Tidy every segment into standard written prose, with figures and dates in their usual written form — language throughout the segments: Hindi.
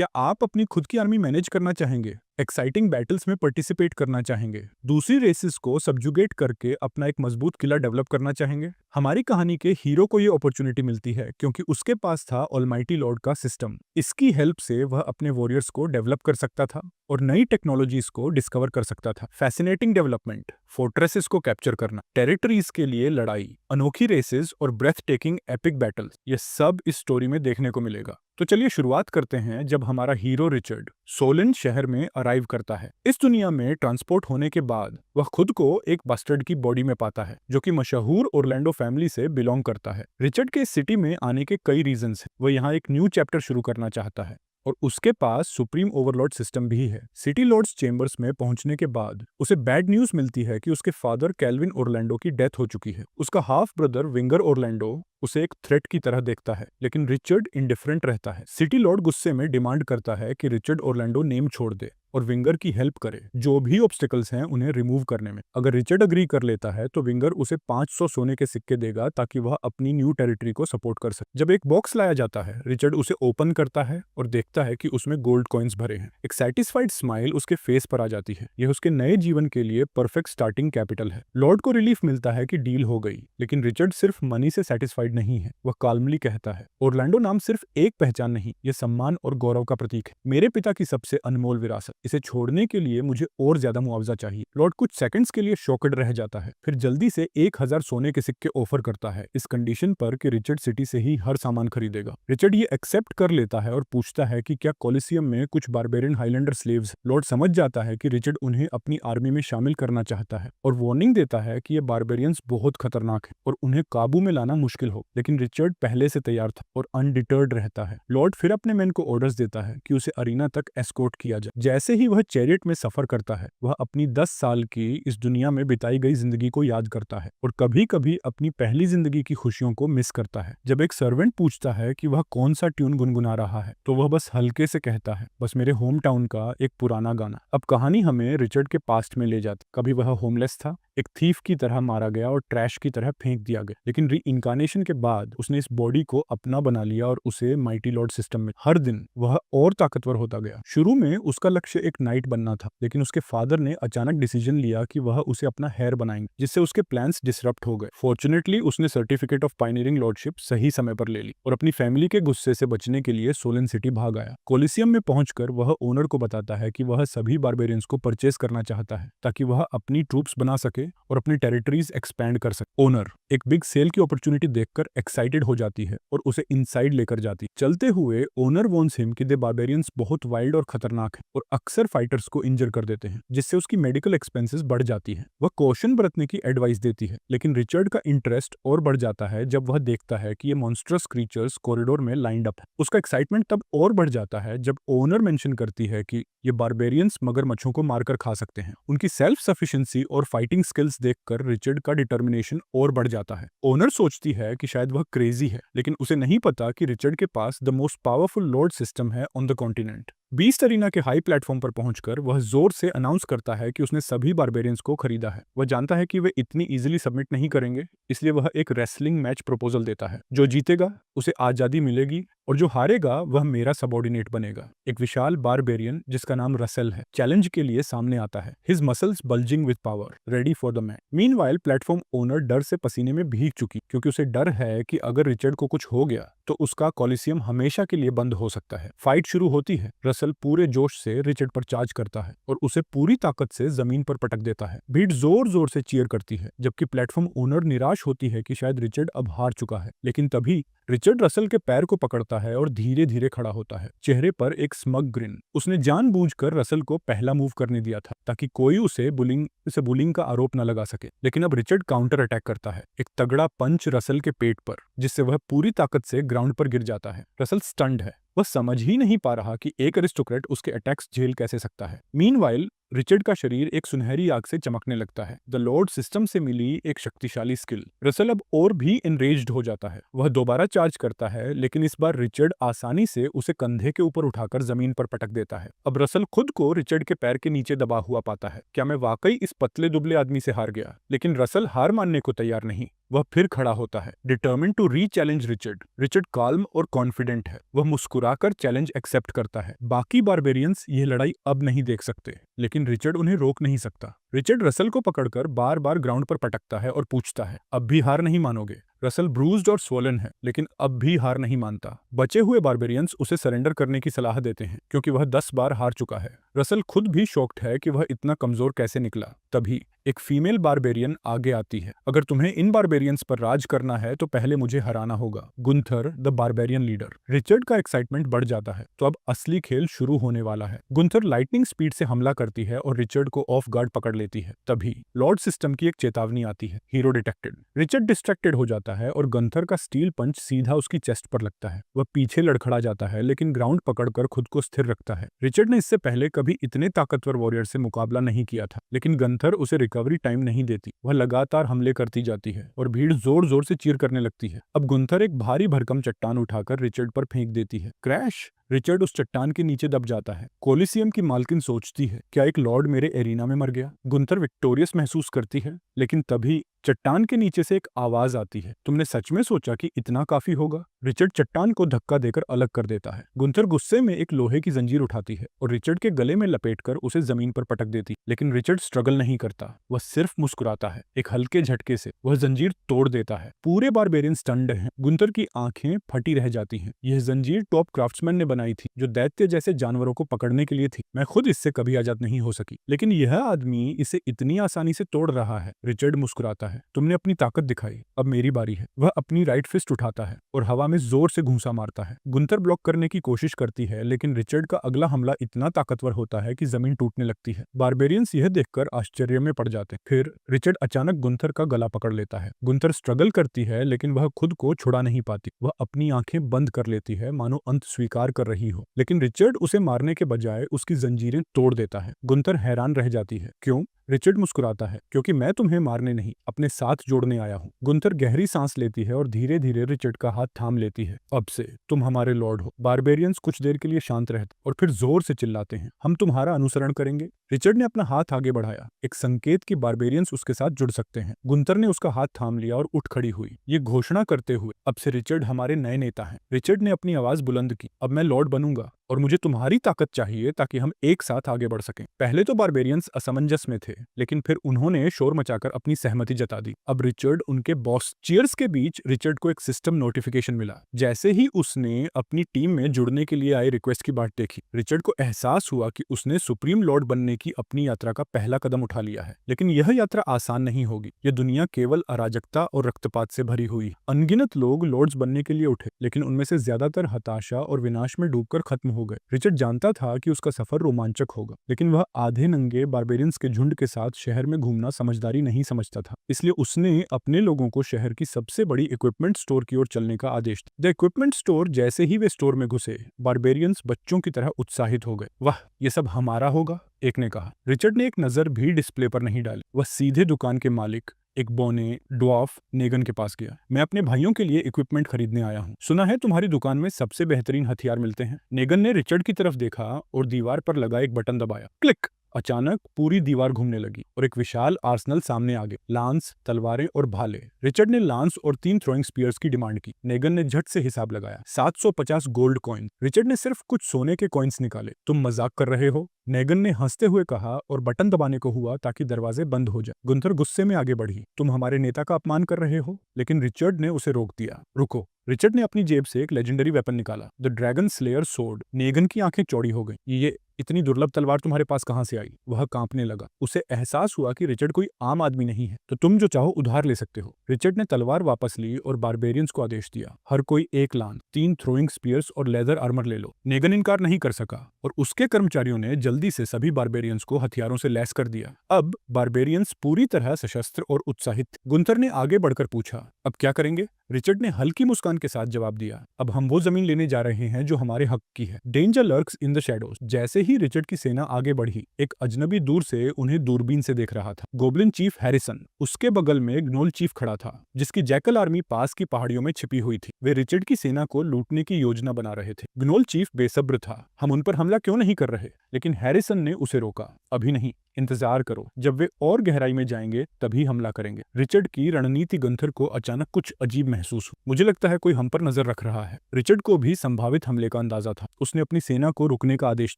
क्या आप अपनी खुद की आर्मी मैनेज करना चाहेंगे? एक्साइटिंग बैटल्स में पार्टिसिपेट करना चाहेंगे? दूसरी रेसेस को सब्जुगेट करके अपना एक मजबूत किला डेवलप करना चाहेंगे? हमारी कहानी के हीरो को ये अपॉर्चुनिटी मिलती है क्योंकि उसके पास था ऑलमाइटी लॉर्ड का सिस्टम। इसकी हेल्प से वह अपने वॉरियर्स को डेवलप कर सकता था और नई टेक्नोलॉजीज को डिस्कवर कर सकता था। फैसिनेटिंग डेवलपमेंट, फोर्ट्रेसेस को कैप्चर करना, टेरिटरीज के लिए लड़ाई, अनोखी रेसेस और ब्रेथ टेकिंग एपिक बैटल्स, ये सब इस स्टोरी में देखने को मिलेगा। तो चलिए शुरुआत करते हैं जब हमारा हीरो रिचर्ड सोलिन शहर में अराइव करता है। इस दुनिया में ट्रांसपोर्ट होने के बाद वह खुद को एक बस्टर्ड की बॉडी में पाता है जो कि मशहूर ओरलैंडो फैमिली से बिलोंग करता है। रिचर्ड के इस सिटी में आने के कई रीजंस हैं। वह यहाँ एक न्यू चैप्टर शुरू करना चाहता है और उसके पास सुप्रीम ओवरलॉर्ड सिस्टम भी है। सिटी लॉर्ड्स चेंबर्स में पहुंचने के बाद उसे बैड न्यूज मिलती है कि उसके फादर कैल्विन ओरलैंडो की डेथ हो चुकी है। उसका हाफ ब्रदर विंगर ओरलैंडो उसे एक थ्रेट की तरह देखता है, लेकिन रिचर्ड इंडिफरेंट रहता है। सिटी लॉर्ड गुस्से में डिमांड करता है कि रिचर्ड ओरलैंडो नेम छोड़ दे और विंगर की हेल्प करे जो भी ऑब्स्टिकल्स हैं उन्हें रिमूव करने में। अगर रिचर्ड अग्री कर लेता है तो विंगर उसे 500 सोने के सिक्के देगा ताकि वह अपनी न्यू टेरिटरी को सपोर्ट कर सके। जब एक बॉक्स लाया जाता है, रिचर्ड उसे ओपन करता है और देखता है कि उसमें गोल्ड कॉइन्स भरे हैं। एक सेटिस्फाइड स्माइल उसके फेस पर आ जाती है। यह उसके नए जीवन के लिए परफेक्ट स्टार्टिंग कैपिटल है। लॉर्ड को रिलीफ मिलता है कि डील हो गई, लेकिन रिचर्ड सिर्फ मनी से सेटिस्फाइड नहीं है। वह काल्मली कहता है, ओरलैंडो नाम सिर्फ एक पहचान नहीं, यह सम्मान और गौरव का प्रतीक है। मेरे पिता की सबसे अनमोल विरासत, इसे छोड़ने के लिए मुझे और ज्यादा मुआवजा चाहिए। लॉर्ड कुछ सेकंड्स के लिए शॉक्ड रह जाता है, फिर जल्दी से 1000 सोने के सिक्के ऑफर करता है, इस कंडीशन पर कि रिचर्ड सिटी से ही हर सामान खरीदेगा। रिचर्ड ये एक्सेप्ट कर लेता है और पूछता है कि क्या कोलिसियम में कुछ बारबेरियन हाईलैंडर स्लेव्स। लॉर्ड समझ जाता है कि रिचर्ड उन्हें अपनी आर्मी में शामिल करना चाहता है और वार्निंग देता है कि ये बारबेरियंस बहुत खतरनाक है और उन्हें काबू में लाना मुश्किल हो, लेकिन रिचर्ड पहले से तैयार था और अनडिटर्ड रहता है। लॉर्ड फिर अपने मैन को ऑर्डर्स देता है कि उसे अरीना तक एस्कॉर्ट किया जाए। जैसे ही वह चैरियट में सफर करता है, वह अपनी 10 साल की इस दुनिया में बिताई गई जिंदगी को याद करता है और कभी कभी अपनी पहली जिंदगी की खुशियों को मिस करता है। जब एक सर्वेंट पूछता है कि वह कौन सा ट्यून गुनगुना रहा है, तो वह बस हल्के से कहता है, बस मेरे होम टाउन का एक पुराना गाना। अब कहानी हमें रिचर्ड के पास्ट में ले जाती। कभी वह होमलेस था, एक थीफ की तरह मारा गया और ट्रैश की तरह फेंक दिया गया, लेकिन री इनकारनेशन के बाद उसने इस बॉडी को अपना बना लिया और उसे माइटी लॉर्ड सिस्टम में हर दिन वह और ताकतवर होता गया। शुरू में उसका लक्ष्य एक नाइट बनना था, लेकिन उसके फादर ने अचानक डिसीजन लिया कि वह उसे अपना हेयर बनाएंगे, जिससे उसके प्लान्स डिसरप्ट हो गए। फॉर्चुनेटली उसने सर्टिफिकेट ऑफ पायनियरिंग लॉर्डशिप सही समय पर ले ली और अपनी फैमिली के गुस्से से बचने के लिए सोलिन सिटी भाग आया। कोलिसियम में पहुंचकर वह ओनर को बताता है कि वह सभी बारबेरियंस को परचेस करना चाहता है ताकि वह अपनी ट्रूप्स बना सके और अपनी टेरिटरीज एक्सपैंड कर सके। ओनर एक बिग सेल की अपॉर्चुनिटी देखकर एक्साइटेड हो जाती है और उसे इनसाइड लेकर जाती। चलते हुए ओनर वॉन्स हिम कि द बारबेरियंस बहुत वाइल्ड और खतरनाक है और अक्सर फाइटर्स को इंजर कर देते हैं, जिससे उसकी मेडिकल एक्सपेंसेस बढ़ जाती है। वह कॉशन बरतने की एडवाइस देती है, लेकिन रिचर्ड का इंटरेस्ट और बढ़ जाता है जब वह देखता है कि ये मॉन्स्ट्रस क्रीचर्स कॉरिडोर में लाइंड अप है। उसका एक्साइटमेंट तब और बढ़ जाता है जब ओनर मेंशन करती है कि ये बारबेरियंस मगरमच्छों को मारकर खा सकते हैं। उनकी सेल्फ सफिशिएंसी और फाइटिंग स्किल्स देखकर रिचर्ड का डिटर्मिनेशन और बढ़ जाता है। ओनर सोचती है कि शायद वह क्रेजी है, लेकिन उसे नहीं पता कि रिचर्ड के पास the most powerful lord system है on the continent. Beast arena के हाई प्लेटफॉर्म पर पहुंचकर वह जोर से अनाउंस करता है कि उसने सभी बारबेरियंस को खरीदा है। वह जानता है कि वे इतनी इजीली सबमिट नहीं करेंगे, इसलिए वह एक रेसलिंग मैच प्रपोजल देता है। जो जीतेगा उसे आजादी मिलेगी और जो हारेगा वह मेरा सबॉर्डिनेट बनेगा। एक विशाल बारबेरियन जिसका नाम रसेल है चैलेंज के लिए सामने आता है, his muscles bulging with power, ready for the match. Meanwhile platform owner डर से पसीने में भीग चुकी, क्योंकि उसे डर है कि अगर रिचर्ड को कुछ हो गया तो उसका कॉलिसियम हमेशा के लिए बंद हो सकता है। फाइट शुरू होती है। रसल पूरे जोश से रिचर्ड पर चार्ज करता है और उसे पूरी ताकत से जमीन पर पटक देता है। भीड़ जोर जोर से चीयर करती है, जबकि प्लेटफॉर्म ओनर निराश होती है कि शायद रिचर्ड अब हार चुका है। लेकिन तभी रिचर्ड रसल के पैर को पकड़ता है और धीरे धीरे खड़ा होता है, चेहरे पर एक स्मग ग्रिन। उसने जानबूझकर रसल को पहला मूव करने दिया था ताकि कोई उसे बुलिंग का आरोप न लगा सके, लेकिन अब रिचर्ड काउंटर अटैक करता है, एक तगड़ा पंच रसल के पेट पर, जिससे वह पूरी ताकत से ग्राउंड पर गिर जाता है। रसल स्टन्ड है, वह समझ ही नहीं पा रहा कि एक एरिस्टोक्रेट उसके अटैक्स झेल कैसे सकता है। मीनवाइल रिचर्ड का शरीर एक सुनहरी आग से चमकने लगता है। द लॉर्ड सिस्टम से मिली एक शक्तिशाली स्किल। रसल अब और भी एनरेज्ड हो जाता है। वह दोबारा चार्ज करता है, लेकिन इस बार रिचर्ड आसानी से उसे कंधे के ऊपर उठाकर जमीन पर पटक देता है। अब रसल खुद को रिचर्ड के पैर के नीचे दबा हुआ पाता है। क्या मैं वाकई इस पतले दुबले आदमी से हार गया? लेकिन रसल हार मानने को तैयार नहीं। वह फिर खड़ा होता है, determined to rechallenge Richard. Richard calm और कॉन्फिडेंट है। वह मुस्कुराकर चैलेंज एक्सेप्ट करता है। बाकी बारबेरियंस यह लड़ाई अब नहीं देख सकते, लेकिन रिचर्ड उन्हें रोक नहीं सकता। रिचर्ड रसल को पकड़कर बार बार ग्राउंड पर पटकता है और पूछता है, अब भी हार नहीं मानोगे? रसल ब्रूज्ड और स्वोलन है, लेकिन अब भी हार नहीं मानता। बचे हुए बारबेरियंस उसे सरेंडर करने की सलाह देते हैं, क्योंकि वह 10 बार हार चुका है। रसल खुद भी शॉक्ड है कि वह इतना कमजोर कैसे निकला। तभी एक फीमेल बारबेरियन आगे आती है। अगर तुम्हें इन बारबेरियंस पर राज करना है तो पहले मुझे हराना होगा। Gunther the barbarian leader. Richard का एक्साइटमेंट बढ़ जाता है, तो अब असली खेल शुरू होने वाला है। गुंथर लाइटनिंग स्पीड से हमला करती है और रिचर्ड को ऑफ गार्ड पकड़ लेती है। तभी लॉर्ड सिस्टम की एक चेतावनी आती है, हीरो डिटेक्टेड। रिचर्ड डिस्ट्रैक्टेड हो जाता है और गंथर का स्टील पंच सीधा उसकी चेस्ट पर लगता है। वह पीछे लड़खड़ा जाता है, लेकिन ग्राउंड पकड़कर खुद को स्थिर रखता है। रिचर्ड ने इससे पहले कभी इतने ताकतवर वॉरियर से मुकाबला नहीं किया था, लेकिन गंथर उसे रिकवरी टाइम नहीं देती। वह लगातार हमले करती जाती है और भीड़ जोर जोर से चीर करने लगती है। अब गुंथर एक भारी भरकम चट्टान उठाकर रिचर्ड पर फेंक देती है। क्रैश! रिचर्ड उस चट्टान के नीचे दब जाता है। कोलिसियम की मालकिन सोचती है, क्या एक लॉर्ड मेरे एरिना में मर गया? गुंथर विक्टोरियस महसूस करती है, लेकिन तभी चट्टान के नीचे से एक आवाज आती है, तुमने सच में सोचा कि इतना काफी होगा? रिचर्ड चट्टान को धक्का देकर अलग कर देता है। गुंथर गुस्से में एक लोहे की जंजीर उठाती है और रिचर्ड के गले में लपेटकर उसे जमीन पर पटक देती, लेकिन रिचर्ड स्ट्रगल नहीं करता। वह सिर्फ मुस्कुराता है। एक हल्के झटके से वह जंजीर तोड़ देता है। पूरे बारबेरियन स्टन्ड हैं। गुंथर की आंखें फटी रह जाती हैं। यह जंजीर टॉप क्राफ्ट्समैन ने बनाई थी, जो दैत्य जैसे जानवरों को पकड़ने के लिए थी। मैं खुद इससे कभी आजाद नहीं हो सकी, लेकिन यह आदमी इसे इतनी आसानी से तोड़ रहा है। रिचर्ड मुस्कुराता है, तुमने अपनी ताकत दिखाई, अब मेरी बारी है। वह अपनी राइट फिस्ट उठाता है और हवा में जोर से घूंसा मारता है। गुंथर ब्लॉक करने की कोशिश करती है, लेकिन रिचर्ड का अगला हमला इतना ताकतवर होता है कि जमीन टूटने लगती है। बारबेरियंस यह देखकर आश्चर्य में पड़ जाते हैं। फिर रिचर्ड अचानक गुंथर का गला पकड़ लेता है। गुंथर स्ट्रगल करती है, लेकिन वह खुद को छुड़ा नहीं पाती। वह अपनी आंखें बंद कर लेती है, मानो अंत स्वीकार कर रही हो, लेकिन रिचर्ड उसे मारने के बजाय उसकी जंजीरें तोड़ देता है। गुंथर हैरान रह जाती है, क्यों? रिचर्ड मुस्कुराता है, क्योंकि मैं तुम्हें मारने नहीं, अपने साथ जोड़ने आया हूँ। गुंथर गहरी सांस लेती है और धीरे धीरे रिचर्ड का हाथ थाम लेती है। अब से तुम हमारे लॉर्ड हो। बारबेरियंस कुछ देर के लिए शांत रहते और फिर जोर से चिल्लाते हैं, हम तुम्हारा अनुसरण करेंगे। रिचर्ड ने अपना हाथ आगे बढ़ाया, एक संकेत कि बारबेरियंस उसके साथ जुड़ सकते हैं। गुंथर ने उसका हाथ थाम लिया और उठ खड़ी हुई, ये घोषणा करते हुए, अब से रिचर्ड हमारे नए नेता हैं। रिचर्ड ने अपनी आवाज बुलंद की, अब मैं लॉर्ड बनूंगा और मुझे तुम्हारी ताकत चाहिए ताकि हम एक साथ आगे बढ़ सकें। पहले तो बारबेरियंस असमंजस में थे, लेकिन फिर उन्होंने शोर मचाकर अपनी सहमति जता दी। अब रिचर्ड उनके बॉस। चीयर्स के बीच रिचर्ड को एक सिस्टम नोटिफिकेशन मिला। जैसे ही उसने अपनी टीम में जुड़ने के लिए आए रिक्वेस्ट की बाट देखी, रिचर्ड को एहसास हुआ कि उसने सुप्रीम लॉर्ड बनने की अपनी यात्रा का पहला कदम उठा लिया है। लेकिन यह यात्रा आसान नहीं होगी। यह दुनिया केवल अराजकता और रक्तपात से भरी हुई। अनगिनत लोग लॉर्ड्स बनने के लिए उठे, लेकिन उनमें से ज्यादातर हताशा और विनाश में डूबकर खत्म हो गए। रिचर्ड जानता था कि उसका सफर रोमांचक होगा, लेकिन वह आधे नंगे बारबेरियंस के झुंड के साथ शहर में घूमना समझदारी नहीं समझता था। इसलिए उसने अपने लोगों को शहर की सबसे बड़ी इक्विपमेंट स्टोर की ओर चलने का आदेश दिया। The equipment store. जैसे ही वे स्टोर में घुसे, बारबेरियंस बच्चों की तरह उत्साहित हो गए। वाह, ये सब हमारा होगा, एक ने कहा। रिचर्ड ने एक नजर भी डिस्प्ले पर नहीं डाली। वह सीधे दुकान के मालिक, एक बौने ड्वार्फ नेगन के पास गया। मैं अपने भाइयों के लिए इक्विपमेंट खरीदने आया हूँ। सुना है तुम्हारी दुकान में सबसे बेहतरीन हथियार मिलते हैं। नेगन ने रिचर्ड की तरफ देखा और दीवार पर लगा एक बटन दबाया। क्लिक! अचानक पूरी दीवार घूमने लगी और एक विशाल आर्सनल सामने आ गया। लांस, तलवारें और भाले। रिचर्ड ने लांस और 3 थ्रोइंग स्पीयर्स की डिमांड की। नेगन ने झट से हिसाब लगाया, 750 गोल्ड कॉइन। रिचर्ड ने सिर्फ कुछ सोने के कॉइन्स निकाले। तुम मजाक कर रहे हो? नेगन ने हंसते हुए कहा और बटन दबाने को हुआ ताकि दरवाजे बंद हो जाए। गुंथर गुस्से में आगे बढ़ी, तुम हमारे नेता का अपमान कर रहे हो। लेकिन रिचर्ड ने उसे रोक दिया। रुको। रिचर्ड ने अपनी जेब से एक लेजेंडरी वेपन निकाला, द ड्रैगन स्लेयर सोर्ड। नेगन की आंखें चौड़ी हो गईं। ये इतनी दुर्लभ तलवार तुम्हारे पास कहां से आई? वह कांपने लगा। उसे एहसास हुआ कि रिचर्ड कोई आम आदमी नहीं है। तो तुम जो चाहो उधार ले सकते हो। रिचर्ड ने तलवार वापस ली और बारबेरियंस को आदेश दिया, हर कोई एक लान, 3 थ्रोइंग स्पीयर्स और लेदर आर्मर ले लो। नेगन इनकार नहीं कर सका और उसके कर्मचारियों ने जल्दी से सभी बारबेरियंस को हथियारों से लैस कर दिया। अब बारबेरियंस पूरी तरह सशस्त्र और उत्साहित। गुंथर ने आगे बढ़कर पूछा, अब क्या करेंगे? रिचर्ड ने हल्की मुस्कान के साथ जवाब दिया, अब हम वो जमीन लेने जा रहे हैं जो हमारे हक की है। Danger lurks in the shadows. जैसे ही रिचर्ड की सेना आगे बढ़ी, एक अजनबी दूर से उन्हें दूरबीन से देख रहा था। गोब्लिन चीफ हैरिसन, उसके बगल में ग्नोल चीफ खड़ा था, जिसकी जैकल आर्मी पास की पहाड़ियों में छिपी हुई थी। वे रिचर्ड की सेना को लूटने की योजना बना रहे थे। ग्नोल चीफ बेसब्र था, हम उन पर हमला क्यों नहीं कर रहे? लेकिन हैरिसन ने उसे रोका, अभी नहीं, इंतजार करो, जब वे और गहराई में जाएंगे तभी हमला करेंगे। रिचर्ड की रणनीति गुंथर को अचानक कुछ अजीब महसूस हुआ। मुझे लगता है कोई हम पर नजर रख रहा है। रिचर्ड को भी संभावित हमले का अंदाजा था। उसने अपनी सेना को रुकने का आदेश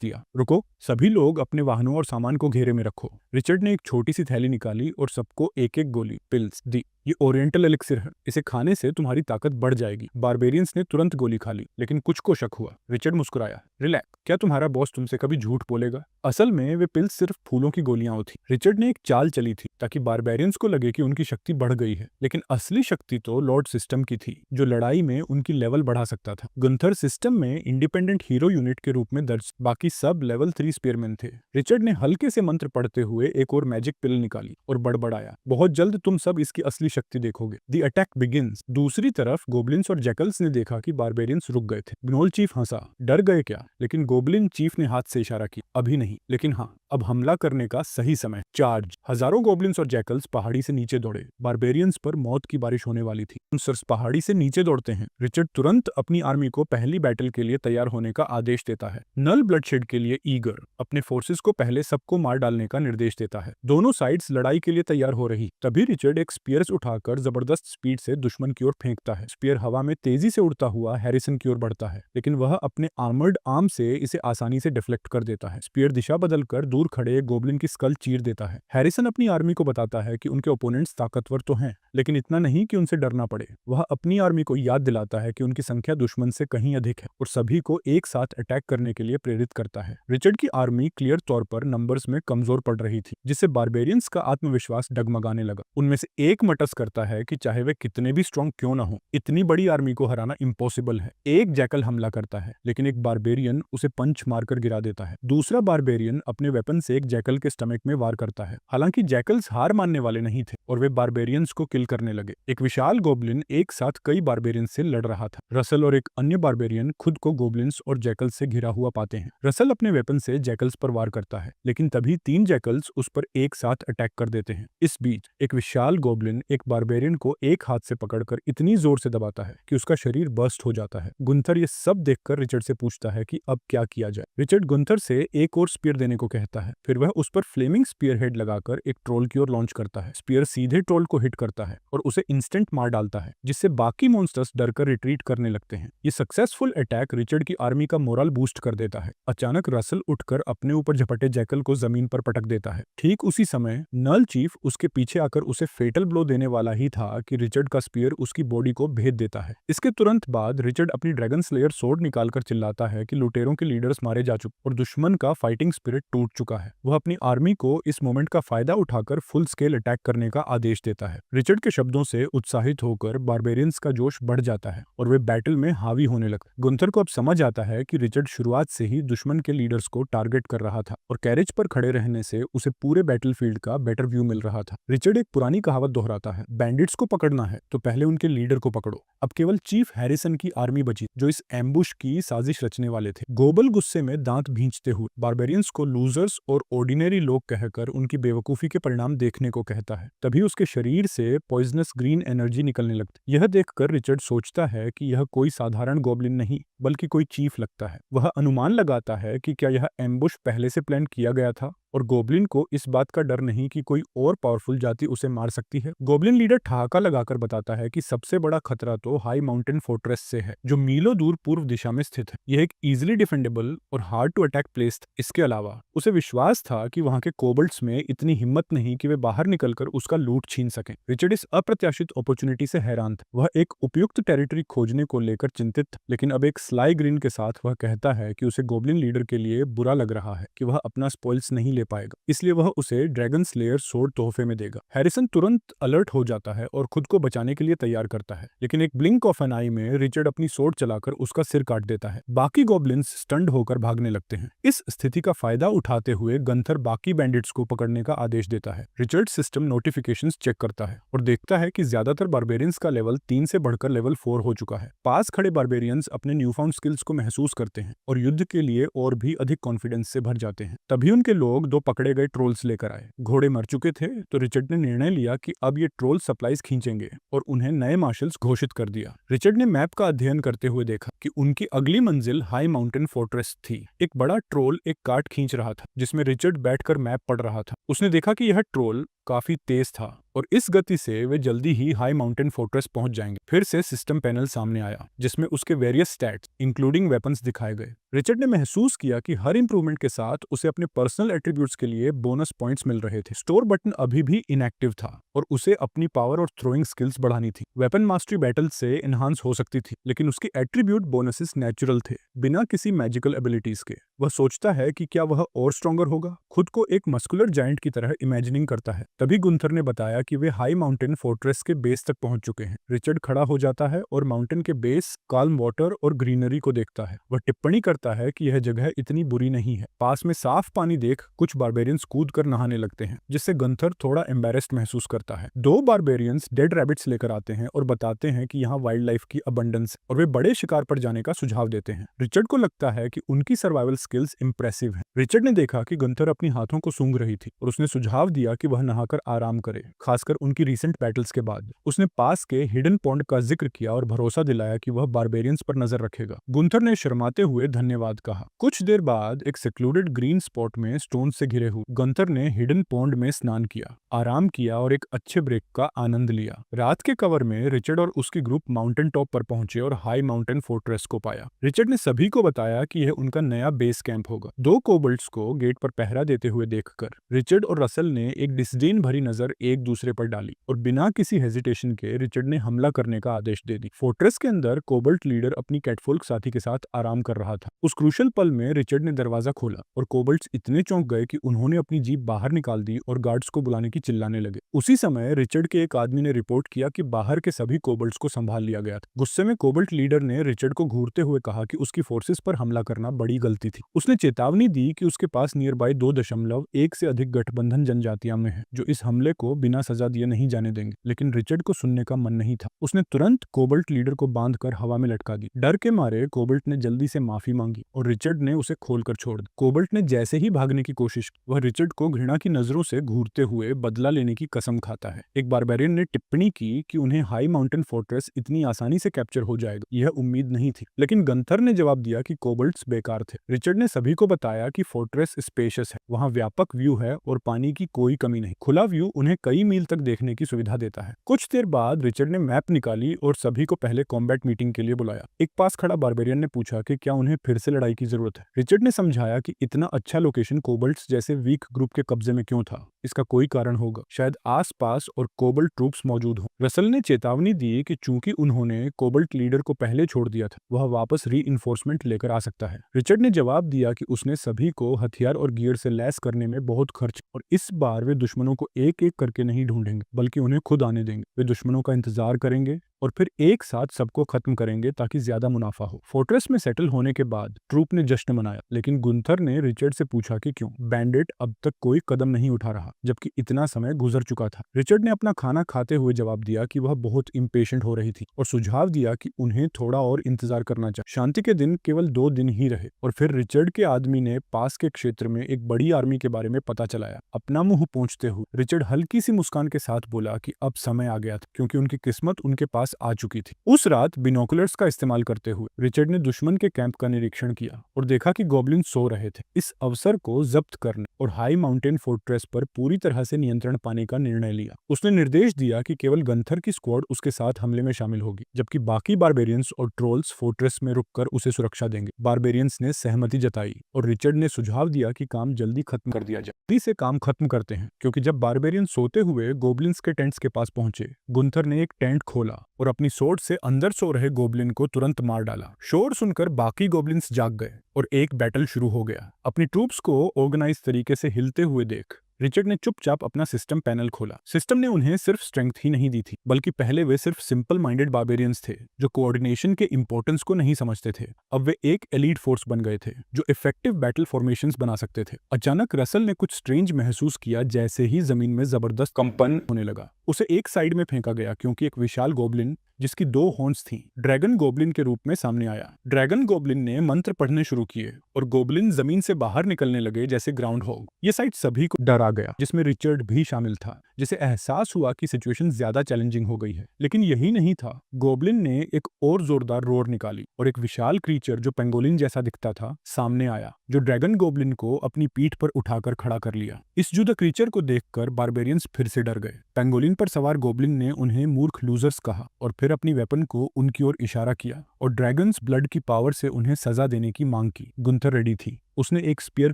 दिया। रुको, सभी लोग अपने वाहनों और सामान को घेरे में रखो। रिचर्ड ने एक छोटी सी थैली निकाली और सबको एक एक गोली पिल्स दी। ये ओरिएंटल एलिक्सिर है, इसे खाने से तुम्हारी ताकत बढ़ जाएगी। बारबेरियंस ने तुरंत गोली खा ली, लेकिन कुछ को शक हुआ। रिचर्ड मुस्कुराया, रिलैक्स, क्या तुम्हारा बॉस तुमसे कभी झूठ बोलेगा? असल में वे पिल्स सिर्फ फूलों की गोलियां थी। रिचर्ड ने एक चाल चली थी ताकि बारबेरियंस को लगे कि उनकी शक्ति बढ़ गई है, लेकिन असली शक्ति तो लॉर्ड सिस्टम की थी, जो लड़ाई में उनकी लेवल बढ़ा सकता था। गुंथर सिस्टम में इंडिपेंडेंट हीरो यूनिट के रूप में दर्ज, बाकी सब लेवल 3 स्पीयरमैन थे। रिचर्ड ने हल्के से मंत्र पढ़ते हुए एक और मैजिक पिल निकाली और बड़बड़ाया, बहुत जल्द तुम सब इसकी असली शक्ति देखोगे। The attack begins. दूसरी तरफ गोब्लिन्स और जैकल्स ने देखा कि बारबेरियंस रुक गए थे। ग्नोल चीफ हंसा, डर गए क्या? लेकिन गोब्लिन चीफ ने हाथ से इशारा किया, अभी नहीं, लेकिन हाँ, अब हमला करने का सही समय। चार्ज। हजारों गोब्लिन्स और जैकल्स पहाड़ी से नीचे दौड़े। बारबेरियंस पर मौत की बारिश होने वाली थी। मॉन्स्टर्स पहाड़ी से नीचे दौड़ते हैं। रिचर्ड तुरंत अपनी आर्मी को पहली बैटल के लिए तैयार होने का आदेश देता है। नल ब्लडशेड के लिए ईगर अपने फोर्सेस को पहले सबको मार डालने का निर्देश देता है। दोनों साइड्स लड़ाई के लिए तैयार हो रही, तभी रिचर्ड एक स्पीयर्स उठाकर जबरदस्त स्पीड से दुश्मन की ओर फेंकता है। स्पीयर हवा में तेजी से उड़ता हुआ हैरिसन की ओर बढ़ता है, लेकिन वह अपने आर्मर्ड आर्म से इसे आसानी से डिफ्लेक्ट कर देता है। स्पीयर दिशा बदलकर दूर खड़े एक गोब्लिन की स्कल चीर देता है। हैरिसन अपनी आर्मी को बताता है कि उनके ओपोनेंट्स ताकतवर तो हैं, लेकिन इतना नहीं कि उनसे डरना पड़े। वह अपनी आर्मी को याद दिलाता है कि उनकी संख्या दुश्मन से कहीं अधिक है और सभी को एक साथ अटैक करने के लिए प्रेरित करता है। रिचर्ड की आर्मी क्लियर तौर पर नंबर्स में कमजोर पड़ रही थी, जिससे बारबेरियंस का आत्मविश्वास डगमगाने लगा। उनमें से एक मटस करता है कि चाहे वे कितने भी स्ट्रॉन्ग क्यों ना हो, इतनी बड़ी आर्मी को हराना इम्पॉसिबल है। एक जैकल हमला करता है, लेकिन एक बारबेरियन उसे पंच मारकर गिरा देता है। दूसरा बारबेरियन अपने वेपन से एक जैकल के स्टमक में वार करता है। हालांकि जैकल्स हार मानने वाले नहीं थे और वे बारबेरियंस को किल करने लगे। एक विशाल गोब्लिन एक साथ कई बारबेरियंस से लड़ रहा था। रसल और एक अन्य बारबेरियन खुद को गोब्लिन्स और जैकल्स से घिरा हुआ पाते हैं। रसल अपने वेपन से जैकल्स पर वार करता है, लेकिन तभी 3 जैकल्स उस पर एक साथ अटैक कर देते हैं। इस बीच एक विशाल गोब्लिन एक बारबेरियन को एक हाथ से पकड़कर इतनी जोर से दबाता है कि उसका शरीर बर्स्ट हो जाता है। गुंथर ये सब देखकर रिचर्ड से पूछता है कि अब क्या किया जाए। रिचर्ड गुंथर से एक और स्पीयर देने को कहता है। फिर वह उस पर फ्लेमिंग स्पीयर हेड लगाकर एक ट्रोल की ओर लॉन्च करता है। स्पीयर सीधे ट्रोल को हिट करता है और उसे इंस्टेंट मार डालता है, जिससे बाकी मॉन्स्टर्स डरकर रिट्रीट करने लगते हैं। ये सक्सेसफुल अटैक रिचर्ड की आर्मी का मोरल बूस्ट कर देता है। अचानक रसल उठकर अपने ऊपर झपटे जैकल को जमीन पर पटक देता है। ठीक उसी समय नल चीफ उसके पीछे आकर उसे फेटल ब्लो देने वाला ही था कि रिचर्ड का स्पीयर उसकी बॉडी को भेद देता है। इसके तुरंत बाद रिचर्ड अपनी ड्रैगन स्लेयर सोर्ड निकालकर चिल्लाता है कि लुटेरों के लीडर्स मारे जा चुके और दुश्मन का फाइटिंग स्पिरिट टूट चुका है। वह अपनी आर्मी को इस मोमेंट का फायदा उठाकर फुल स्केल अटैक करने का आदेश देता है। रिचर्ड के शब्दों से उत्साहित होकर बारबेरियंस का जोश बढ़ जाता है और वे बैटल में हावी होने लगते। गुंथर को अब समझ आता है कि रिचर्ड शुरुआत से ही दुश्मन के लीडर्स को टारगेट कर रहा था और कैरेज पर खड़े रहने से उसे पूरे बैटलफील्ड का बेटर व्यू मिल रहा था। रिचर्ड एक पुरानी कहावत दोहराता है, बैंडिट्स को पकड़ना है तो पहले उनके लीडर को पकड़ो। अब केवल चीफ हैरिसन की आर्मी बची जो इस एम्बुश की साजिश रचने वाले थे। गोबल गुस्से में दांत भींचते हुए बारबेरियंस को लूजर्स और ऑर्डिनरी लोग कहकर उनकी बेवकूफी के परिणाम देखने को कहता है। तभी उसके शरीर से पॉइजनस ग्रीन एनर्जी निकलने लगती। यह देखकर रिचर्ड सोचता है कि यह कोई साधारण गोब्लिन नहीं बल्कि कोई चीफ लगता है। वह अनुमान लगाता है कि क्या यह एम्बुश पहले से प्लान किया गया था और गोब्लिन को इस बात का डर नहीं कि कोई और पावरफुल जाति उसे मार सकती है। गोब्लिन लीडर ठहाका लगाकर बताता है कि सबसे बड़ा खतरा तो हाई माउंटेन फोर्ट्रेस से है, जो मीलों दूर पूर्व दिशा में स्थित है। यह एक इजीली डिफेंडेबल और हार्ड टू अटैक प्लेस था। इसके अलावा उसे विश्वास था कि वहां के कोबल्ट्स में इतनी हिम्मत नहीं कि वे बाहर निकलकर उसका लूट छीन सकें। रिचर्ड इस अप्रत्याशित अपॉर्चुनिटी से हैरान था। वह एक उपयुक्त टेरिटरी खोजने को लेकर चिंतित था, लेकिन अब एक स्लाई ग्रीन के साथ वह कहता है कि उसे गोब्लिन लीडर के लिए बुरा लग रहा है कि वह अपना स्पॉइल्स नहीं ले ले पाएगा, इसलिए वह उसे ड्रैगन स्लेयर सोर्ड तोहफे में देगा। हैरिसन तुरंत अलर्ट हो जाता है और खुद को बचाने के लिए तैयार करता है, लेकिन एक ब्लिंक ऑफ एन आई में रिचर्ड अपनी सोर्ड चलाकर उसका सिर काट देता है। बाकी गॉब्लिन्स स्टंड होकर भागने लगते हैं। इस स्थिति का फायदा उठाते हुए गंथर बाकी बैंडिट्स को पकड़ने का आदेश देता है। रिचर्ड सिस्टम नोटिफिकेशंस चेक करता है और देखता है कि ज्यादातर बारबेरियंस का लेवल 3 से बढ़कर लेवल 4 हो चुका है। पास खड़े बारबेरियंस अपने न्यूफाउंड स्किल्स को महसूस करते हैं और युद्ध के लिए और भी अधिक कॉन्फिडेंस से भर जाते हैं। तभी उनके लोग 2 पकड़े गए ट्रोल्स लेकर आए। घोड़े मर चुके थे तो रिचर्ड ने निर्णय लिया कि अब ये ट्रोल सप्लाईज खींचेंगे और उन्हें नए मार्शल्स घोषित कर दिया। रिचर्ड ने मैप का अध्ययन करते हुए देखा कि उनकी अगली मंजिल हाई माउंटेन फोर्ट्रेस थी। एक बड़ा ट्रोल एक कार्ट खींच रहा था जिसमें रिचर्ड बैठकर मैप पढ़ रहा था। उसने देखा कि यह ट्रोल काफी तेज था और इस गति से वे जल्दी ही हाई माउंटेन फोर्ट्रेस पहुंच जाएंगे। फिर से सिस्टम पैनल सामने आया जिसमें उसके वेरियस स्टैट्स इंक्लूडिंग वेपन्स दिखाए गए। रिचर्ड ने महसूस किया कि हर इंप्रूवमेंट के साथ उसे अपने पर्सनल एट्रीब्यूट्स के लिए बोनस पॉइंट्स मिल रहे थे। स्टोर बटन अभी भी इनएक्टिव था और उसे अपनी पावर और थ्रोइंग स्किल्स बढ़ानी थी। वेपन मास्टरी बैटल से एनहांस हो सकती थी, लेकिन उसकी एट्रीब्यूट बोनसेस नेचुरल थे, बिना किसी मैजिकल एबिलिटीज के। वह सोचता है कि क्या वह और स्ट्रॉन्गर होगा, खुद को एक मस्कुलर जायंट की तरह इमेजिनिंग करता है। तभी गुंथर ने बताया कि वे हाई माउंटेन फोर्ट्रेस के बेस तक पहुंच चुके हैं। रिचर्ड खड़ा हो जाता है और माउंटेन के बेस काल्म वाटर और ग्रीनरी को देखता है। वह टिप्पणी करता है कि यह जगह इतनी बुरी नहीं है। पास में साफ पानी देख कुछ बारबेरियंस कूद कर नहाने लगते हैं, जिससे गंथर थोड़ा एम्बेरेस्ड महसूस करता है। 2 बारबेरियंस डेड रैबिट्स लेकर आते हैं और बताते हैं कि यहाँ वाइल्ड लाइफ की अबंडेंस है और वे बड़े शिकार पर जाने का सुझाव देते हैं। रिचर्ड को लगता है कि उनकी सर्वाइवल स्किल्स इंप्रेसिव हैं। रिचर्ड ने देखा कि गंथर अपनी हाथों को सूंघ रही थी और उसने सुझाव दिया कि वह नहाकर आराम करे, खासकर उनकी रीसेंट बैटल्स के बाद। उसने पास के हिडन पॉन्ड का जिक्र किया और भरोसा दिलाया कि वह बारबेरियंस पर नजर रखेगा। गुंथर ने शर्माते हुए धन्यवाद कहा। कुछ देर बाद एक सेक्लूडेड ग्रीन स्पॉट में स्टोन से घिरे हुए गंथर ने हिडन पॉन्ड में स्नान किया, आराम किया और एक अच्छे ब्रेक का आनंद लिया। रात के कवर में रिचर्ड और उसकी ग्रुप माउंटेन टॉप पर पहुंचे और हाई माउंटेन फोर्ट्रेस को पाया। रिचर्ड ने सभी को बताया कि यह उनका नया बेस कैंप होगा। 2 कोबल्ट्स को गेट पर पहरा देते हुए देखकर रिचर्ड और रसल ने एक डिसडेन भरी नजर एक दूसरे पर डाली और बिना किसी हेजिटेशन के रिचर्ड ने हमला करने का आदेश दे दी। फोर्ट्रेस के अंदर कोबल्ट लीडर अपनी कैटफोल्क साथी के साथ आराम कर रहा था। उस क्रूशल पल में रिचर्ड ने दरवाजा खोला और कोबल्ट्स इतने चौंक गए कि उन्होंने अपनी जीप बाहर निकाल दी और गार्ड्स को बुलाने की चिल्लाने लगे। उसी समय रिचर्ड के एक आदमी ने रिपोर्ट किया कि बाहर के सभी कोबल्ट्स को संभाल लिया गया था। गुस्से में कोबल्ट लीडर ने रिचर्ड को घूरते हुए कहा कि उसकी फोर्सेस पर हमला करना बड़ी गलती थी। उसने चेतावनी दी कि उसके पास नियर बाय 2.1 से अधिक गठबंधन जनजातियां में है जो इस हमले को बिना सजा दिए नहीं जाने देंगे, लेकिन रिचर्ड को सुनने का मन नहीं था। उसने तुरंत कोबल्ट लीडर को बांधकर हवा में लटका दी। डर के मारे कोबल्ट ने जल्दी से माफी मांगी और रिचर्ड ने उसे खोलकर छोड़ दिया। कोबल्ट ने जैसे ही भागने की कोशिश की, वह रिचर्ड को घृणा की नजरों से घूरते हुए बदला लेने की कसम खाता है। एक बारबेरियन ने टिप्पणी की कि उन्हें हाई माउंटेन फोर्ट्रेस इतनी आसानी से कैप्चर हो जाएगा, यह उम्मीद नहीं थी, लेकिन गंथर ने जवाब दिया कि कोबल्ट्स बेकार थे। रिचर्ड ने सभी को बताया कि फोर्ट्रेस स्पेशियस है, वहां व्यापक व्यू है और पानी की कोई कमी नहीं। खुला व्यू उन्हें कई मील तक देखने की सुविधा देता है। कुछ देर बाद रिचर्ड ने मैप निकाली और सभी को पहले कॉम्बैट मीटिंग के लिए बुलाया। एक पास खड़ा बारबेरियन ने पूछा कि क्या उन्हें फिर से लड़ाई की जरूरत है। रिचर्ड ने समझाया कि इतना अच्छा लोकेशन कोबल्ट्स जैसे वीक ग्रुप के कब्जे में क्यों था, इसका कोई कारण होगा, शायद आसपास और कोबल्ट ट्रूप्स मौजूद हों। रसल ने चेतावनी दी कि चूंकि उन्होंने कोबल्ट लीडर को पहले छोड़ दिया था, वह वापस री-इन्फोर्समेंट लेकर आ सकता है। रिचर्ड ने जवाब दिया कि उसने सभी को हथियार और गियर से लैस करने में बहुत खर्च और इस बार वे दुश्मनों को एक एक करके नहीं ढूंढेंगे, बल्कि उन्हें खुद आने देंगे। वे दुश्मनों का इंतजार करेंगे और फिर एक साथ सबको खत्म करेंगे ताकि ज्यादा मुनाफा हो। फोर्ट्रेस में सेटल होने के बाद ट्रूप ने जश्न मनाया, लेकिन गुंथर ने रिचर्ड से पूछा कि क्यों बैंडिट अब तक कोई कदम नहीं उठा रहा, जबकि इतना समय गुजर चुका था। रिचर्ड ने अपना खाना खाते हुए जवाब दिया कि वह बहुत इम्पेशेंट हो रही थी और सुझाव दिया कि उन्हें थोड़ा और इंतजार करना चाहिए। शांति के दिन केवल 2 दिन ही रहे और फिर रिचर्ड के आदमी ने पास के क्षेत्र में एक बड़ी आर्मी के बारे में पता चलाया। अपना मुंह पोंछते हुए रिचर्ड हल्की सी मुस्कान के साथ बोला कि अब समय आ गया था, क्योंकि उनकी किस्मत उनके पास आ चुकी थी। उस रात बिनोकुलर्स का इस्तेमाल करते हुए रिचर्ड ने दुश्मन के कैंप का निरीक्षण किया और देखा कि गॉब्लिन सो रहे थे। इस अवसर को जब्त करने और हाई माउंटेन फोर्ट्रेस पर पूरी तरह से नियंत्रण पाने का निर्णय लिया। उसने निर्देश दिया कि केवल गंथर की स्क्वाड उसके साथ हमले में शामिल होगी, जबकि बाकी बारबेरियंस और ट्रोल्स फोर्ट्रेस में रुककर उसे सुरक्षा देंगे। बारबेरियंस ने सहमति जताई और रिचर्ड ने सुझाव दिया कि काम जल्दी खत्म कर दिया जाए। जल्दी से काम खत्म करते हैं, क्योंकि जब बारबेरियन सोते हुए गोब्लिन्स के टेंट्स के पास पहुंचे, गुंथर ने एक टेंट खोला और अपनी सोर्ड से अंदर सो रहे गोब्लिन को तुरंत मार डाला। शोर सुनकर बाकी गोब्लिन्स जाग गए और एक बैटल शुरू हो गया। अपनी ट्रूप्स को ऑर्गेनाइज तरीके से हिलते हुए देख रिचर्ड ने चुपचाप अपना सिस्टम पैनल खोला। सिस्टम ने उन्हें सिर्फ स्ट्रेंथ ही नहीं दी थी, बल्कि पहले वे सिर्फ सिंपल माइंडेड बार्बेरियंस थे जो कोऑर्डिनेशन के इंपॉर्टेंस को नहीं समझते थे। अब वे एक एलीट फोर्स बन गए थे जो इफेक्टिव बैटल फॉर्मेशंस बना सकते थे। अचानक रसल ने कुछ स्ट्रेंज महसूस किया, जैसे ही जमीन में जबरदस्त कंपन होने लगा। उसे एक साइड में फेंका गया क्योंकि एक विशाल गोब्लिन जिसकी 2 हॉर्न्स थीं, ड्रैगन गोब्लिन के रूप में सामने आया। ड्रैगन गोब्लिन ने मंत्र पढ़ने शुरू किए और गोब्लिन जमीन से बाहर निकलने लगे जैसे ग्राउंड हॉग। ये साइट सभी को डरा गया, जिसमें रिचर्ड भी शामिल था, जिसे एहसास हुआ कि सिचुएशन ज्यादा चैलेंजिंग हो गई है। लेकिन यही नहीं था, गोब्लिन ने एक और जोरदार रोर निकाली और एक विशाल क्रीचर जो पेंगोलिन जैसा दिखता था सामने आया, जो ड्रैगन गोब्लिन को अपनी पीठ पर उठाकर खड़ा कर लिया। इस जुदा क्रीचर को देखकर बार्बेरियंस फिर से डर गए। पेंगोलिन पर सवार गोब्लिन ने उन्हें मूर्ख लूजर्स कहा और फिर अपनी वेपन को उनकी ओर इशारा किया और ड्रैगन्स ब्लड की पावर से उन्हें सजा देने की मांग की। गुंथर रेडी थी। उसने एक स्पीयर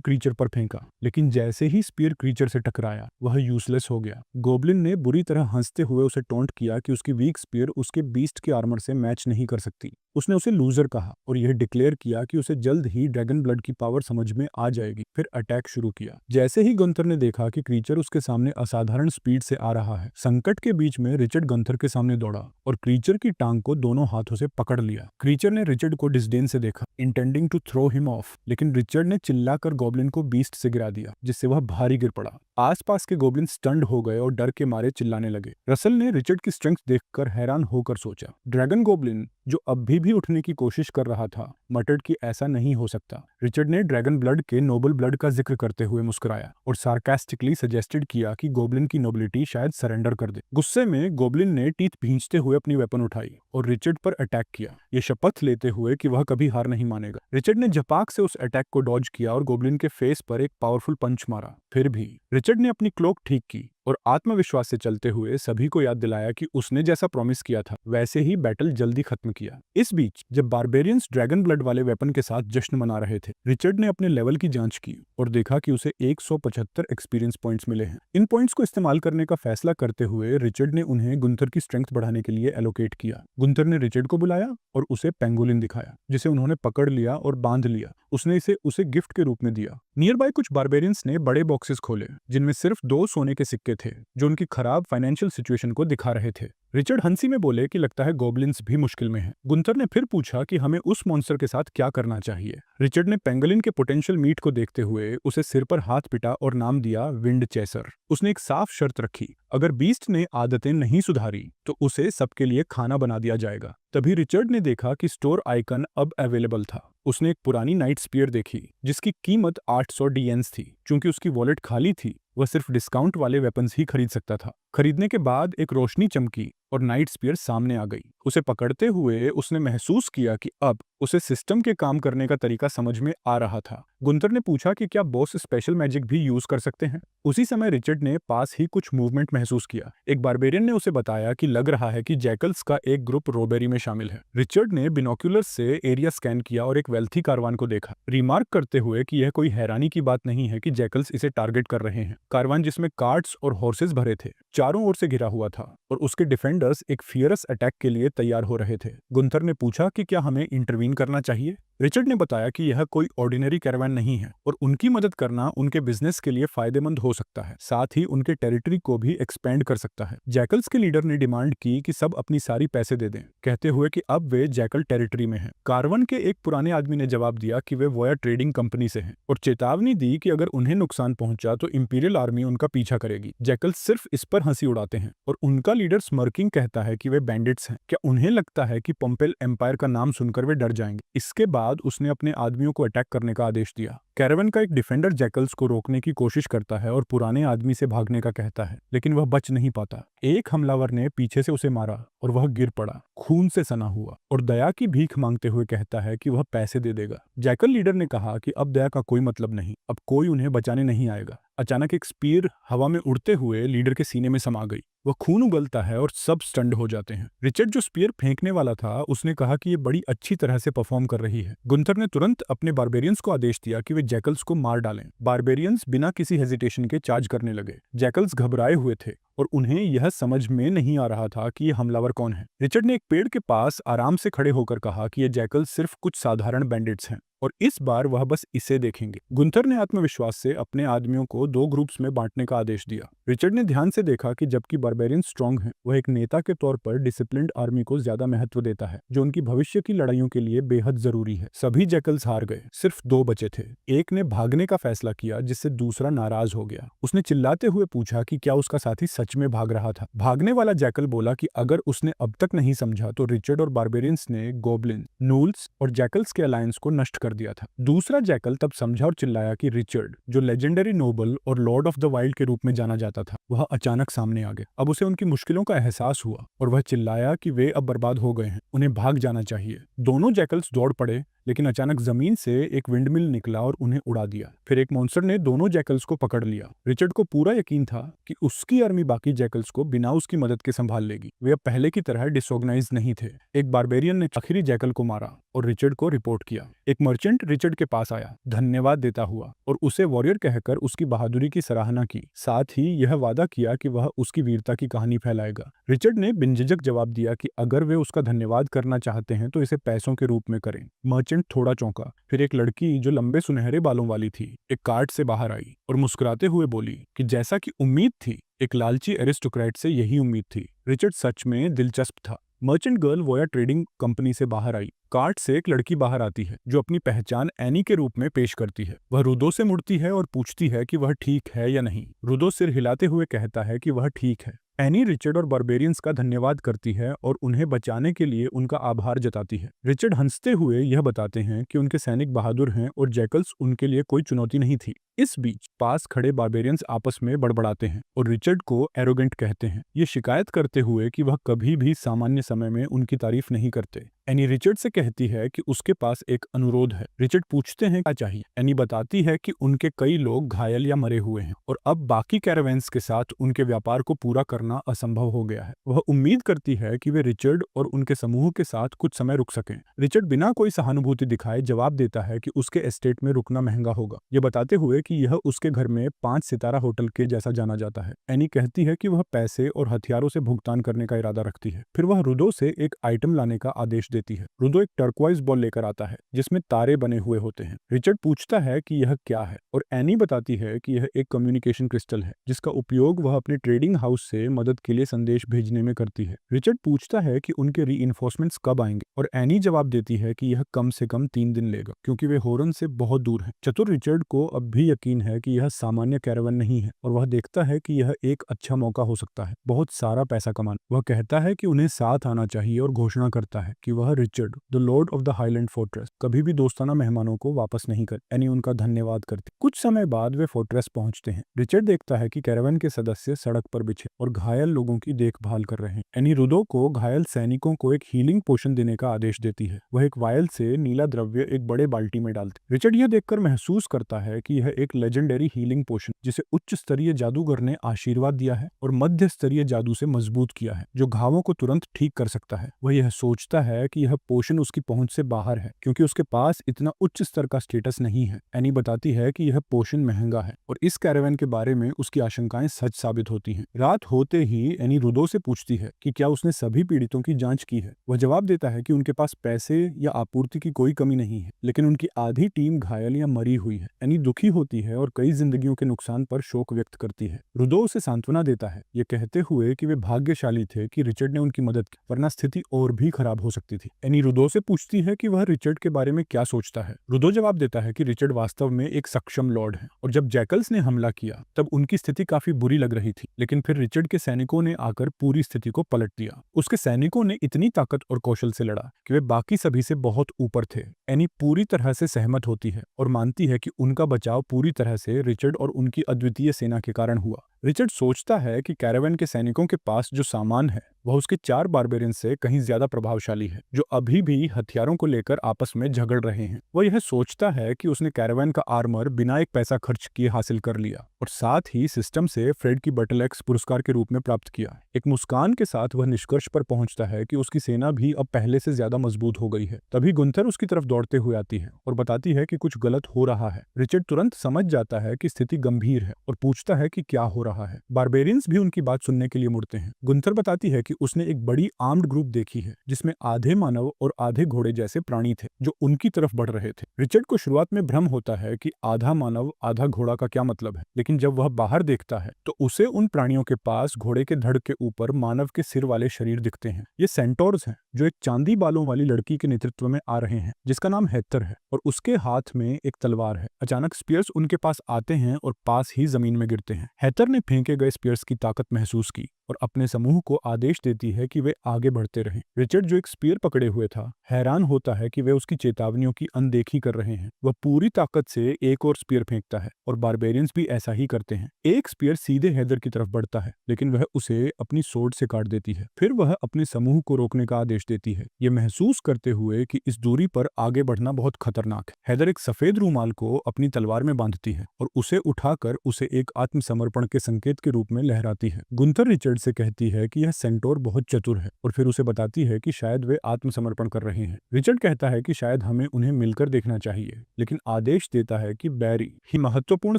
क्रीचर पर फेंका, लेकिन जैसे ही स्पीयर क्रीचर से टकराया वह यूजलेस हो गया। गोब्लिन ने बुरी तरह हंसते हुए उसे टोंट किया कि उसकी वीक स्पीयर उसके बीस्ट के आर्मर से मैच नहीं कर सकती। उसने उसे लूजर कहा और यह डिक्लेयर किया कि उसे जल्द ही ड्रैगन ब्लड की पावर समझ में आ जाएगी। फिर अटैक शुरू किया। जैसे ही गुंथर ने देखा कि क्रीचर उसके सामने असाधारण स्पीड से आ रहा है, संकट के बीच में रिचर्ड गुंथर के सामने दौड़ा और क्रीचर की टांग को दोनों हाथों से पकड़ लिया। क्रीचर ने रिचर्ड को डिसडेन से देखा, intending to throw him off, लेकिन रिचर्ड ने चिल्लाकर गोब्लिन को बीस्ट से गिरा दिया, जिससे वह भारी गिर पड़ा। आसपास के गोब्लिन स्टन्ड हो गए और डर के मारे चिल्लाने लगे। रसल ने रिचर्ड की स्ट्रेंथ देखकर हैरान होकर सोचा। ड्रैगन गोब्लिन जो अभी भी उठने की कोशिश कर रहा था मटर्ड कि ऐसा नहीं हो सकता। रिचर्ड ने ड्रैगन ब्लड के नोबल ब्लड का जिक्र करते हुए मुस्कुराया और सार्कास्टिकली सजेस्टेड किया कि गोब्लिन की नोबिलिटी शायद सरेंडर कर दे। गुस्से में गोब्लिन ने टीथ भींचते हुए अपनी वेपन उठाई और रिचर्ड पर अटैक किया, ये शपथ लेते हुए कि वह कभी हार नहीं मानेगा। रिचर्ड ने झपाक से उस अटैक को डॉज किया और गोब्लिन के फेस पर एक पावरफुल पंच मारा। फिर भी रिचर्ड ने अपनी क्लोक ठीक की और आत्मविश्वास से चलते हुए सभी को याद दिलाया कि उसने जैसा प्रॉमिस किया था वैसे ही बैटल जल्दी खत्म किया। इस बीच जब बार्बेरियंस ड्रैगन ब्लड वाले वेपन के साथ जश्न मना रहे थे, रिचर्ड ने अपने लेवल की जांच की और देखा कि उसे 175 एक्सपीरियंस पॉइंट्स मिले हैं। इन पॉइंट्स को इस्तेमाल करने का फैसला करते हुए रिचर्ड ने उन्हें गुंथर की स्ट्रेंथ बढ़ाने के लिए एलोकेट किया। गुंथर ने रिचर्ड को बुलाया और उसे पेंगोलिन दिखाया, जिसे उन्होंने पकड़ लिया और बांध लिया। उसने इसे उसे गिफ्ट के रूप में दिया। नियर बाय कुछ बार्बेरियंस ने बड़े बॉक्सेस खोले जिनमें सिर्फ 2 सोने के सिक्के थे जो उनकी खराब फाइनेंशियल सिचुएशन को दिखा रहे थे। रिचर्ड हंसी में बोले कि लगता है गोब्लिन्स भी मुश्किल में हैं। गुंथर ने फिर पूछा कि हमें उस मॉन्स्टर के साथ क्या करना चाहिए। रिचर्ड ने पेंगोलिन के पोटेंशियल मीट को देखते हुए उसे सिर पर हाथ पिटा और नाम दिया विंड चेसर। उसने एक साफ शर्त रखी, अगर बीस्ट ने आदतें नहीं सुधारी तो उसे सबके लिए खाना बना दिया जाएगा। तभी रिचर्ड ने देखा कि स्टोर आइकन अब अवेलेबल था। उसने एक पुरानी नाइट स्पीयर देखी जिसकी कीमत 800 डीएंस थी। चूंकि उसकी वॉलेट खाली थी, वह सिर्फ डिस्काउंट वाले वेपन्स ही खरीद सकता था। खरीदने के बाद एक रोशनी चमकी और नाइट स्पीयर सामने आ गई। उसे पकड़ते हुए उसने महसूस किया कि अब उसे सिस्टम के काम करने का तरीका समझ में आ रहा था। गुंथर ने पूछा कि क्या बॉस स्पेशल मैजिक भी यूज कर सकते हैं। उसी समय रिचर्ड ने पास ही कुछ मूवमेंट महसूस किया। एक बार्बेरियन ने उसे बताया कि लग रहा है कि जैकल्स का एक ग्रुप रोबेरी में शामिल है। रिचर्ड ने बिनोक्यूलर से एरिया स्कैन किया और एक वेल्थी कारवान को देखा, रिमार्क करते हुए कि यह कोई हैरानी की बात नहीं है कि जैकल्स इसे टारगेट कर रहे हैं। कारवान जिसमें कार्ट्स और हॉर्सेस भरे थे चारों ओर से घिरा हुआ था और उसके डिफेंडर्स एक फियरस अटैक के लिए तैयार हो रहे थे। गुंथर ने पूछा कि क्या हमें इंटरवीन करना चाहिए। रिचर्ड ने बताया कि यह कोई ऑर्डिनरी कैरावान नहीं है और उनकी मदद करना उनके बिजनेस के लिए फायदेमंद हो सकता है, साथ ही उनके टेरिटरी को भी एक्सपेंड कर सकता है। जैकल्स के लीडर ने डिमांड की कि सब अपनी सारी पैसे दे दें, कहते हुए कि अब वे जैकल टेरिटरी में हैं। कारवन के एक पुराने आदमी ने जवाब दिया कि वे वोया ट्रेडिंग कंपनी से हैं और चेतावनी दी कि अगर उन्हें नुकसान पहुंचा तो इंपीरियल आर्मी उनका पीछा करेगी। जैकल्स सिर्फ इस पर हंसी उड़ाते हैं और उनका लीडर स्मर्किंग कहता है कि वे बैंडिट्स हैं। क्या उन्हें लगता है कि पोम्पेल एम्पायर का नाम सुनकर वे डर जाएंगे। इसके बाद उसने अपने आदमियों को अटैक करने का आदेश दिया। कैरावन का एक डिफेंडर जैकल्स को रोकने की कोशिश करता है और पुराने आदमी से भागने का कहता है, लेकिन वह बच नहीं पाता। एक हमलावर ने पीछे से उसे मारा और वह गिर पड़ा, खून से सना हुआ और दया की भीख मांगते हुए कहता है कि वह पैसे दे देगा। जैकल लीडर ने कहा कि अब दया का कोई मतलब नहीं, अब कोई उन्हें बचाने नहीं आएगा। अचानक एक स्पीर हवा में उड़ते हुए लीडर के सीने में समा गई। वह खून उगलता है और सब स्टंड हो जाते हैं। रिचर्ड जो स्पीयर फेंकने वाला था उसने कहा कि ये बड़ी अच्छी तरह से परफॉर्म कर रही है। गुंथर ने तुरंत अपने बार्बेरियंस को आदेश दिया कि वे जैकल्स को मार डालें। बार्बेरियंस बिना किसी हेजिटेशन के चार्ज करने लगे। जैकल्स घबराए हुए थे और उन्हें यह समझ में नहीं आ रहा था कि ये हमलावर कौन है। रिचर्ड ने एक पेड़ के पास आराम से खड़े होकर कहा कि ये जैकल सिर्फ कुछ साधारण बैंडिट्स हैं और इस बार वह बस इसे देखेंगे। गुंथर ने आत्मविश्वास से अपने आदमियों को 2 ग्रुप्स में बांटने का आदेश दिया। रिचर्ड ने ध्यान से देखा कि जबकि बारबेरियन स्ट्रांग हैं, वह एक नेता के तौर पर डिसिप्लिन्ड आर्मी को ज्यादा महत्व देता है, जो उनकी भविष्य की लड़ाइयों के लिए बेहद जरूरी है। सभी जैकल्स हार गए, सिर्फ 2 बचे थे। एक ने भागने का फैसला किया, जिससे दूसरा नाराज हो गया। उसने चिल्लाते हुए पूछा कि क्या उसका साथी सच में भाग रहा था। भागने वाला जैकल बोला कि अगर उसने अब तक नहीं समझा तो रिचर्ड और बारबेरियंस ने गोब्लिन, नूल्स और जैकल्स के अलायंस को नष्ट कर दिया था। दूसरा जैकल तब समझा और चिल्लाया कि रिचर्ड, जो लेजेंडरी नोबल और लॉर्ड ऑफ द वाइल्ड के रूप में जाना जाता था, वह अचानक सामने आ गया। अब उसे उनकी मुश्किलों का एहसास हुआ और वह चिल्लाया कि वे अब बर्बाद हो गए हैं, उन्हें भाग जाना चाहिए। दोनों जैकल्स दौड़ पड़े, लेकिन अचानक जमीन से एक विंडमिल निकला और उन्हें उड़ा दिया। फिर एक मॉन्स्टर ने दोनों जैकल्स को पकड़ लिया। रिचर्ड को पूरा यकीन था कि उसकी आर्मी बाकी जैकल्स को बिना उसकी मदद के संभाल लेगी। वे अब पहले की तरह डिसऑर्गेनाइज नहीं थे। एक बारबेरियन ने आखिरी जैकल को मारा और रिचर्ड को रिपोर्ट किया। एक मर्चेंट रिचर्ड के पास आया, धन्यवाद देता हुआ, और उसे वॉरियर कहकर उसकी बहादुरी की सराहना की। साथ ही यह वादा किया कि वह उसकी वीरता की कहानी फैलाएगा। रिचर्ड ने बिनझिझक जवाब दिया कि अगर वे उसका धन्यवाद करना चाहते हैं तो इसे पैसों के रूप में करें। मर्चेंट थोड़ा चौंका। फिर एक लड़की जो लंबे सुनहरे बालों वाली थी, एक कार्ट से बाहर आई और मुस्कुराते हुए बोली कि जैसा कि उम्मीद थी, एक लालची एरिस्टोक्रेट से यही उम्मीद थी। रिचर्ड सच में दिलचस्प था। मर्चेंट गर्ल वोया ट्रेडिंग कंपनी से बाहर आई। कार्ट से एक लड़की बाहर आती है जो अपनी पहचान एनी के रूप में पेश करती है। वह रुदो से मुड़ती है और पूछती है कि वह ठीक है या नहीं। रुदो सिर हिलाते हुए कहता है कि वह ठीक है। एनी रिचर्ड और बारबेरियंस का धन्यवाद करती है और उन्हें बचाने के लिए उनका आभार जताती है। रिचर्ड हंसते हुए यह बताते हैं कि उनके सैनिक बहादुर हैं और जैकल्स उनके लिए कोई चुनौती नहीं थी। इस बीच पास खड़े बारबेरियंस आपस में बड़बड़ाते हैं और रिचर्ड को एरोगेंट कहते हैं, ये शिकायत करते हुए कि वह कभी भी सामान्य समय में उनकी तारीफ नहीं करते। एनी रिचर्ड से कहती है कि उसके पास एक अनुरोध है। रिचर्ड पूछते हैं क्या चाहिए। एनी बताती है कि उनके कई लोग घायल या मरे हुए हैं और अब बाकी कैरावेन्स के साथ उनके व्यापार को पूरा करना असंभव हो गया है। वह उम्मीद करती है कि वे रिचर्ड और उनके समूह के साथ कुछ समय रुक सकें। रिचर्ड बिना कोई सहानुभूति दिखाए जवाब देता है कि उसके एस्टेट में रुकना महंगा होगा, ये बताते हुए कि यह उसके घर में 5 सितारा होटल के जैसा जाना जाता है। एनी कहती है कि वह पैसे और हथियारों से भुगतान करने का इरादा रखती है। फिर वह रुदो से एक आइटम लाने का आदेश देती है। रुदो एक टर्क्वाइज बॉल लेकर आता है जिसमें तारे बने हुए होते हैं। रिचर्ड पूछता है कि यह क्या है और एनी बताती है कि यह एक कम्युनिकेशन क्रिस्टल है जिसका उपयोग वह अपने ट्रेडिंग हाउस से मदद के लिए संदेश भेजने में करती है। रिचर्ड पूछता है कि उनके रीइंफोर्समेंट्स कब आएंगे और एनी जवाब देती है कि यह कम से कम 3 दिन लेगा क्योंकि वे होरन से बहुत दूर हैं। चतुर रिचर्ड को अब भी यकीन है कि यह सामान्य कैरावन नहीं है और वह देखता है कि यह एक अच्छा मौका हो सकता है बहुत सारा पैसा कमाना। वह कहता है कि उन्हें साथ आना चाहिए और घोषणा करता है कि वह Richard, the Lord of the highland fortress, कभी भी दोस्ताना मेहमानों को वापस नहीं कर। एनी उनका धन्यवाद करती। कुछ समय बाद वे फोर्ट्रेस पहुंचते हैं। रिचर्ड देखता है कि कैरावन के सदस्य सड़क पर बिछे और घायल लोगों की देखभाल कर रहे हैं। एनी रुदो को घायल सैनिकों को एक हीलिंग पोशन देने का आदेश देती है। वह एक वायल से नीला द्रव्य एक बड़े बाल्टी में डालती। रिचर्ड यह देखकर महसूस करता है कि यह एक लेजेंडरी हीलिंग पोशन जिसे उच्च स्तरीय जादूगर ने आशीर्वाद दिया है और मध्य स्तरीय जादू से मजबूत किया है, जो घावों को तुरंत ठीक कर सकता है। वह यह सोचता है कि यह पोशन उसकी पहुंच से बाहर है क्योंकि उसके पास इतना उच्च स्तर का स्टेटस नहीं है। एनी बताती है कि यह पोशन महंगा है और इस कैरावन के बारे में उसकी आशंकाएं सच साबित होती हैं। रात होते ही एनी रुदो से पूछती है कि क्या उसने सभी पीड़ितों की जांच की है। वह जवाब देता है कि उनके पास पैसे या आपूर्ति की कोई कमी नहीं है, लेकिन उनकी आधी टीम घायल या मरी हुई है। एनी दुखी होती है और कई जिंदगियों के नुकसान पर शोक व्यक्त करती है। रुदो उसे सांत्वना देता है, ये कहते हुए कि वे भाग्यशाली थे कि रिचर्ड ने उनकी मदद की, वरना स्थिति और भी खराब हो सकती थी। एनी रुदो से पूछती है कि वह रिचर्ड के बारे में क्या सोचता है। रुदो जवाब देता है कि रिचर्ड वास्तव में एक सक्षम लॉर्ड है और जब जैकल्स ने हमला किया तब उनकी स्थिति काफी बुरी लग रही थी, लेकिन फिर रिचर्ड के सैनिकों ने आकर पूरी स्थिति को पलट दिया। उसके सैनिकों ने इतनी ताकत और कौशल से लड़ा कि वे बाकी सभी से बहुत ऊपर थे। एनी पूरी तरह से सहमत होती है और मानती है कि उनका बचाव पूरी तरह से रिचर्ड और उनकी अद्वितीय सेना के कारण हुआ। रिचर्ड सोचता है कि कैरावन के सैनिकों के पास जो सामान है वह उसके 4 बारबेरियन से कहीं ज्यादा प्रभावशाली है, जो अभी भी हथियारों को लेकर आपस में झगड़ रहे हैं। वह यह सोचता है कि उसने कैरावन का आर्मर बिना एक पैसा खर्च किए हासिल कर लिया और साथ ही सिस्टम से फ्रेड की बटल एक्स पुरस्कार के रूप में प्राप्त किया। एक मुस्कान के साथ वह निष्कर्ष पर पहुंचता है कि उसकी सेना भी अब पहले से ज्यादा मजबूत हो गई है। तभी गुंथर उसकी तरफ दौड़ते हुए आती है और बताती है कि कुछ गलत हो रहा है। रिचर्ड तुरंत समझ जाता है कि स्थिति गंभीर है और पूछता है कि क्या हो रहा है। बारबेरियंस भी उनकी बात सुनने के लिए मुड़ते हैं। गुंथर बताती है कि उसने एक बड़ी आर्म्ड ग्रुप देखी है जिसमें आधे मानव और आधे घोड़े जैसे प्राणी थे जो उनकी तरफ बढ़ रहे थे। रिचर्ड को शुरुआत में भ्रम होता है कि आधा मानव आधा घोड़ा का क्या मतलब है, लेकिन जब वह बाहर देखता है तो उसे उन प्राणियों के पास घोड़े के धड़ के ऊपर मानव के सिर वाले शरीर दिखते हैं। ये सेंटोर्स हैं जो एक चांदी बालों वाली लड़की के नेतृत्व में आ रहे हैं जिसका नाम हेथर है और उसके हाथ में एक तलवार है। अचानक स्पीयर्स उनके पास आते हैं और पास ही जमीन में गिरते हैं। हेथर ने फेंके गए स्पीयर्स की ताकत महसूस की और अपने समूह को आदेश देती है कि वे आगे बढ़ते रहें। रिचर्ड जो एक स्पीयर पकड़े हुए था हैरान होता है कि वे उसकी चेतावनियों की अनदेखी कर रहे हैं। वह पूरी ताकत से एक और स्पीयर फेंकता है और बारबेरियंस भी ऐसा ही करते हैं। एक स्पीयर सीधे हेदर की तरफ बढ़ता है लेकिन वह उसे अपनी सोर्ड से काट देती है। फिर वह अपने समूह को रोकने का आदेश देती है, ये महसूस करते हुए कि इस दूरी पर आगे बढ़ना बहुत खतरनाक है। हेदर एक सफेद रूमाल को अपनी तलवार में बांधती है और उसे उठाकर उसे एक आत्मसमर्पण के संकेत के रूप में लहराती है। गुंथर रिचर्ड से कहती है कि यह सेंटोर बहुत चतुर है और फिर उसे बताती है कि शायद वे आत्मसमर्पण कर रहे हैं। रिचर्ड कहता है कि शायद हमें उन्हें मिलकर देखना चाहिए, लेकिन आदेश देता है कि बैरी ही महत्वपूर्ण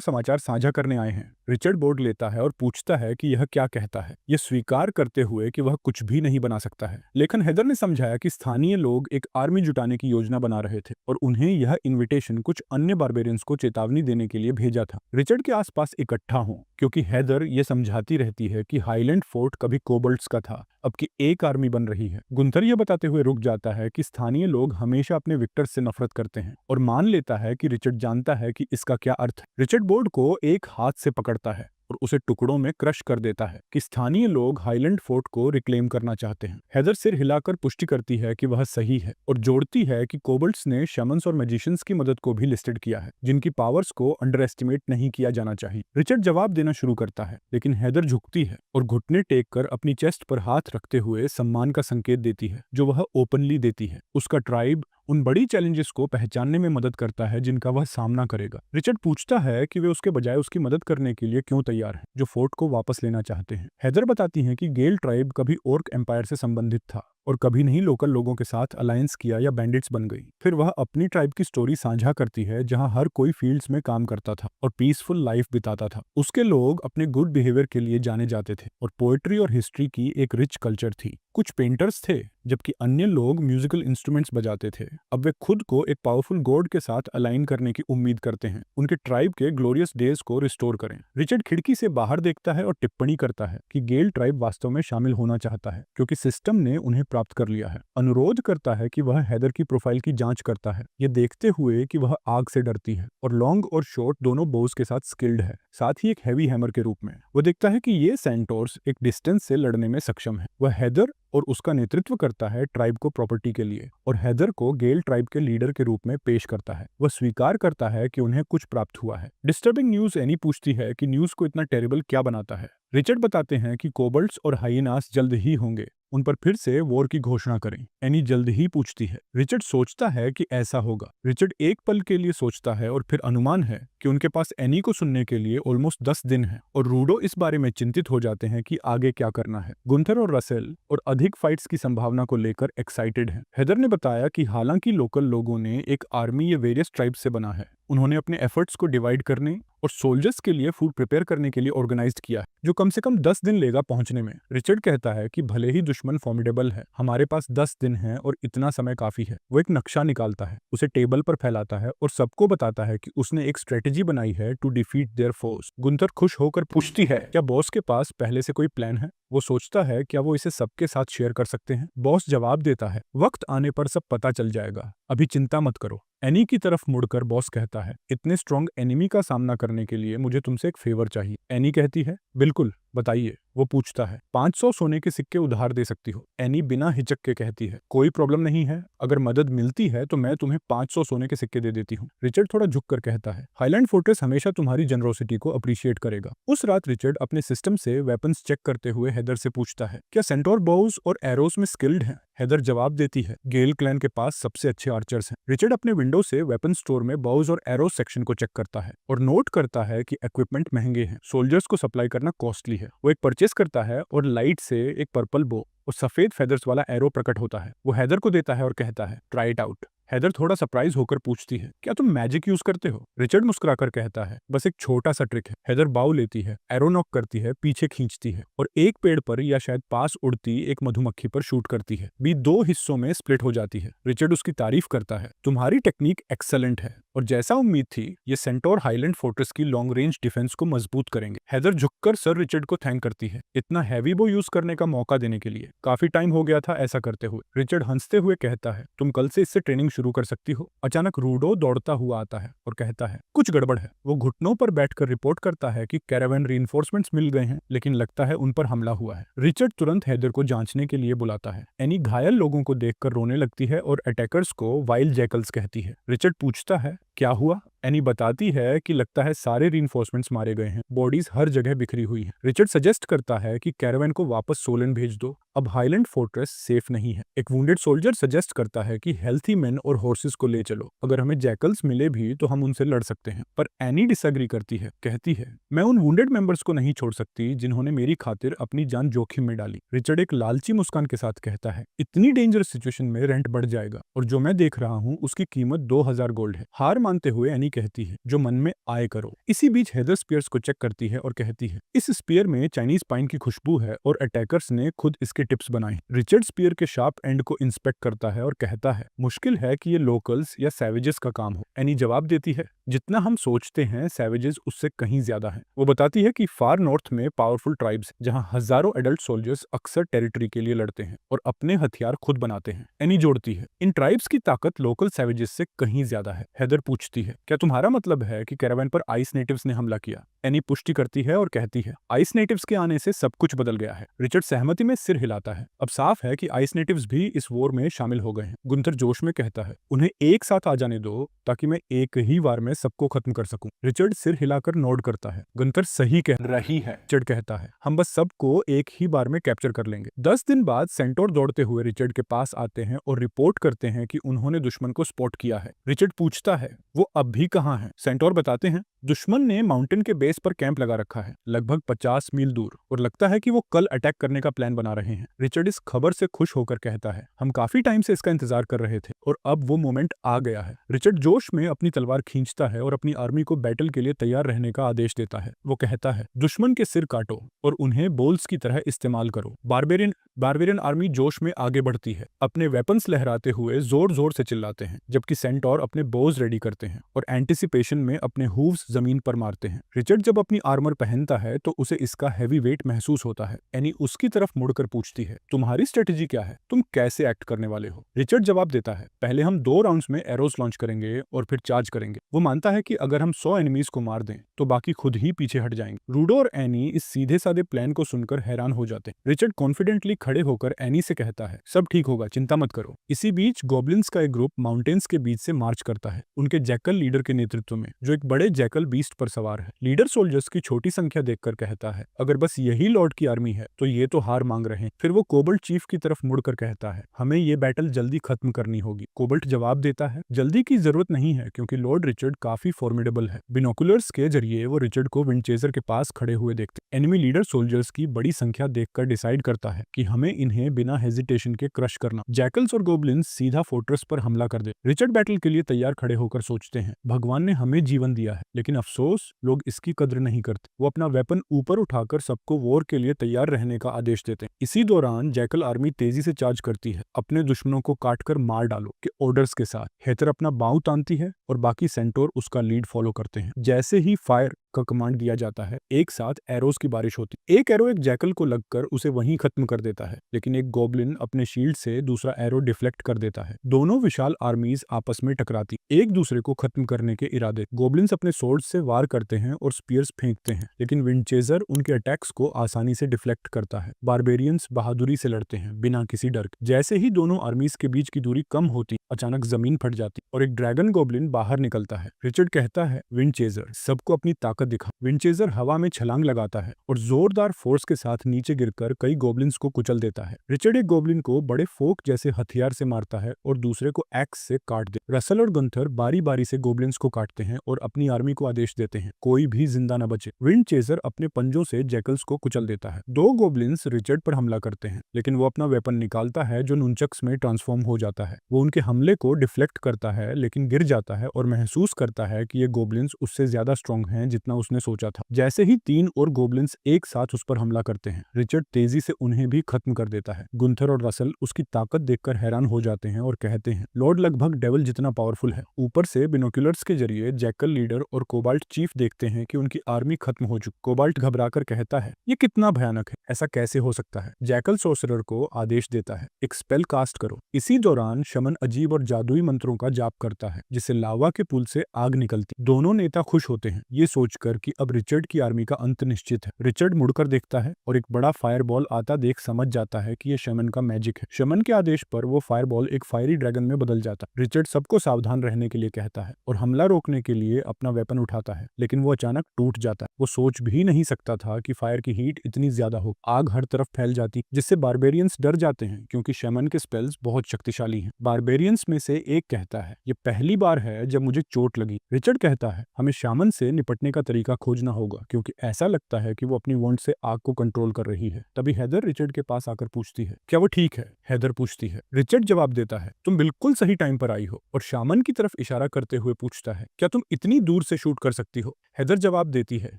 समाचार साझा करने आए हैं। रिचर्ड बोर्ड लेता है और पूछता है कि यह क्या कहता है, यह स्वीकार करते हुए कि वह कुछ भी नहीं बना सकता है। लेकिन हेदर ने समझाया कि स्थानीय लोग एक आर्मी जुटाने की योजना बना रहे थे और उन्हें यह इनविटेशन कुछ अन्य बारबेरियंस को चेतावनी देने के लिए भेजा था। रिचर्ड के आसपास इकट्ठा हों, क्योंकि हेदर यह समझाती रहती है कि हाईलैंड फोर्ट कभी कोबल्ट्स का था, अब की एक आर्मी बन रही है। गुंथर यह बताते हुए रुक जाता है कि स्थानीय लोग हमेशा अपने विक्टर्स से नफरत करते हैं और मान लेता है कि रिचर्ड जानता है कि इसका क्या अर्थ है। रिचर्ड बोर्ड को एक हाथ से पकड़ता है और उसे टुकड़ों में क्रश कर देता है कि स्थानीय लोग हाईलैंड फोर्ट को रिक्लेम करना चाहते हैं। हेदर सिर हिलाकर पुष्टि करती है कि वह सही है और जोड़ती है कि कोबल्ट्स ने शमन्स और मैजिशियंस की मदद को भी लिस्टेड किया है जिनकी पावर्स को अंडर एस्टिमेट नहीं किया जाना चाहिए। रिचर्ड जवाब देना शुरू करता है लेकिन हेदर झुकती है और घुटने टेक कर अपनी चेस्ट पर हाथ रखते हुए सम्मान का संकेत देती है जो वह ओपनली देती है। उसका ट्राइब उन बड़ी चैलेंजेस को पहचानने में मदद करता है जिनका वह सामना करेगा। रिचर्ड पूछता है कि वे उसके बजाय उसकी मदद करने के लिए क्यों तैयार हैं, जो फोर्ट को वापस लेना चाहते हैं। हेदर बताती हैं कि गेल ट्राइब कभी ओर्क एम्पायर से संबंधित था और कभी नहीं लोकल लोगों के साथ अलायंस किया या बैंडिट्स बन गई। फिर वह अपनी ट्राइब की स्टोरी साझा करती है जहां हर कोई फील्ड्स में काम करता था और पीसफुल लाइफ बिताता था। उसके लोग अपने गुड बिहेवियर के लिए जाने जाते थे और पोएट्री और हिस्ट्री की एक रिच कल्चर थी। कुछ पेंटर्स थे जबकि अन्य लोग म्यूजिकल इंस्ट्रूमेंट्स बजाते थे। अब वे खुद को एक पावरफुल गॉड के साथ अलाइन करने की उम्मीद करते हैं, उनके ट्राइब के ग्लोरियस डेज को रिस्टोर करें। रिचर्ड खिड़की से बाहर देखता है और टिप्पणी करता है कि गेल ट्राइब वास्तव में शामिल होना चाहता है क्योंकि सिस्टम ने उन्हें प्राप्त कर लिया है। अनुरोध करता है कि वह हेदर की प्रोफाइल की जांच करता है, ये देखते हुए कि वह आग से डरती है और लॉन्ग और शॉर्ट दोनों बोज के साथ स्किल्ड है, साथ ही एक हैवी हैमर के रूप में। वो देखता है कि ये सेंटोर्स एक डिस्टेंस से लड़ने में सक्षम है। वह हेदर और उसका नेतृत्व करता है ट्राइब को प्रॉपर्टी के लिए और हेदर को गेल ट्राइब के लीडर के रूप में पेश करता है। वह स्वीकार करता है कि उन्हें कुछ प्राप्त हुआ है। डिस्टर्बिंग न्यूज एनी पूछती है कि न्यूज को इतना टेरिबल क्या बनाता है। रिचर्ड बताते हैं कि कोबल्ट्स और हाइनास जल्द ही होंगे, उन पर फिर से वॉर की घोषणा करें। एनी जल्द ही पूछती है। रिचर्ड सोचता है कि ऐसा होगा। रिचर्ड एक पल के लिए सोचता है और फिर अनुमान है कि उनके पास एनी को सुनने के लिए ऑलमोस्ट 10 दिन है और रूडो इस बारे में चिंतित हो जाते हैं कि आगे क्या करना है। गुंथर और रसेल और अधिक फाइट्स की संभावना को लेकर एक्साइटेड हैं। हेदर ने बताया कि हालांकि लोकल लोगों ने एक आर्मी या वेरियस ट्राइब्स से बना है, उन्होंने अपने एफर्ट्स को डिवाइड करने और सोल्जर्स के लिए फूड प्रिपेयर करने के लिए ऑर्गेनाइज्ड किया है, जो कम से कम 10 दिन लेगा पहुंचने में। रिचर्ड कहता है कि भले ही दुश्मन फॉर्मिडेबल है, हमारे पास 10 दिन है और इतना समय काफी है। वो एक नक्शा निकालता है, उसे टेबल पर फैलाता है और सबको बताता है कि उसने एक स्ट्रेटेजी बनाई है to defeat their force. Gunther खुश होकर पूछती है, क्या बॉस के पास पहले से कोई प्लान है? वो सोचता है क्या वो इसे सबके साथ शेयर कर सकते हैं। बॉस जवाब देता है, वक्त आने पर सब पता चल जाएगा, अभी चिंता मत करो। एनी की तरफ मुड़कर बॉस कहता है, इतने स्ट्रॉन्ग एनिमी का सामना करने के लिए मुझे तुमसे एक फेवर चाहिए। एनी कहती है, बिल्कुल बताइए। वो पूछता है, 500 सोने के सिक्के उधार दे सकती हो? एनी बिना हिचक के कहती है, कोई प्रॉब्लम नहीं है, अगर मदद मिलती है तो मैं तुम्हें 500 सोने के सिक्के दे देती हूँ। रिचर्ड थोड़ा झुक कर कहता है, हाईलैंड फोर्ट्रेस हमेशा तुम्हारी जनरोसिटी को अप्रिशिएट करेगा। उस रात रिचर्ड अपने सिस्टम से वेपन्स चेक करते हुए हेदर से पूछता है, क्या सेंटोर बोउज और एरोस में स्किल्ड हैं? हेदर जवाब देती है, गेल क्लैन के पास सबसे अच्छे आर्चर्स हैं। रिचर्ड अपने विंडो से वेपन स्टोर में बाउज और एरोस सेक्शन को चेक करता है और नोट करता है कि इक्विपमेंट महंगे हैं, सोल्जर्स को सप्लाई करना कॉस्टली है। वो एक परचेस करता है और लाइट से एक पर्पल बो और सफेद फेदर्स वाला एरो प्रकट होता है। वो हेदर को देता है और कहता है, ट्राई इट आउट। हेदर थोड़ा सरप्राइज होकर पूछती है, क्या तुम मैजिक यूज करते हो? रिचर्ड मुस्कुराकर कहता है, बस एक छोटा सा ट्रिक है। हेदर बाउ लेती है, एरो नॉक करती है, पीछे खींचती है और एक पेड़ पर या शायद पास उड़ती एक मधुमक्खी पर शूट करती है। बी 2 हिस्सों में स्प्लिट हो जाती है। रिचर्ड उसकी तारीफ करता है, तुम्हारी टेक्निक एक्सेलेंट है और जैसा उम्मीद थी ये सेंटोर हाईलैंड फोर्ट्रेस की लॉन्ग रेंज डिफेंस को मजबूत करेंगे। हेदर झुककर सर रिचर्ड को थैंक करती है, इतना हैवी बो यूज करने का मौका देने के लिए। काफी टाइम हो गया था ऐसा करते हुए। रिचर्ड हंसते हुए कहता है, तुम कल से इससे ट्रेनिंग शुरू कर सकती हो। अचानक रूडो दौड़ता हुआ आता है और कहता है, कुछ गड़बड़ है। वो घुटनों पर बैठकर रिपोर्ट करता है कि कैरावन रीइंफोर्समेंट्स मिल गए हैं, लेकिन लगता है उन पर हमला हुआ है। रिचर्ड तुरंत हेदर को जांचने के लिए बुलाता है। एनी घायल लोगों को देखकर रोने लगती है और अटैकर्स को वाइल्ड जैकल्स कहती है। रिचर्ड पूछता है, क्या हुआ? एनी बताती है कि लगता है सारे रीइंफोर्समेंट्स मारे गए हैं, बॉडीज हर जगह बिखरी हुई हैं। रिचर्ड सजेस्ट करता है कि कैरावन को वापस सोलन भेज दो, अब हाईलैंड फोर्ट्रेस सेफ नहीं है। एक वुंडेड सोल्जर सजेस्ट करता है कि हेल्थी मेन और हॉर्सेस को ले चलो, अगर हमें जैकल्स मिले भी तो हम उनसे लड़ सकते हैं। पर एनी डिसएग्री करती है, कहती है, मैं उन वुंडेड मेंबर्स को नहीं छोड़ सकती जिन्होंने मेरी खातिर अपनी जान जोखिम में डाली। रिचर्ड एक लालची मुस्कान के साथ कहता है, इतनी डेंजरस सिचुएशन में रेंट बढ़ जाएगा और जो मैं देख रहा हूँ उसकी कीमत 2000 गोल्ड है। हार मानते हुए एनी कहती है, जो मन में आए करो। इसी बीच हेदर स्पीयर्स को चेक करती है और कहती है, इस स्पीयर में चाइनीज पाइन की खुशबू है और अटैकर्स ने खुद इसके टिप्स बनाए। रिचर्ड स्पीयर के शार्प एंड को इंस्पेक्ट करता है और कहता है, मुश्किल है कि ये लोकल्स या सैवेजेस का काम हो। एनी जवाब देती है, जितना हम सोचते हैं सैवेजेस उससे कहीं ज्यादा हैं। वो बताती है कि फार नॉर्थ में पावरफुल ट्राइब्स जहां हजारों एडल्ट सोल्जर्स अक्सर टेरिटरी के लिए लड़ते हैं और अपने हथियार खुद बनाते हैं। एनी जोड़ती है, इन ट्राइब्स की ताकत लोकल सैवेजेस से कहीं ज्यादा है। हेदर पूछती है, क्या तुम्हारा मतलब है कि कैरावन पर आइस नेटिव्स ने हमला किया? एनी पुष्टि करती है और कहती है, आइस नेटिव्स के आने से सब कुछ बदल गया है। रिचर्ड सहमति में सिर हिलाता है। अब साफ है कि आइस नेटिव्स भी इस वॉर में शामिल हो गए हैं। गुंथर जोश में कहता है, उन्हें एक साथ आ जाने दो ताकि मैं एक ही बार में सबको खत्म कर सकूं। रिचर्ड सिर हिलाकर नोड करता है, गुंथर सही कह रही है। रिचर्ड कहता है, हम बस सबको एक ही बार में कैप्चर कर लेंगे। 10 दिन बाद सेंटोर दौड़ते हुए रिचर्ड के पास आते हैं और रिपोर्ट करते हैं कि उन्होंने दुश्मन को स्पॉट किया है। रिचर्ड पूछता है, वो अब भी कहाँ है? सेंटोर बताते हैं, दुश्मन ने माउंटेन के बेस पर कैंप लगा रखा है, लगभग 50 मील दूर, और लगता है कि वो कल अटैक करने का प्लान बना रहे हैं। रिचर्ड इस खबर से खुश होकर कहता है, हम काफी टाइम से इसका इंतजार कर रहे थे और अब वो मोमेंट आ गया है। रिचर्ड जोश में अपनी तलवार खींचता है और अपनी आर्मी को बैटल के लिए तैयार रहने का आदेश देता है। वो कहता है, दुश्मन के सिर काटो और उन्हें बोल्स की तरह इस्तेमाल करो। बारबेरियन आर्मी जोश में आगे बढ़ती है, अपने वेपन्स लहराते हुए जोर जोर से चिल्लाते हैं, जबकि सेंटोर अपने बोज रेडी करते हैं और एंटिसिपेशन में अपने हूव्स जमीन पर मारते हैं। रिचर्ड जब अपनी आर्मर पहनता है तो उसे इसका हैवी वेट महसूस होता है। एनी उसकी तरफ मुड़कर पूछती है, तुम्हारी स्ट्रेटेजी क्या है? तुम कैसे एक्ट करने वाले हो? रिचर्ड जवाब देता है, पहले हम 2 राउंड्स में एरोस लॉन्च करेंगे और फिर चार्ज करेंगे। वो मानता है कि अगर हम 100 एनिमीज को मार दें तो बाकी खुद ही पीछे हट जाएंगे। रूडो और एनी इस सीधे साधे प्लान को सुनकर हैरान हो जाते हैं। रिचर्ड कॉन्फिडेंटली खड़े होकर एनी से कहता है, सब ठीक होगा, चिंता मत करो। इसी बीच गॉब्लिन्स का एक ग्रुप माउंटेन्स के बीच से मार्च करता है, उनके जैकल लीडर के नेतृत्व में, जो एक बड़े जैकल बीस्ट पर सवार है। लीडर सोल्जर्स की छोटी संख्या देखकर कहता है, अगर बस यही लॉर्ड की आर्मी है तो ये तो हार मांग रहे हैं। फिर वो कोबल्ट चीफ की तरफ मुड़कर कहता है, हमें ये बैटल जल्दी खत्म करनी होगी। कोबल्ट जवाब देता है, जल्दी की जरूरत नहीं है क्योंकि लॉर्ड रिचर्ड काफी फॉर्मिडेबल है। बिनोकुलर्स के जरिए वो रिचर्ड को विंडचेजर के पास खड़े हुए देखते। एनिमी लीडर सोल्जर्स की बड़ी संख्या देखकर डिसाइड करता है कि हमें इन्हें बिना हेजिटेशन के क्रश करना। जैकल्स और गोब्लिन्स सीधा फोर्ट्रेस पर हमला कर दे। रिचर्ड बैटल के लिए तैयार खड़े होकर सोचते हैं, भगवान ने हमें जीवन दिया है लेकिन अफसोस लोग इसकी कद्र नहीं करते। वो अपना वेपन ऊपर उठाकर सबको वॉर के लिए तैयार रहने का आदेश देते हैं। इसी दौरान जैकल आर्मी तेजी से चार्ज करती है, अपने दुश्मनों को काटकर मार डालो के ऑर्डर्स के साथ। हेथर अपना बाँव तानती है और बाकी सेंटोर उसका लीड फॉलो करते हैं। जैसे ही फायर का कमांड दिया जाता है, एक साथ एरोस की बारिश होती। एक एरो एक जैकल को लगकर उसे वहीं खत्म कर देता है, लेकिन एक गोब्लिन अपने शील्ड से दूसरा एरो डिफ्लेक्ट कर देता है। दोनों विशाल आर्मीज आपस में टकराती, एक दूसरे को खत्म करने के इरादे। गोब्लिन्स अपने स्वॉर्ड से वार करते हैं और स्पीयर्स फेंकते हैं, लेकिन विंडचेजर उनके अटैक्स को आसानी से डिफ्लेक्ट करता है। बारबेरियंस बहादुरी से लड़ते हैं, बिना किसी डर के। जैसे ही दोनों आर्मीज के बीच की दूरी कम होती, अचानक जमीन फट जाती और एक ड्रैगन गोब्लिन बाहर निकलता है। रिचर्ड कहता है, विंडचेजर सबको अपनी ताकत ताकत दिखा। विंडचेजर हवा में छलांग लगाता है और जोरदार फोर्स के साथ नीचे गिरकर कई गोब्लिन्स को कुचल देता है। रिचर्ड एक गोब्लिन को बड़े फोक जैसे हथियार से मारता है और दूसरे को एक्स से काट दे। रसल और गंथर बारी बारी से गोब्लिन्स को काटते हैं और अपनी आर्मी को आदेश देते हैं कोई भी जिंदा न बचे। विंडचेजर अपने पंजों से जैकल्स को कुचल देता है। दो गोब्लिन्स रिचर्ड पर हमला करते हैं, लेकिन वो अपना वेपन निकालता है जो नुनचक्स में ट्रांसफॉर्म हो जाता है। वो उनके हमले को डिफ्लेक्ट करता है, लेकिन गिर जाता है और महसूस करता है कि ये गोब्लिन्स उससे ज्यादा स्ट्रॉन्ग हैं जितना उसने सोचा था। जैसे ही 3 और गोब्लिन्स एक साथ उस पर हमला करते हैं, रिचर्ड तेजी से उन्हें भी खत्म कर देता है। गुंथर और रसल उसकी ताकत देखकर हैरान हो जाते हैं और कहते हैं लॉर्ड लगभग डेविल जितना पावरफुल है। ऊपर से बिनोक्यूलर्स के जरिए जैकल लीडर और कोबाल्ट चीफ देखते हैं कि उनकी आर्मी खत्म हो चुकी। कोबाल्ट घबराकर कहता है ये कितना भयानक है, ऐसा कैसे हो सकता है। जैकल सोर्सरर को आदेश देता है एक स्पेल कास्ट करो। इसी दौरान शमन अजीब और जादुई मंत्रों का जाप करता है जिससे लावा के पुल से आग निकलती। दोनों नेता खुश होते हैं ये सोचकर कि अब रिचर्ड की आर्मी का अंत निश्चित है। रिचर्ड मुड़कर देखता है और एक बड़ा फायरबॉल आता देख समझ जाता है कि यह शमन का मैजिक है। शमन के आदेश पर वो फायरबॉल एक फायरी ड्रैगन में बदल जाता है। रिचर्ड सबको सावधान रहने के लिए कहता है और हमला रोकने के लिए अपना वेपन उठाता है, लेकिन वो अचानक टूट जाता है। वो सोच भी नहीं सकता था कि फायर की हीट इतनी ज्यादा हो। आग हर तरफ फैल जाती जिससे बारबेरियंस डर जाते हैं क्योंकि शमन के स्पेल्स बहुत शक्तिशाली हैं। बारबेरियंस में से एक कहता है ये पहली बार है जब मुझे चोट लगी। रिचर्ड कहता है हमें शामन से निपटने का तरीका खोजना होगा क्योंकि ऐसा लगता है कि वो अपनी वॉन्ड से आग को कंट्रोल कर रही है। तभी हेदर रिचर्ड के पास आकर पूछती है क्या वो ठीक है। हेदर पूछती है। रिचर्ड जवाब देता है तुम बिल्कुल सही टाइम पर आई हो और शामन की तरफ इशारा करते हुए पूछता है क्या तुम इतनी दूर से शूट कर सकती हो। हेदर जवाब देती है